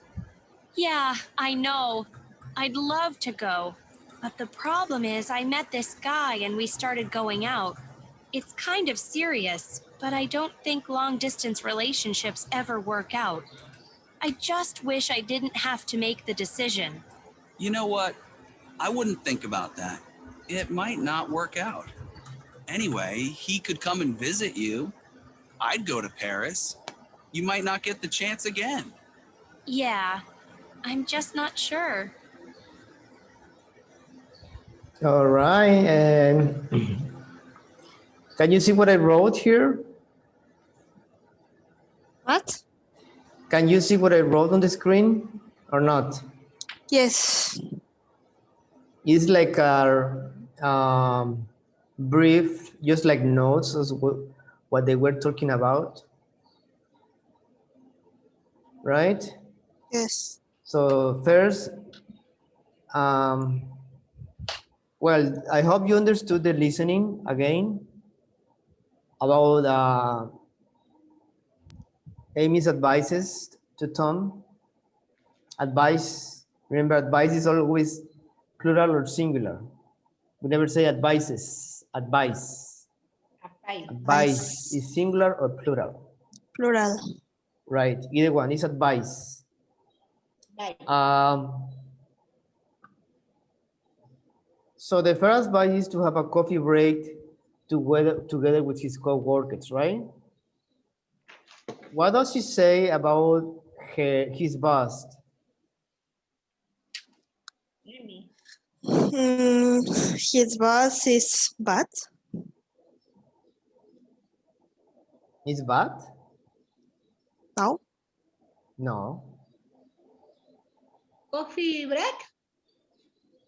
Yeah, I know. I'd love to go. But the problem is, I met this guy and we started going out. It's kind of serious, but I don't think long distance relationships ever work out. I just wish I didn't have to make the decision. You know what? I wouldn't think about that. It might not work out. Anyway, he could come and visit you. I'd go to Paris. You might not get the chance again. Yeah, I'm just not sure. All right. And can you see what I wrote here? What? Can you see what I wrote on the screen or not? Yes. It's like a brief, just like notes of what they were talking about, right? Yes. So first, well, I hope you understood the listening again about Amy's advices to Tom. Advice, remember advice is always plural or singular. We never say advices, advice. Advice is singular or plural? Plural. Right, either one is advice. So the first advice is to have a coffee break together with his co-workers, right? What does he say about his boss? His boss is bad. Is bad? No. No. Coffee break?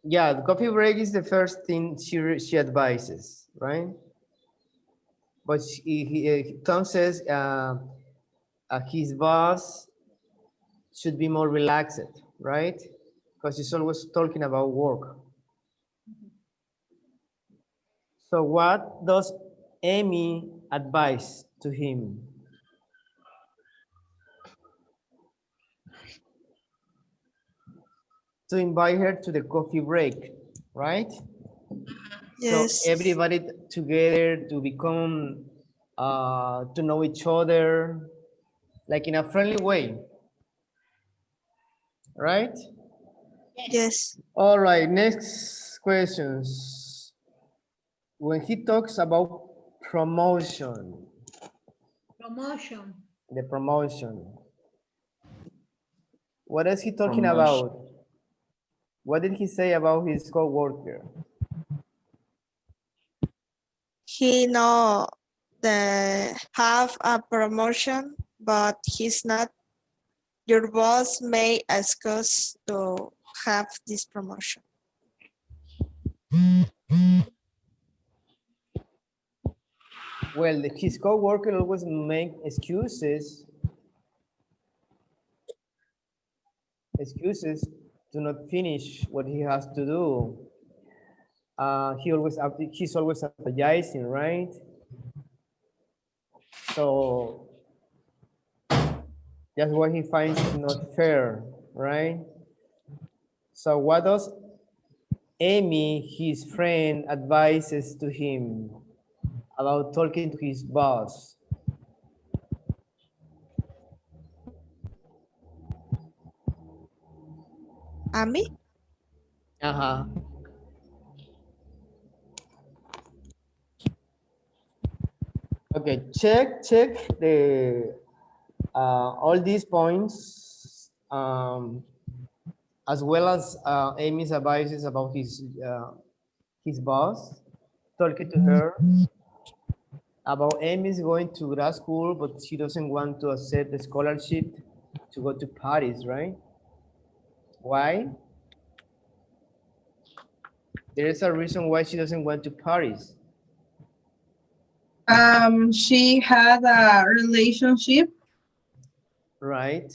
Yeah, the coffee break is the first thing she advises, right? But Tom says his boss should be more relaxed, right? Because he's always talking about work. So what does Amy advise to him? To invite her to the coffee break, right? Yes. So everybody together to become, to know each other, like in a friendly way, right? Yes. All right, next questions. When he talks about promotion, Promotion. the promotion, what is he talking Promotion. about? What did he say about his co-worker? He know the have a promotion, but he's not. Your boss may ask us to have this promotion. Well, his co-worker always make excuses to not finish what he has to do. He's always apologizing, right? So that's what he finds not fair, right? So what does Amy, his friend, advises to him about talking to his boss? Amy? Uh-huh. Okay, check the all these points, as well as Amy's advices about his boss, talking to her about Amy's going to grad school, but she doesn't want to accept the scholarship to go to Paris, right? Why? There is a reason why she doesn't want to Paris. She had a relationship. Right.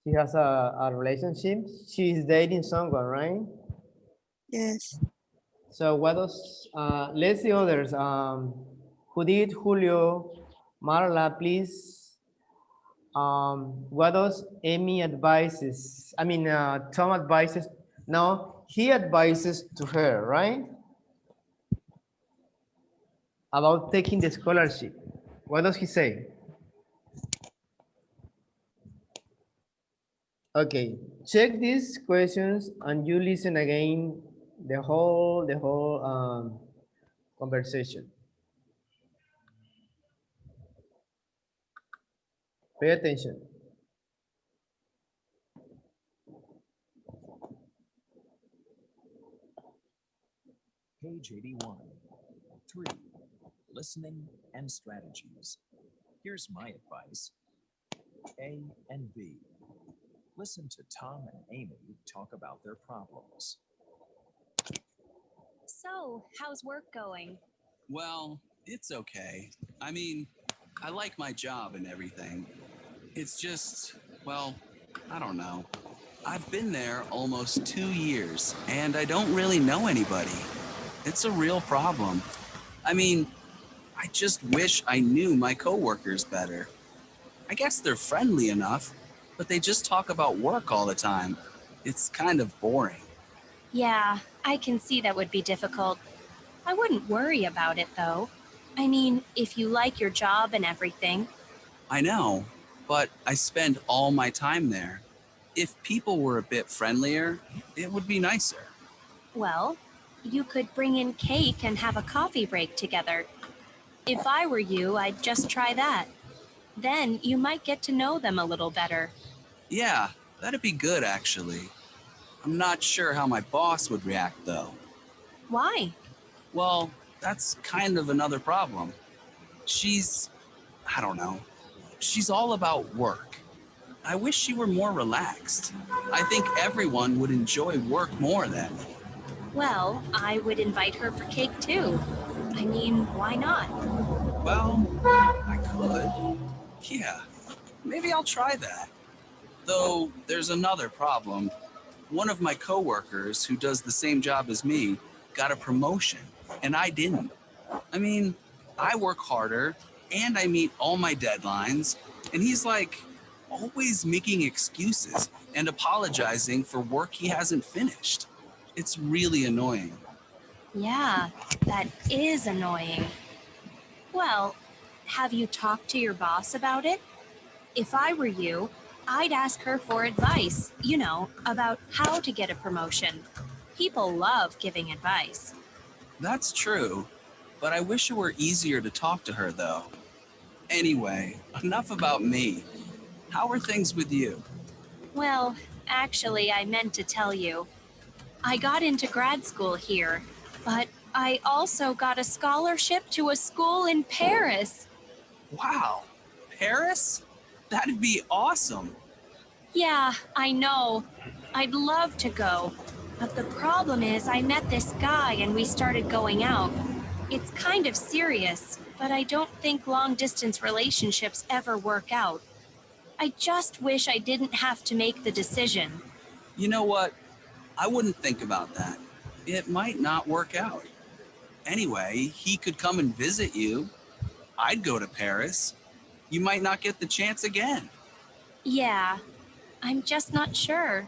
She has a relationship. She's dating someone, right? Yes. So what does, let's see others. Judith, Julio, Marla, please. What does Amy advises? Tom advises, no, he advises to her, right? About taking the scholarship. What does he say? Okay, check these questions and you listen again the whole conversation. Pay attention. Page 81. 3. Listening and strategies. Here's my advice. A and B. Listen to Tom and Amy talk about their problems. So, how's work going? Well, it's okay. I mean, I like my job and everything. It's just, well, I don't know. I've been there almost 2 years, and I don't really know anybody. It's a real problem. I mean, I just wish I knew my coworkers better. I guess they're friendly enough, but they just talk about work all the time. It's kind of boring. Yeah, I can see that would be difficult. I wouldn't worry about it though. I mean, if you like your job and everything. I know, but I spend all my time there. If people were a bit friendlier, it would be nicer. Well, you could bring in cake and have a coffee break together. If I were you, I'd just try that. Then you might get to know them a little better. Yeah, that'd be good actually. I'm not sure how my boss would react though. Why? Well, that's kind of another problem. She's, I don't know, she's all about work. I wish she were more relaxed. I think everyone would enjoy work more then. Well, I would invite her for cake too. I mean, why not? Well, I could. Yeah, maybe I'll try that. Though there's another problem. One of my coworkers who does the same job as me got a promotion, and I didn't. I mean, I work harder and I meet all my deadlines, and he's like always making excuses and apologizing for work he hasn't finished. It's really annoying. Yeah, that is annoying. Well, have you talked to your boss about it? If I were you, I'd ask her for advice, about how to get a promotion. People love giving advice. That's true, but I wish it were easier to talk to her though. Anyway, enough about me. How are things with you? Well, actually, I meant to tell you. I got into grad school here, but I also got a scholarship to a school in Paris. Wow, Paris? That'd be awesome. Yeah, I know. I'd love to go. But the problem is, I met this guy and we started going out. It's kind of serious, but I don't think long distance relationships ever work out. I just wish I didn't have to make the decision. You know what? I wouldn't think about that. It might not work out. Anyway, he could come and visit you. I'd go to Paris. You might not get the chance again. Yeah, I'm just not sure.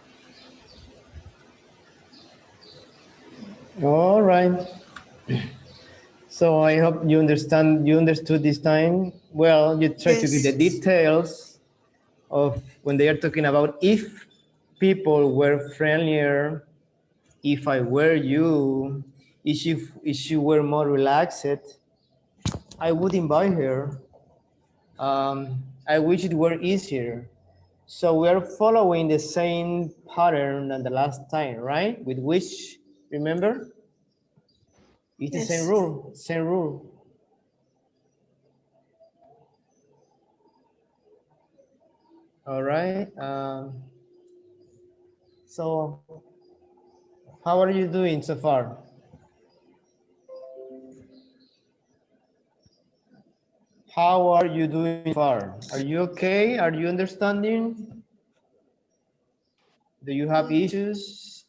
All right. So I hope you understood this time. Well, you try to get the Yes. details of when they are talking about if people were friendlier, if I were you, if she were more relaxed, I would invite her. I wish it were easier. So we are following the same pattern than the last time, right? With which, remember? It's the same Yes. rule, same rule. All right. So how are you doing so far? How are you doing so far? Are you okay? Are you understanding? Do you have issues?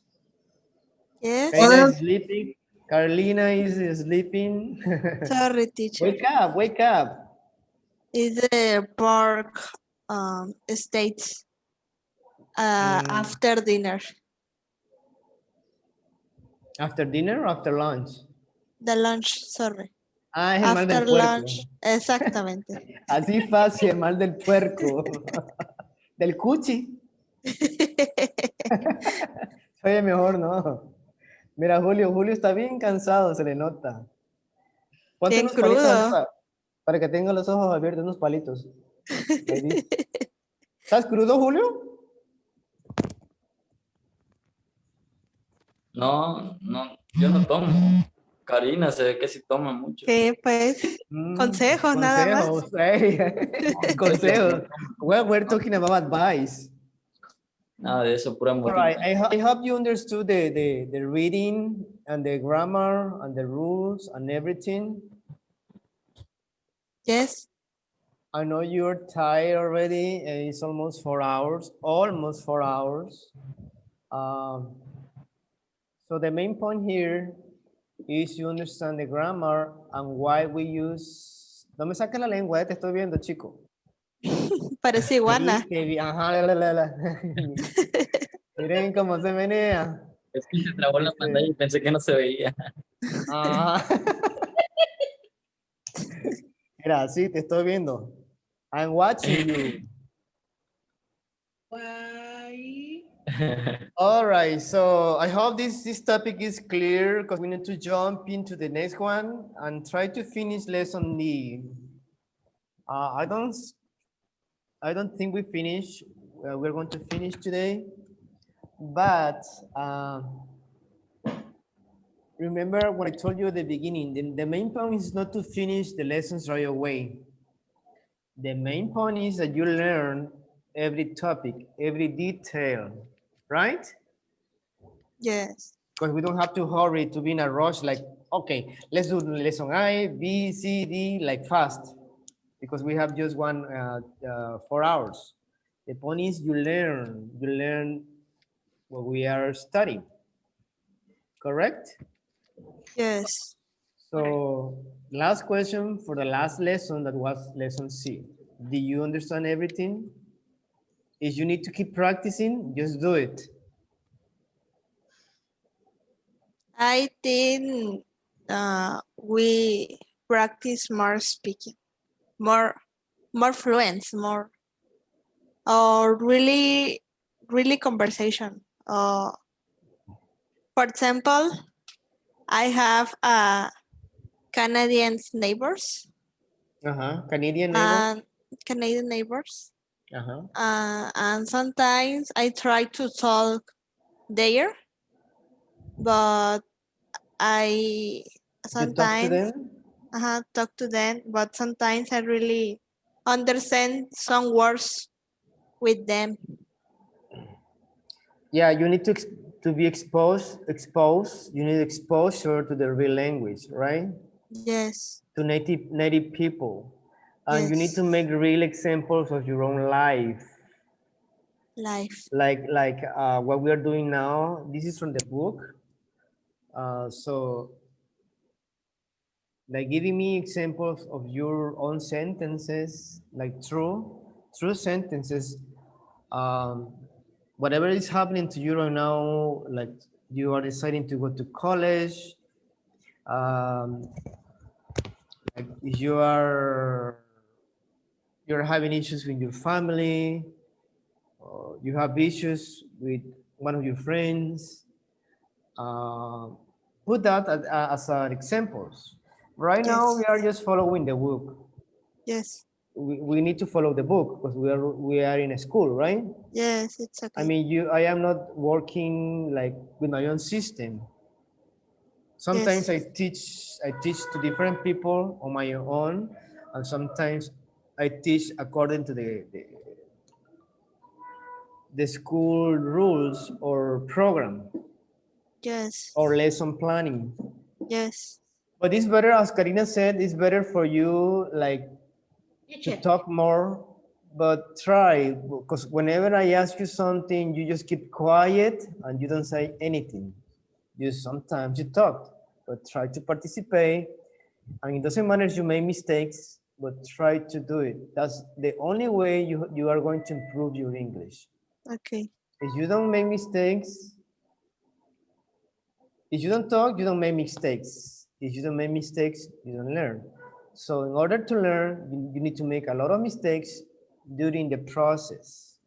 Yes. Karina is sleeping. Carolina is sleeping. Sorry, teacher. Wake up, wake up. Is the park states after dinner? After dinner or after lunch? The lunch, sorry. Ah, es el mal After del puerco. lunch, exactamente. Así fácil, el mal del puerco. Del cuchi. Oye, mejor no. Mira, Julio está bien cansado, se le nota. Ponte Bien unos palitos crudo. para que tenga los ojos abiertos, unos palitos. Maybe. ¿Estás crudo, Julio? No, yo no tomo. Karina se ve que sí toma mucho. ¿Qué pues? Consejos nada más. Consejos, hey. Consejos. Well, we're talking about advice. Nada de eso, pura All modita. right, I hope you understood the reading and the grammar and the rules and everything. Yes. I know you're tired already. It's almost 4 hours, almost 4 hours. Um, so the main point here is you understand the grammar and why we use. No me saques la lengua, te estoy viendo, chico. Parece iguana. Ajá, Miren cómo se menea. Es que se trabó la pantalla y pensé que no se veía. Ajá. Mira, sí, te estoy viendo. I'm watching you. Why? All right, so I hope this topic is clear because we need to jump into the next one and try to finish lesson D. I don't think we finish. We're going to finish today, but remember what I told you at the beginning. The main point is not to finish the lessons right away. The main point is that you learn every topic, every detail, right? Yes. Because we don't have to hurry to be in a rush like, okay, let's do lesson A, B, C, D, like fast. Because we have just 4 hours. The point is you learn what we are studying, correct? Yes. So last question for the last lesson, that was lesson C. Do you understand everything? If you need to keep practicing, just do it. I think we practice more speaking, more fluent, more or really conversation. For example, I have Canadian neighbors. Canadian neighbor. Canadian neighbors. Uh-huh. And sometimes I try to talk there, but I sometimes talk to them, but sometimes I really understand some words with them. Yeah, you need to be exposed. You need exposure to the real language, right? Yes. To native people. And you need Yes. to make real examples of your own life. Like what we are doing now. This is from the book. So like giving me examples of your own sentences, like true sentences. Whatever is happening to you right now, like you are deciding to go to college, like you're having issues with your family, or you have issues with one of your friends, put that as an examples. Right now, we are just following the book. Yes. We need to follow the book because we are in a school, right? Yes, it's okay. I mean, I am not working like with my own system. Sometimes I teach to different people on my own, and sometimes I teach according to the school rules or program. Yes. Or lesson planning. Yes. But it's better, as Karina said, it's better for you like to talk more, but try, because whenever I ask you something, you just keep quiet and you don't say anything. Sometimes you talk, but try to participate. And it doesn't matter if you make mistakes, but try to do it. That's the only way you are going to improve your English. Okay. If you don't make mistakes, if you don't talk, you don't make mistakes. If you don't make mistakes, you don't learn. So in order to learn, you need to make a lot of mistakes during the process.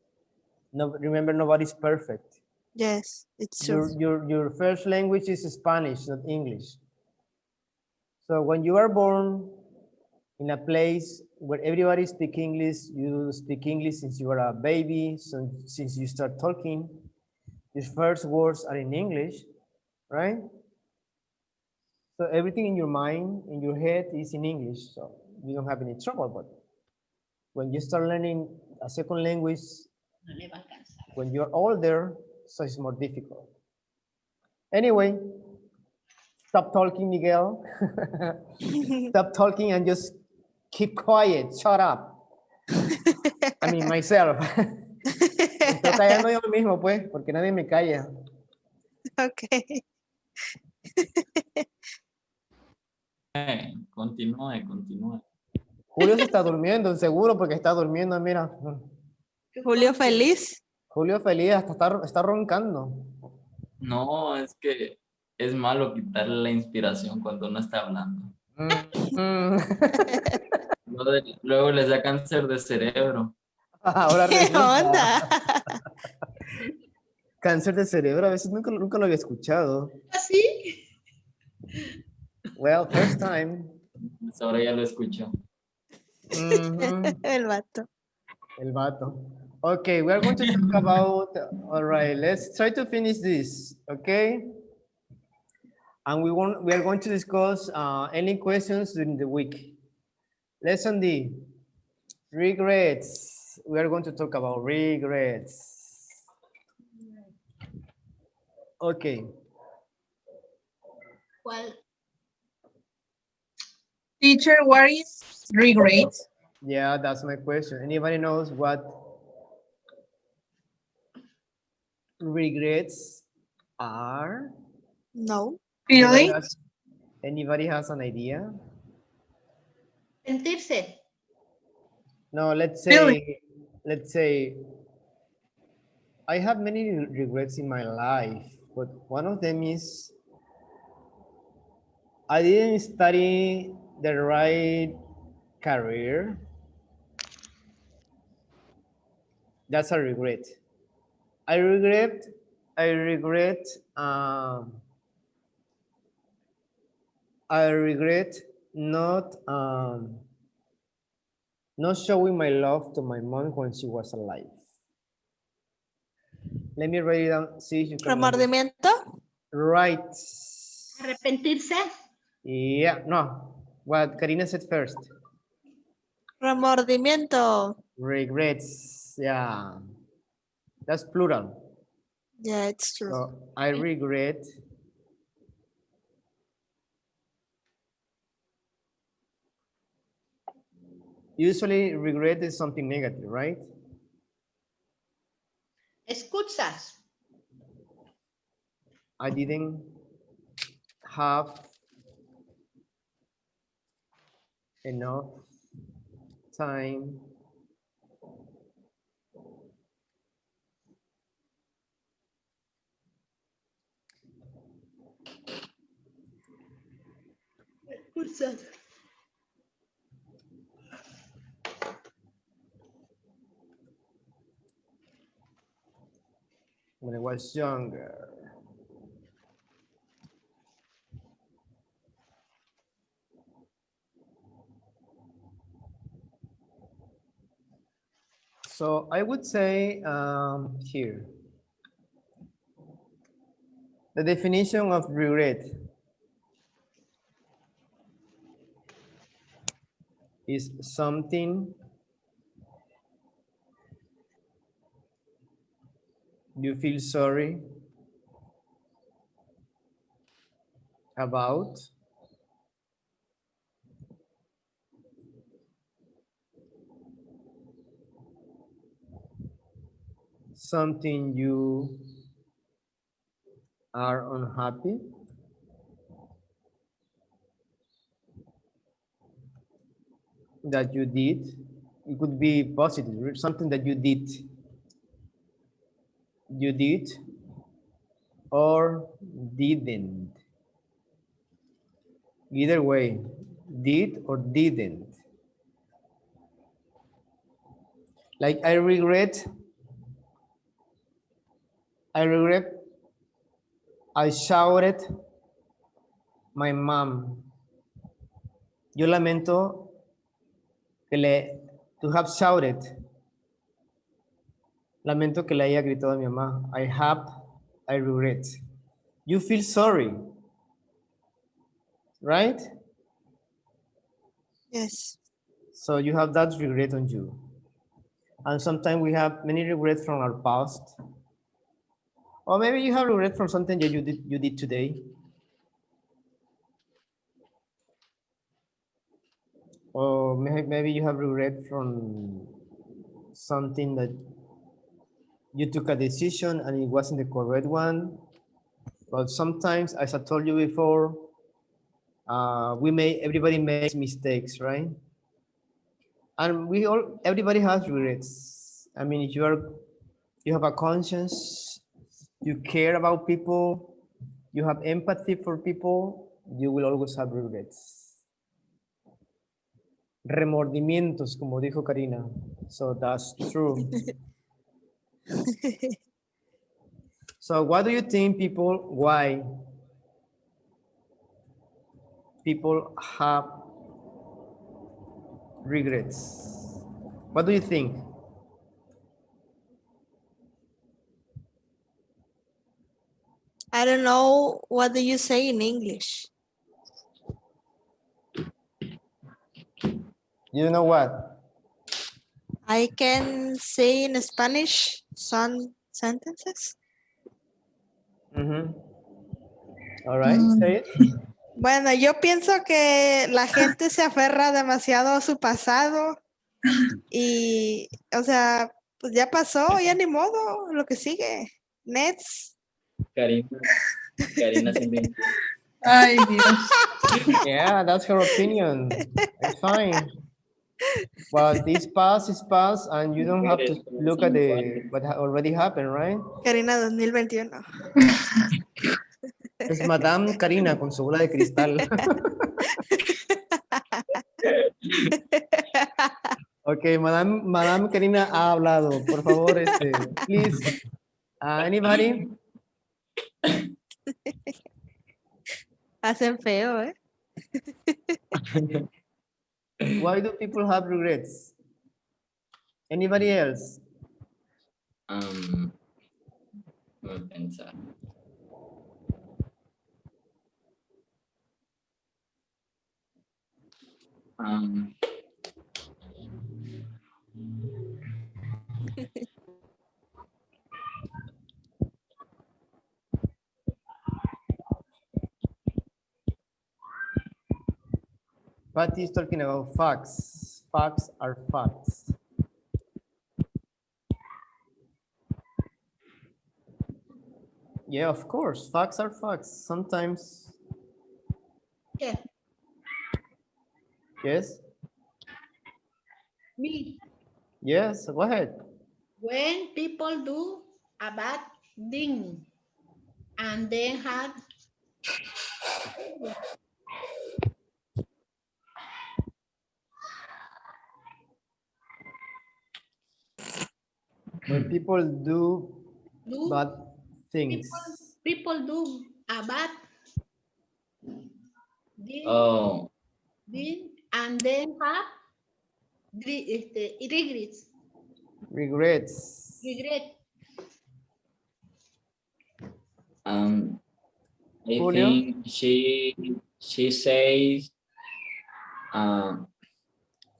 No, remember, nobody's perfect. Yes, it's true. Your first language is Spanish, not English. So when you are born in a place where everybody speaks English, you speak English since you are a baby, so since you start talking, your first words are in English, right? So everything in your mind, in your head is in English, so you don't have any trouble. But when you start learning a second language, when you're older, so it's more difficult. Anyway, stop talking, Miguel. Stop talking and just keep quiet, shut up. I mean, myself. Me estoy callando yo mismo, pues, porque nadie me calla. Okay. Continúe, continúe. Julio se está durmiendo, seguro, porque está durmiendo, mira. Julio feliz. Julio feliz, hasta está roncando. No, es que es malo quitarle la inspiración cuando uno está hablando. Luego les da cáncer de cerebro. Ahora ¿Qué resulta. onda? Cáncer de cerebro, a veces nunca lo había escuchado. ¿Así? Well, first time. Pues ahora ya lo escucho. El vato. El vato. Okay, we are going to talk about, all right, let's try to finish this, okay? And we are going to discuss any questions during the week. Lesson D, regrets. We are going to talk about regrets. Okay. ¿Cuál? Teacher, what is regret? Yeah, that's my question. Anybody knows what regrets are? No. Feelings? Anybody has an idea? Sentirse. No, let's Feeling. say, I have many regrets in my life, but one of them is I didn't study the right career. That's a regret. I regret um, not not showing my love to my mom when she was alive. Let me write it down, see if you can remember. ¿Remordimiento? Right. Arrepentirse. Yeah, no. What Karina said first. Remordimiento. Regrets. Yeah. That's plural. Yeah, it's true. So I regret usually regret is something negative, right? Excusas. I didn't have enough time Excusas. when I was younger. So I would say here, the definition of regret is something you feel sorry about, something you are unhappy, that you did. It could be positive, something that you did or didn't. Either way, did or didn't. Like I regret I shouted my mom. Yo lamento to have shouted. Lamento que le haya gritado a mi mamá. I regret. You feel sorry, right? Yes. So you have that regret on you. And sometimes we have many regrets from our past. Or maybe you have regret from something that you did today. Or maybe you have regret from something that you took a decision and it wasn't the correct one. But sometimes, as I told you before, everybody makes mistakes, right? And everybody has regrets. I mean, if you have a conscience, you care about people, you have empathy for people, you will always have regrets. Remordimientos, como dijo Karina. So that's true. So what do you think why people have regrets? What do you think? I don't know, what do you say in English? You know what? I can say in Spanish some sentences. All right, say it. Bueno, yo pienso que la gente se aferra demasiado a su pasado y, o sea, pues ya pasó, ya ni modo, lo que sigue. Next. Karina siempre. Ay, Dios. Yeah, that's her opinion. It's fine. But this past is past, and you don't have to look at what already happened, right? Karina 2021. Es Madame Karina con su bola de cristal. Ok, Madame Karina ha hablado. Por favor, please, anybody? Hacen feo, ¿eh? Why do people have regrets? Anybody else? Voy a pensar. Patty is talking about facts. Facts are facts. Yeah, of course. Facts are facts. Sometimes. Yeah. Yes? Me. Yes, go ahead. When people do a bad thing and then have When people do bad things. people do a bad thing, and then have regrets. Regrets. Regret. I Julio? think she says,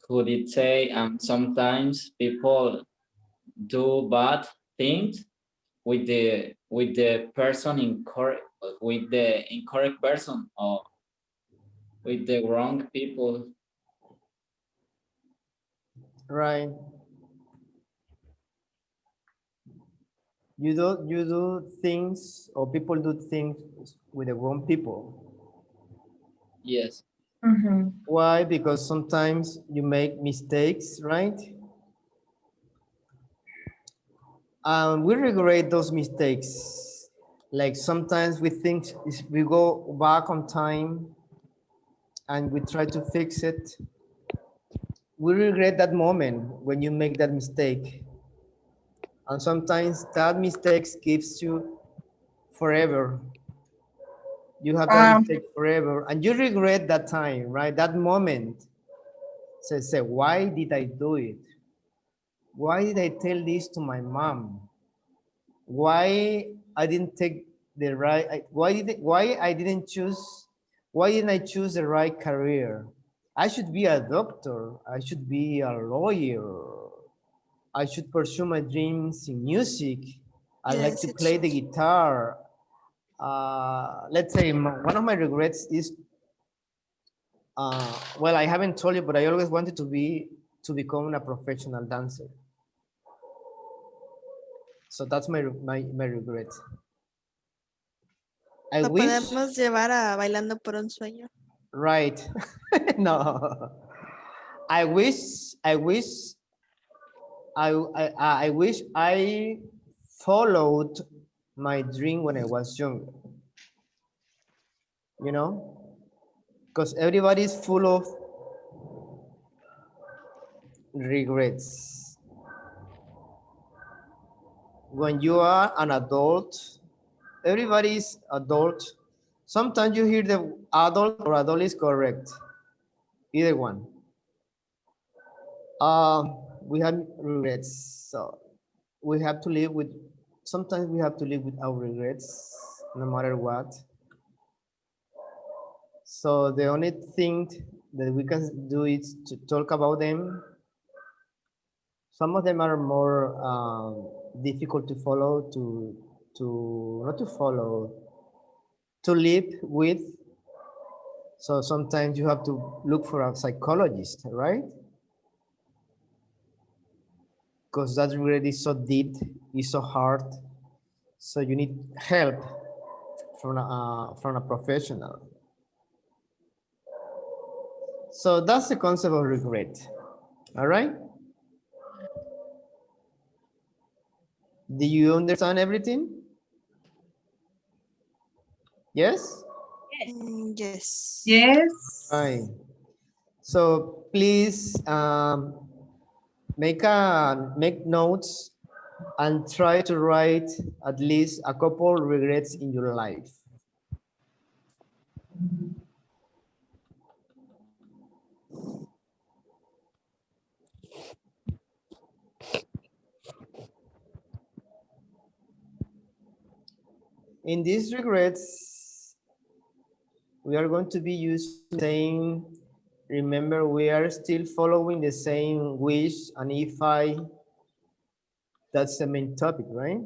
who did say, sometimes people do bad things with the person incorrect, with the incorrect person, or with the wrong people. Right. You do things, or people do things with the wrong people. Yes. Why? Because sometimes you make mistakes, right? And we regret those mistakes. Like sometimes we think we go back on time and we try to fix it. We regret that moment when you make that mistake. And sometimes that mistake gives you forever. You have that mistake forever and you regret that time, right? That moment. So say, why did I do it? Why did I tell this to my mom? Why I didn't take the right, why didn't I choose the right career? I should be a doctor. I should be a lawyer. I should pursue my dreams in music. I like to play the guitar. Let's say one of my regrets is, well, I haven't told you, but I always wanted to become a professional dancer. So that's my regret. I Lo wish, podemos llevar a Bailando por un Sueño. right? No. I wish I wish I followed my dream when I was younger. You know, because everybody is full of regrets. When you are an adult, everybody is adult. Sometimes you hear the adult or adult is correct. Either one. We have regrets, so we have to live with. Sometimes we have to live with our regrets, no matter what. So the only thing that we can do is to talk about them. Some of them are more difficult to follow, to not to follow, to live with. So sometimes you have to look for a psychologist, right? Because that regret is so deep, is so hard. So you need help from a professional. So that's the concept of regret. All right. Do you understand everything? Yes? Yes. Yes. Right. So please make notes and try to write at least a couple regrets in your life. In these regrets, we are going to be using saying, remember, we are still following the same wish, and if I, that's the main topic, right?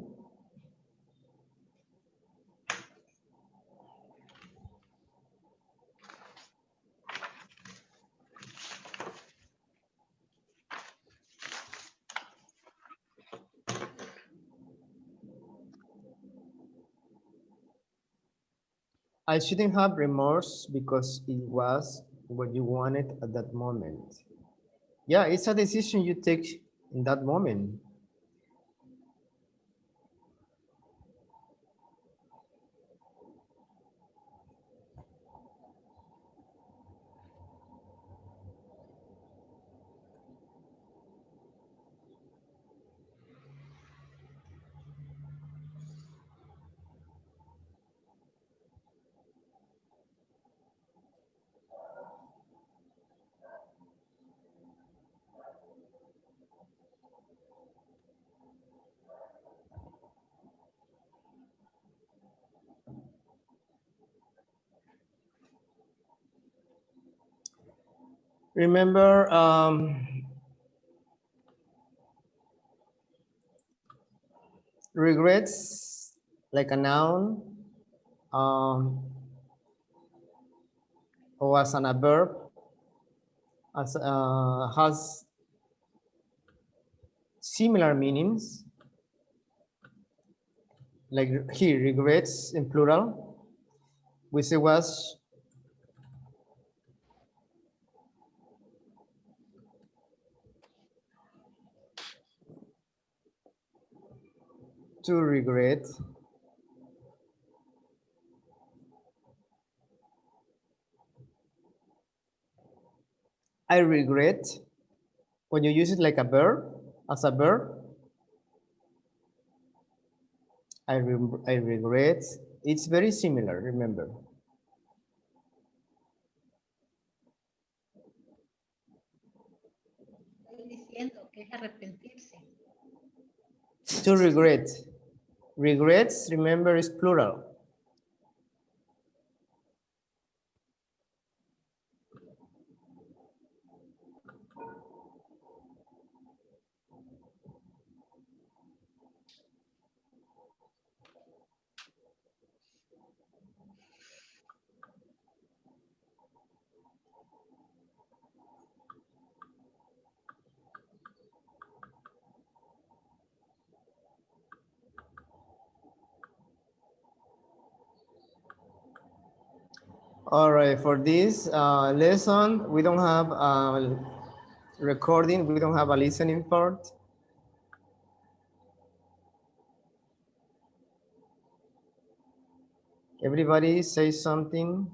I shouldn't have remorse because it was what you wanted at that moment. Yeah, it's a decision you take in that moment. Remember, regrets, like a noun, or as an adverb, has similar meanings. Like here, regrets in plural, we say was to regret. I regret. When you use it like a verb, as a verb, I regret. It's very similar, remember. Estoy diciendo que es arrepentirse. To regret. Regrets, remember, is plural. All right, for this lesson, we don't have recording, we don't have a listening part. Everybody say something.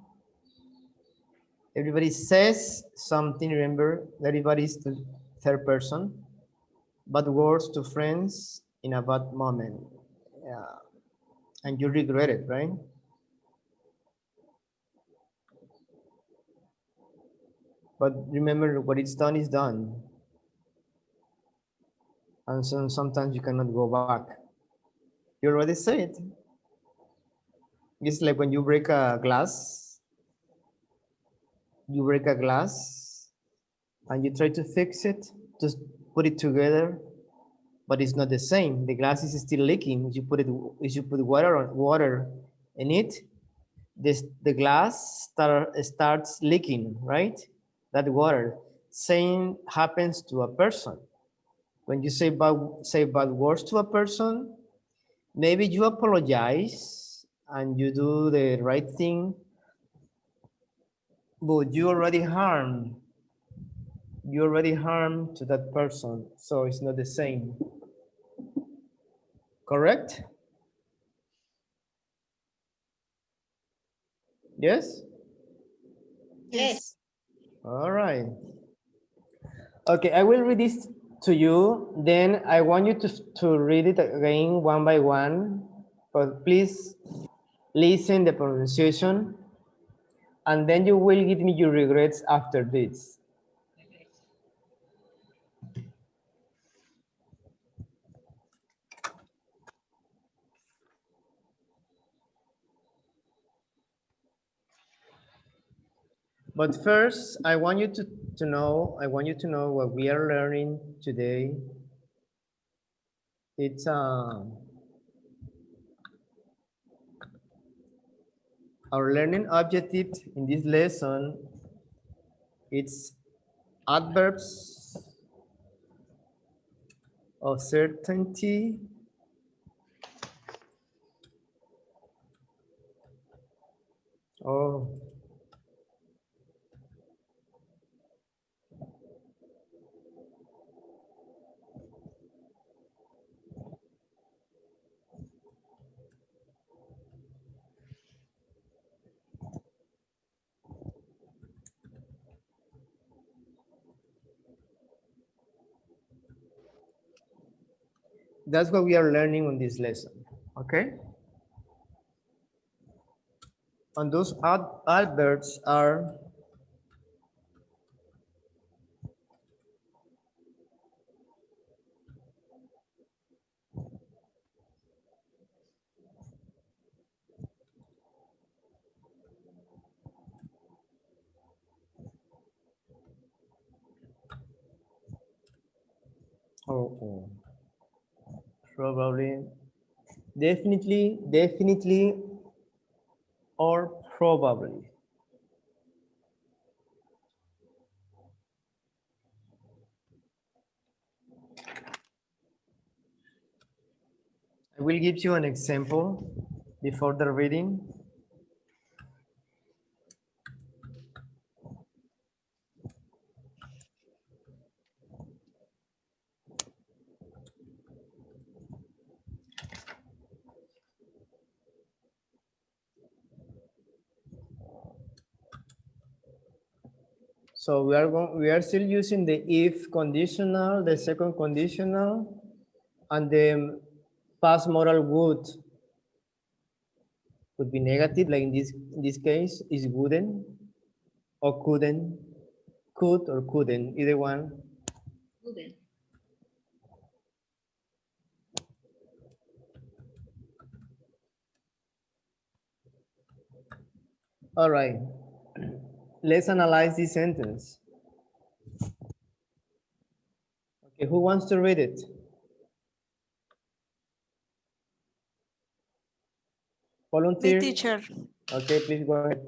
Everybody says something, remember, everybody is the third person. Bad words to friends in a bad moment. Yeah. And you regret it, right? But remember, what it's done is done. And so sometimes you cannot go back. You already said it. It's like when you break a glass and you try to fix it, just put it together, but it's not the same. The glass is still leaking. If you put water in it, the glass starts leaking, right? That water. Same happens to a person. When you say bad words to a person, maybe you apologize and you do the right thing, but you already harmed to that person, so it's not the same. Correct? Yes? Yes. All right. Okay, I will read this to you, then I want you to read it again one by one, but please listen the pronunciation, and then you will give me your regrets after this. But first, I want you to know what we are learning today. It's our learning objective in this lesson. It's adverbs of certainty, oh, that's what we are learning on this lesson, okay? And those adverbs are oh, probably, definitely, or probably. I will give you an example before the reading. So we are still using the if conditional, the second conditional, and the past modal would be negative, like in this case is wouldn't or couldn't, could or couldn't, either one. Couldn't. All right, let's analyze this sentence. Okay, who wants to read it? Volunteer? Me, teacher. Okay, please go ahead.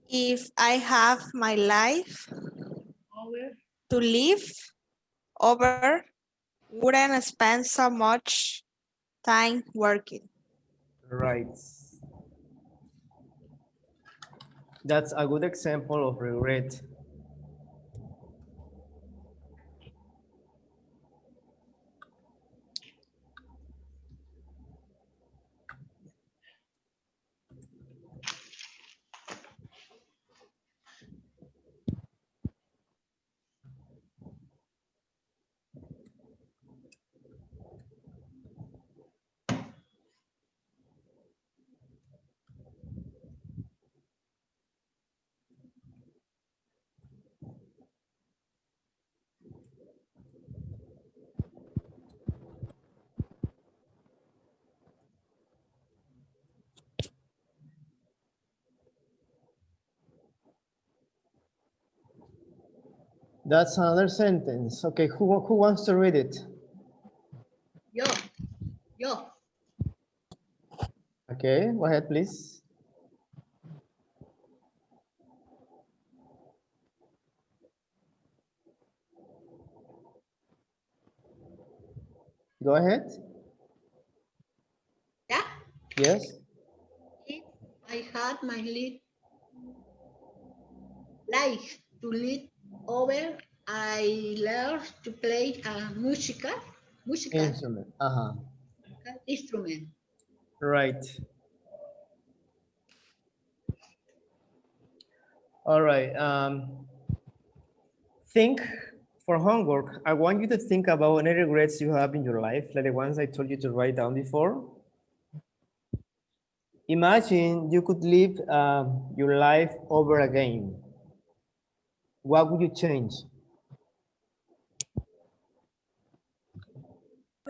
If I have my life Over. to live over, wouldn't spend so much time working. Right. That's a good example of regret. That's another sentence. Okay, who wants to read it? Yo, yo. Okay, go ahead, please. Go ahead. Yeah. Yes. If I had my life to lead over, I learned to play a musical Instrument. Uh-huh. instrument. Right. All right. Think for homework. I want you to think about any regrets you have in your life, like the ones I told you to write down before. Imagine you could live your life over again. What would you change?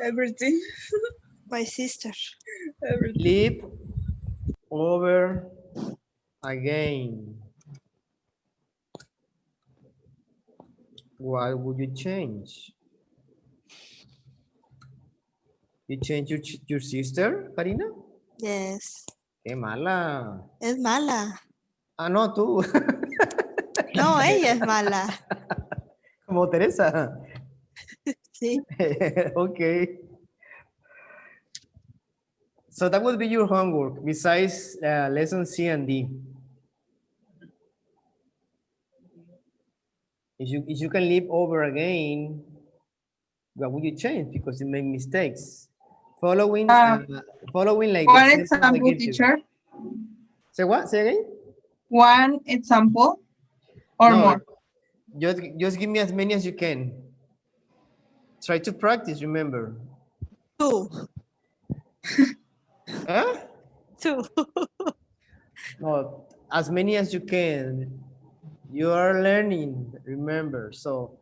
Everything. My sister. Everything. Live over again. What would you change? You change your sister, Karina? Yes. Qué mala. Es mala. Ah, no, tú. No, ella es mala. Como Teresa. Sí. Okay. So that would be your homework besides lesson C and D. If you can live over again, what would you change? Because you make mistakes. Following like the One examples I example, give you. teacher. Say what? Say again? One example or No, more. just give me as many as you can. Try to practice, remember. 2. Huh? 2. No, as many as you can. You are learning, remember. So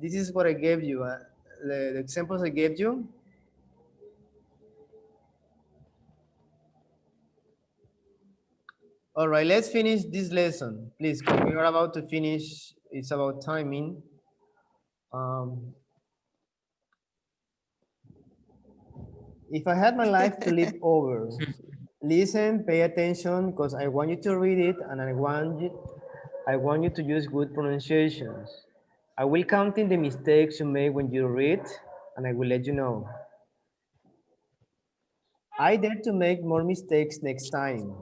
this is what I gave you. The examples I gave you. All right, let's finish this lesson, please. We are about to finish. It's about timing. If I had my life to live over, listen, pay attention, because I want you to read it, and I want you to use good pronunciations. I will count in the mistakes you make when you read, and I will let you know. I dare to make more mistakes next time.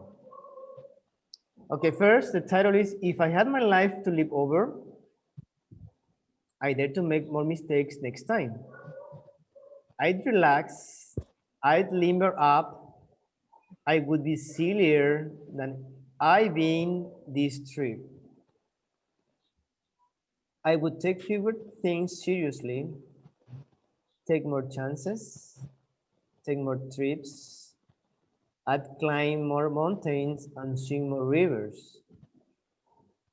Okay, first, the title is, If I Had My Life to Live Over, I dare to make more mistakes next time. I'd relax, I'd limber up, I would be sillier than I've been this trip. I would take fewer things seriously, take more chances, take more trips, I'd climb more mountains and swim more rivers.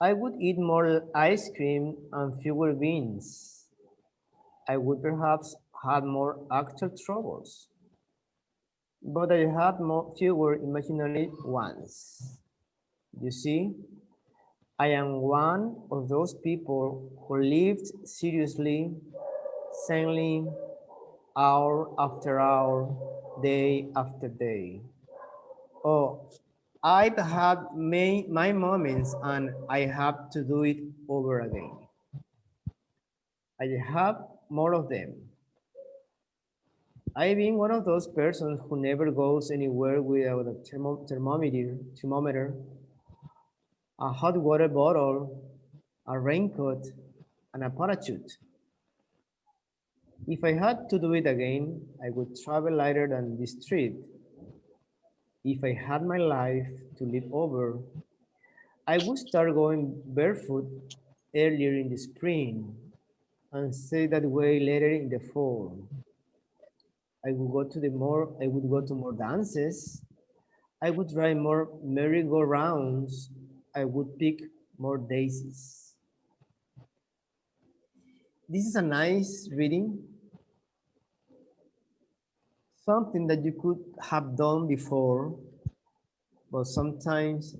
I would eat more ice cream and fewer beans. I would perhaps have more actual troubles, but I have fewer imaginary ones. You see, I am one of those people who lived seriously, sanely, hour after hour, day after day. Oh, I've had my moments and I have to do it over again. I have more of them. I've been one of those persons who never goes anywhere without a thermometer. a hot water bottle, a raincoat, and a parachute. If I had to do it again, I would travel lighter than the street. If I had my life to live over, I would start going barefoot earlier in the spring and stay that way later in the fall. I would go to more dances. I would ride more merry-go-rounds. I would pick more daisies. This is a nice reading, something that you could have done before, but sometimes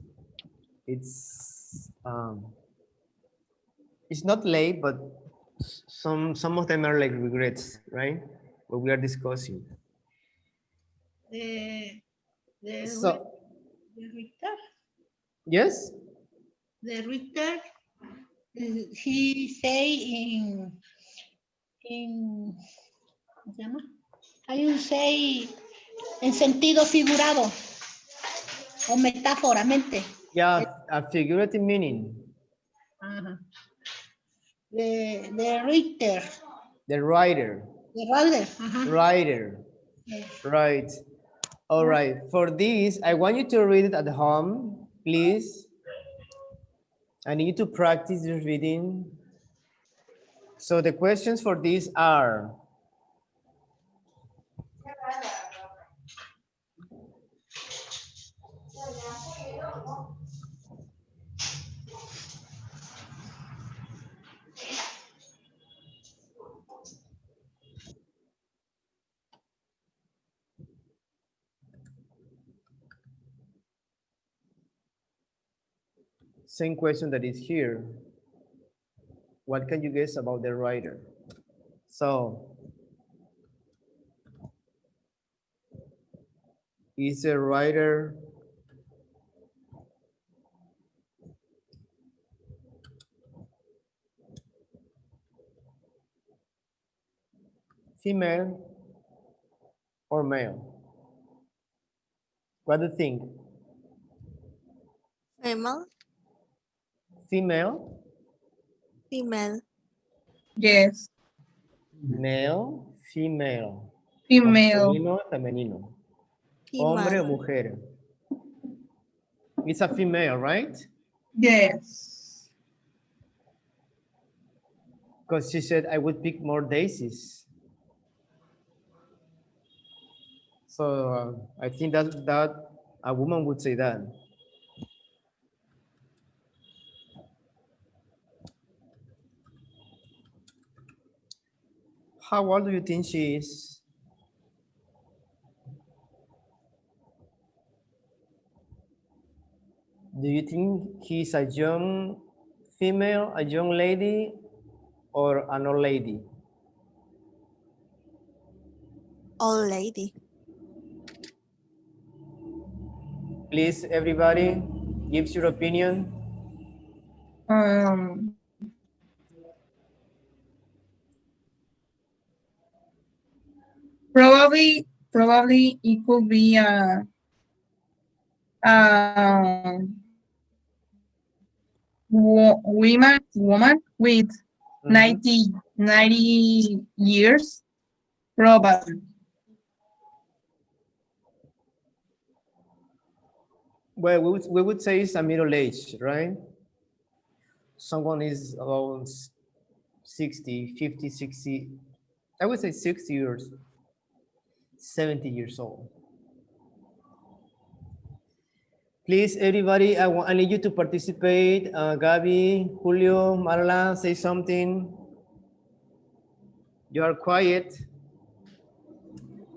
it's um, it's not late, but some of them are like regrets, right? What we are discussing. The the So the Richter, yes, the Richter, he say in ¿cómo se llama? Hay un say en sentido figurado o metáforamente. yeah, a figurative meaning. Ajá. The Richter, The writer, the Rider. Ajá. writer, right. All right. For this, I want you to read it at home, please. I need you to practice your reading. So the questions for this are, same question that is here. What can you guess about the writer? So, is the writer female or male? What do you think? Female, Female, female, Yes, male, female, female. masculino, femenino, hombre o female, mujer. It's a female, right? Yes. Because she said I would pick more daisies. So I think that a woman would say that. How old do you think she is? Do you think he's a young female, a young lady, or an old lady? old lady, Please, everybody, gives your opinion. Um, probably it could be a woman with 90 years, probably. Well, we would say it's a middle age, right? Someone is about 60, 50, 60, I would say 60 years, 70 years old. Please, everybody, I need you to participate. Gabi, Julio, Marla, say something. You are quiet.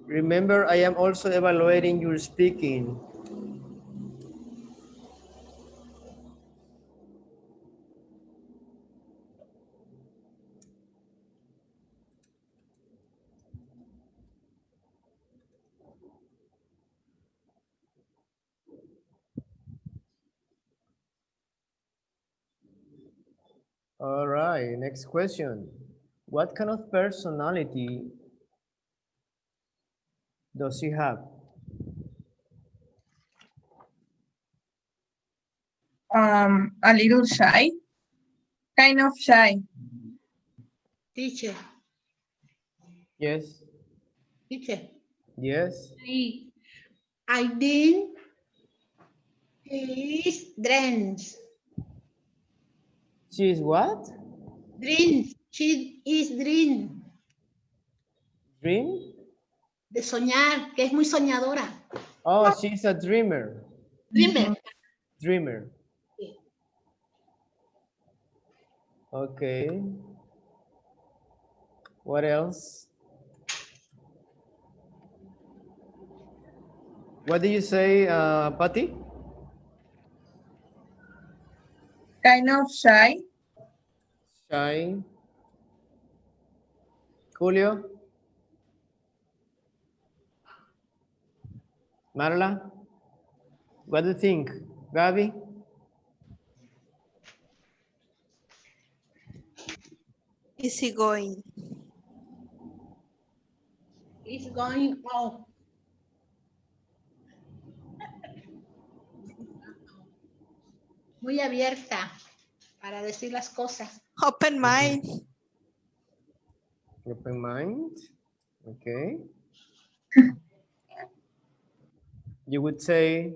Remember, I am also evaluating your speaking. All right, next question. What kind of personality does she have? A little shy, kind of shy. Teacher, Yes. teacher. Yes. I think he is drenched. She is what? Drenched. She is drenched. Dream? De soñar, que es muy soñadora. Oh, she's a dreamer. Dreamer. Dreamer. Okay. What else? What do you say, Patty? Kind of shy. Shy. Julio? Marla? What do you think? Gabi? Easygoing. It's going off. Muy abierta para decir las cosas. Open mind. Open mind. Okay. You would say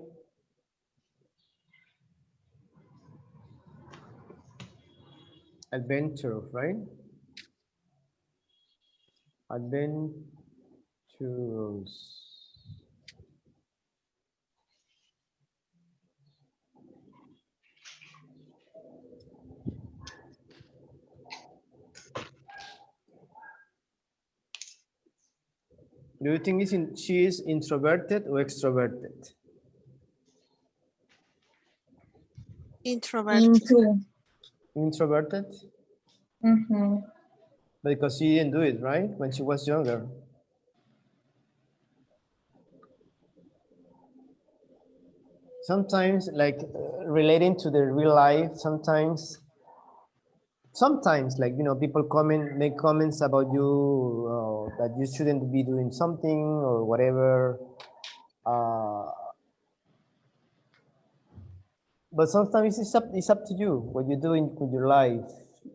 adventure, right? Adventurous. Do you think she is introverted or extroverted? Introverted. Introverted? Because she didn't do it, right? When she was younger. Sometimes, like relating to the real life, sometimes, like, you know, people make comments about you that you shouldn't be doing something or whatever. But sometimes it's up to you what you do with your life.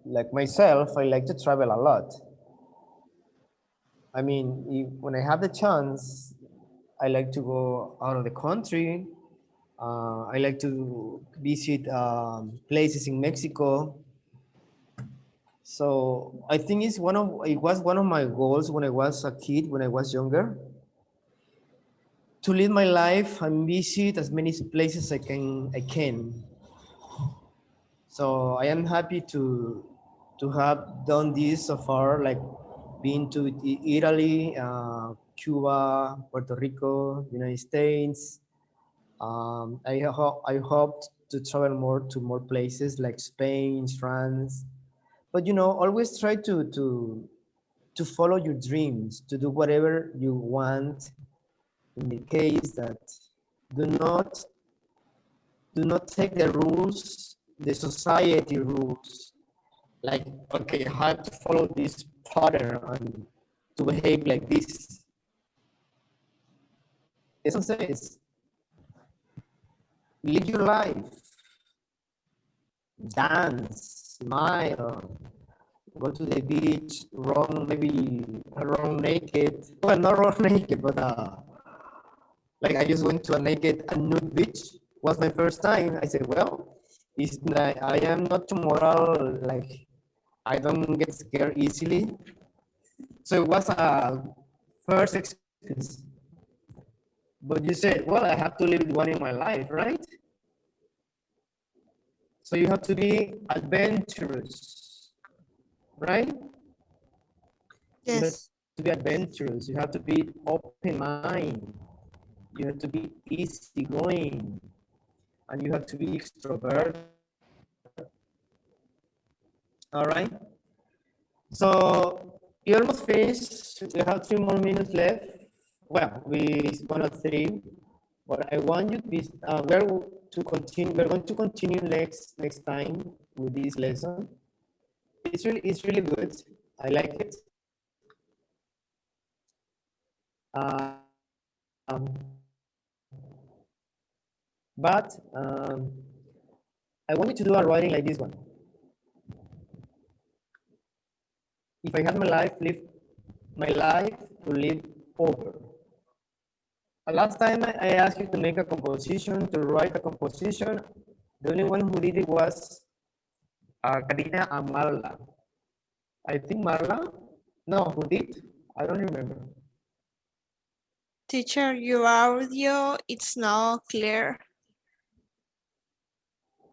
Like myself, I like to travel a lot. I mean, when I have the chance, I like to go out of the country. I like to visit places in Mexico. So I think it was one of my goals when I was a kid, when I was younger, to live my life and visit as many places I can. So I am happy to have done this so far, like been to Italy, Cuba, Puerto Rico, United States. I hope to travel more to more places like Spain, France. But you know, always try to follow your dreams, to do whatever you want. In the case that do not take the rules, the society rules. Like, okay, I have to follow this pattern and to behave like this. Eso says, live your life, dance, smile, go to the beach, run naked. Well, not run naked, but like I just went to a nude beach. Was my first time. I said, well, it's like I am not too moral. Like I don't get scared easily. So it was a first experience. But you said, well, I have to live one in my life, right? So you have to be adventurous, right? Yes. You have to be adventurous. You have to be open mind. You have to be easygoing, and you have to be extrovert. All right. So you almost finished. We have 3 more minutes left. Well, we 1 or 3. But I want you to be. We're to continue. We're going to continue next time with this lesson. It's really good. I like it. Um, but I wanted to do a writing like this one. If I had my life to live over. Last time I asked you to make a composition, to write a composition. The only one who did it was Karina and Marla. I think Marla? No, who did? I don't remember. Teacher, your audio, it's not clear.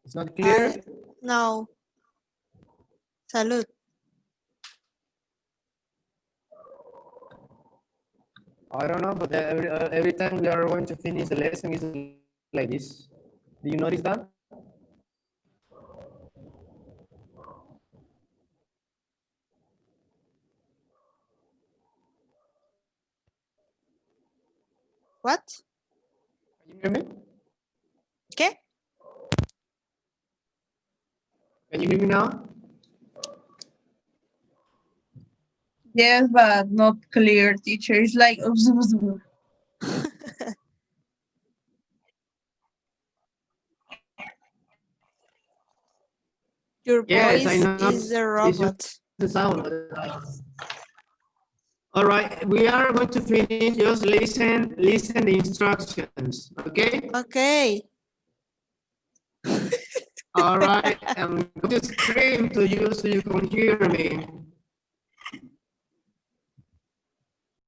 It's not clear? No. Salud. I don't know, but every time we are going to finish the lesson, it's like this. Do you notice that? What? Can you hear me? ¿Qué? Can you hear me now? Yes, but not clear, teacher. It's like Your Yes, I voice know. is the It's robot. just the sound. All right, we are going to finish. Just listen the instructions, okay? Okay. All right, I'm going to scream to you so you can hear me.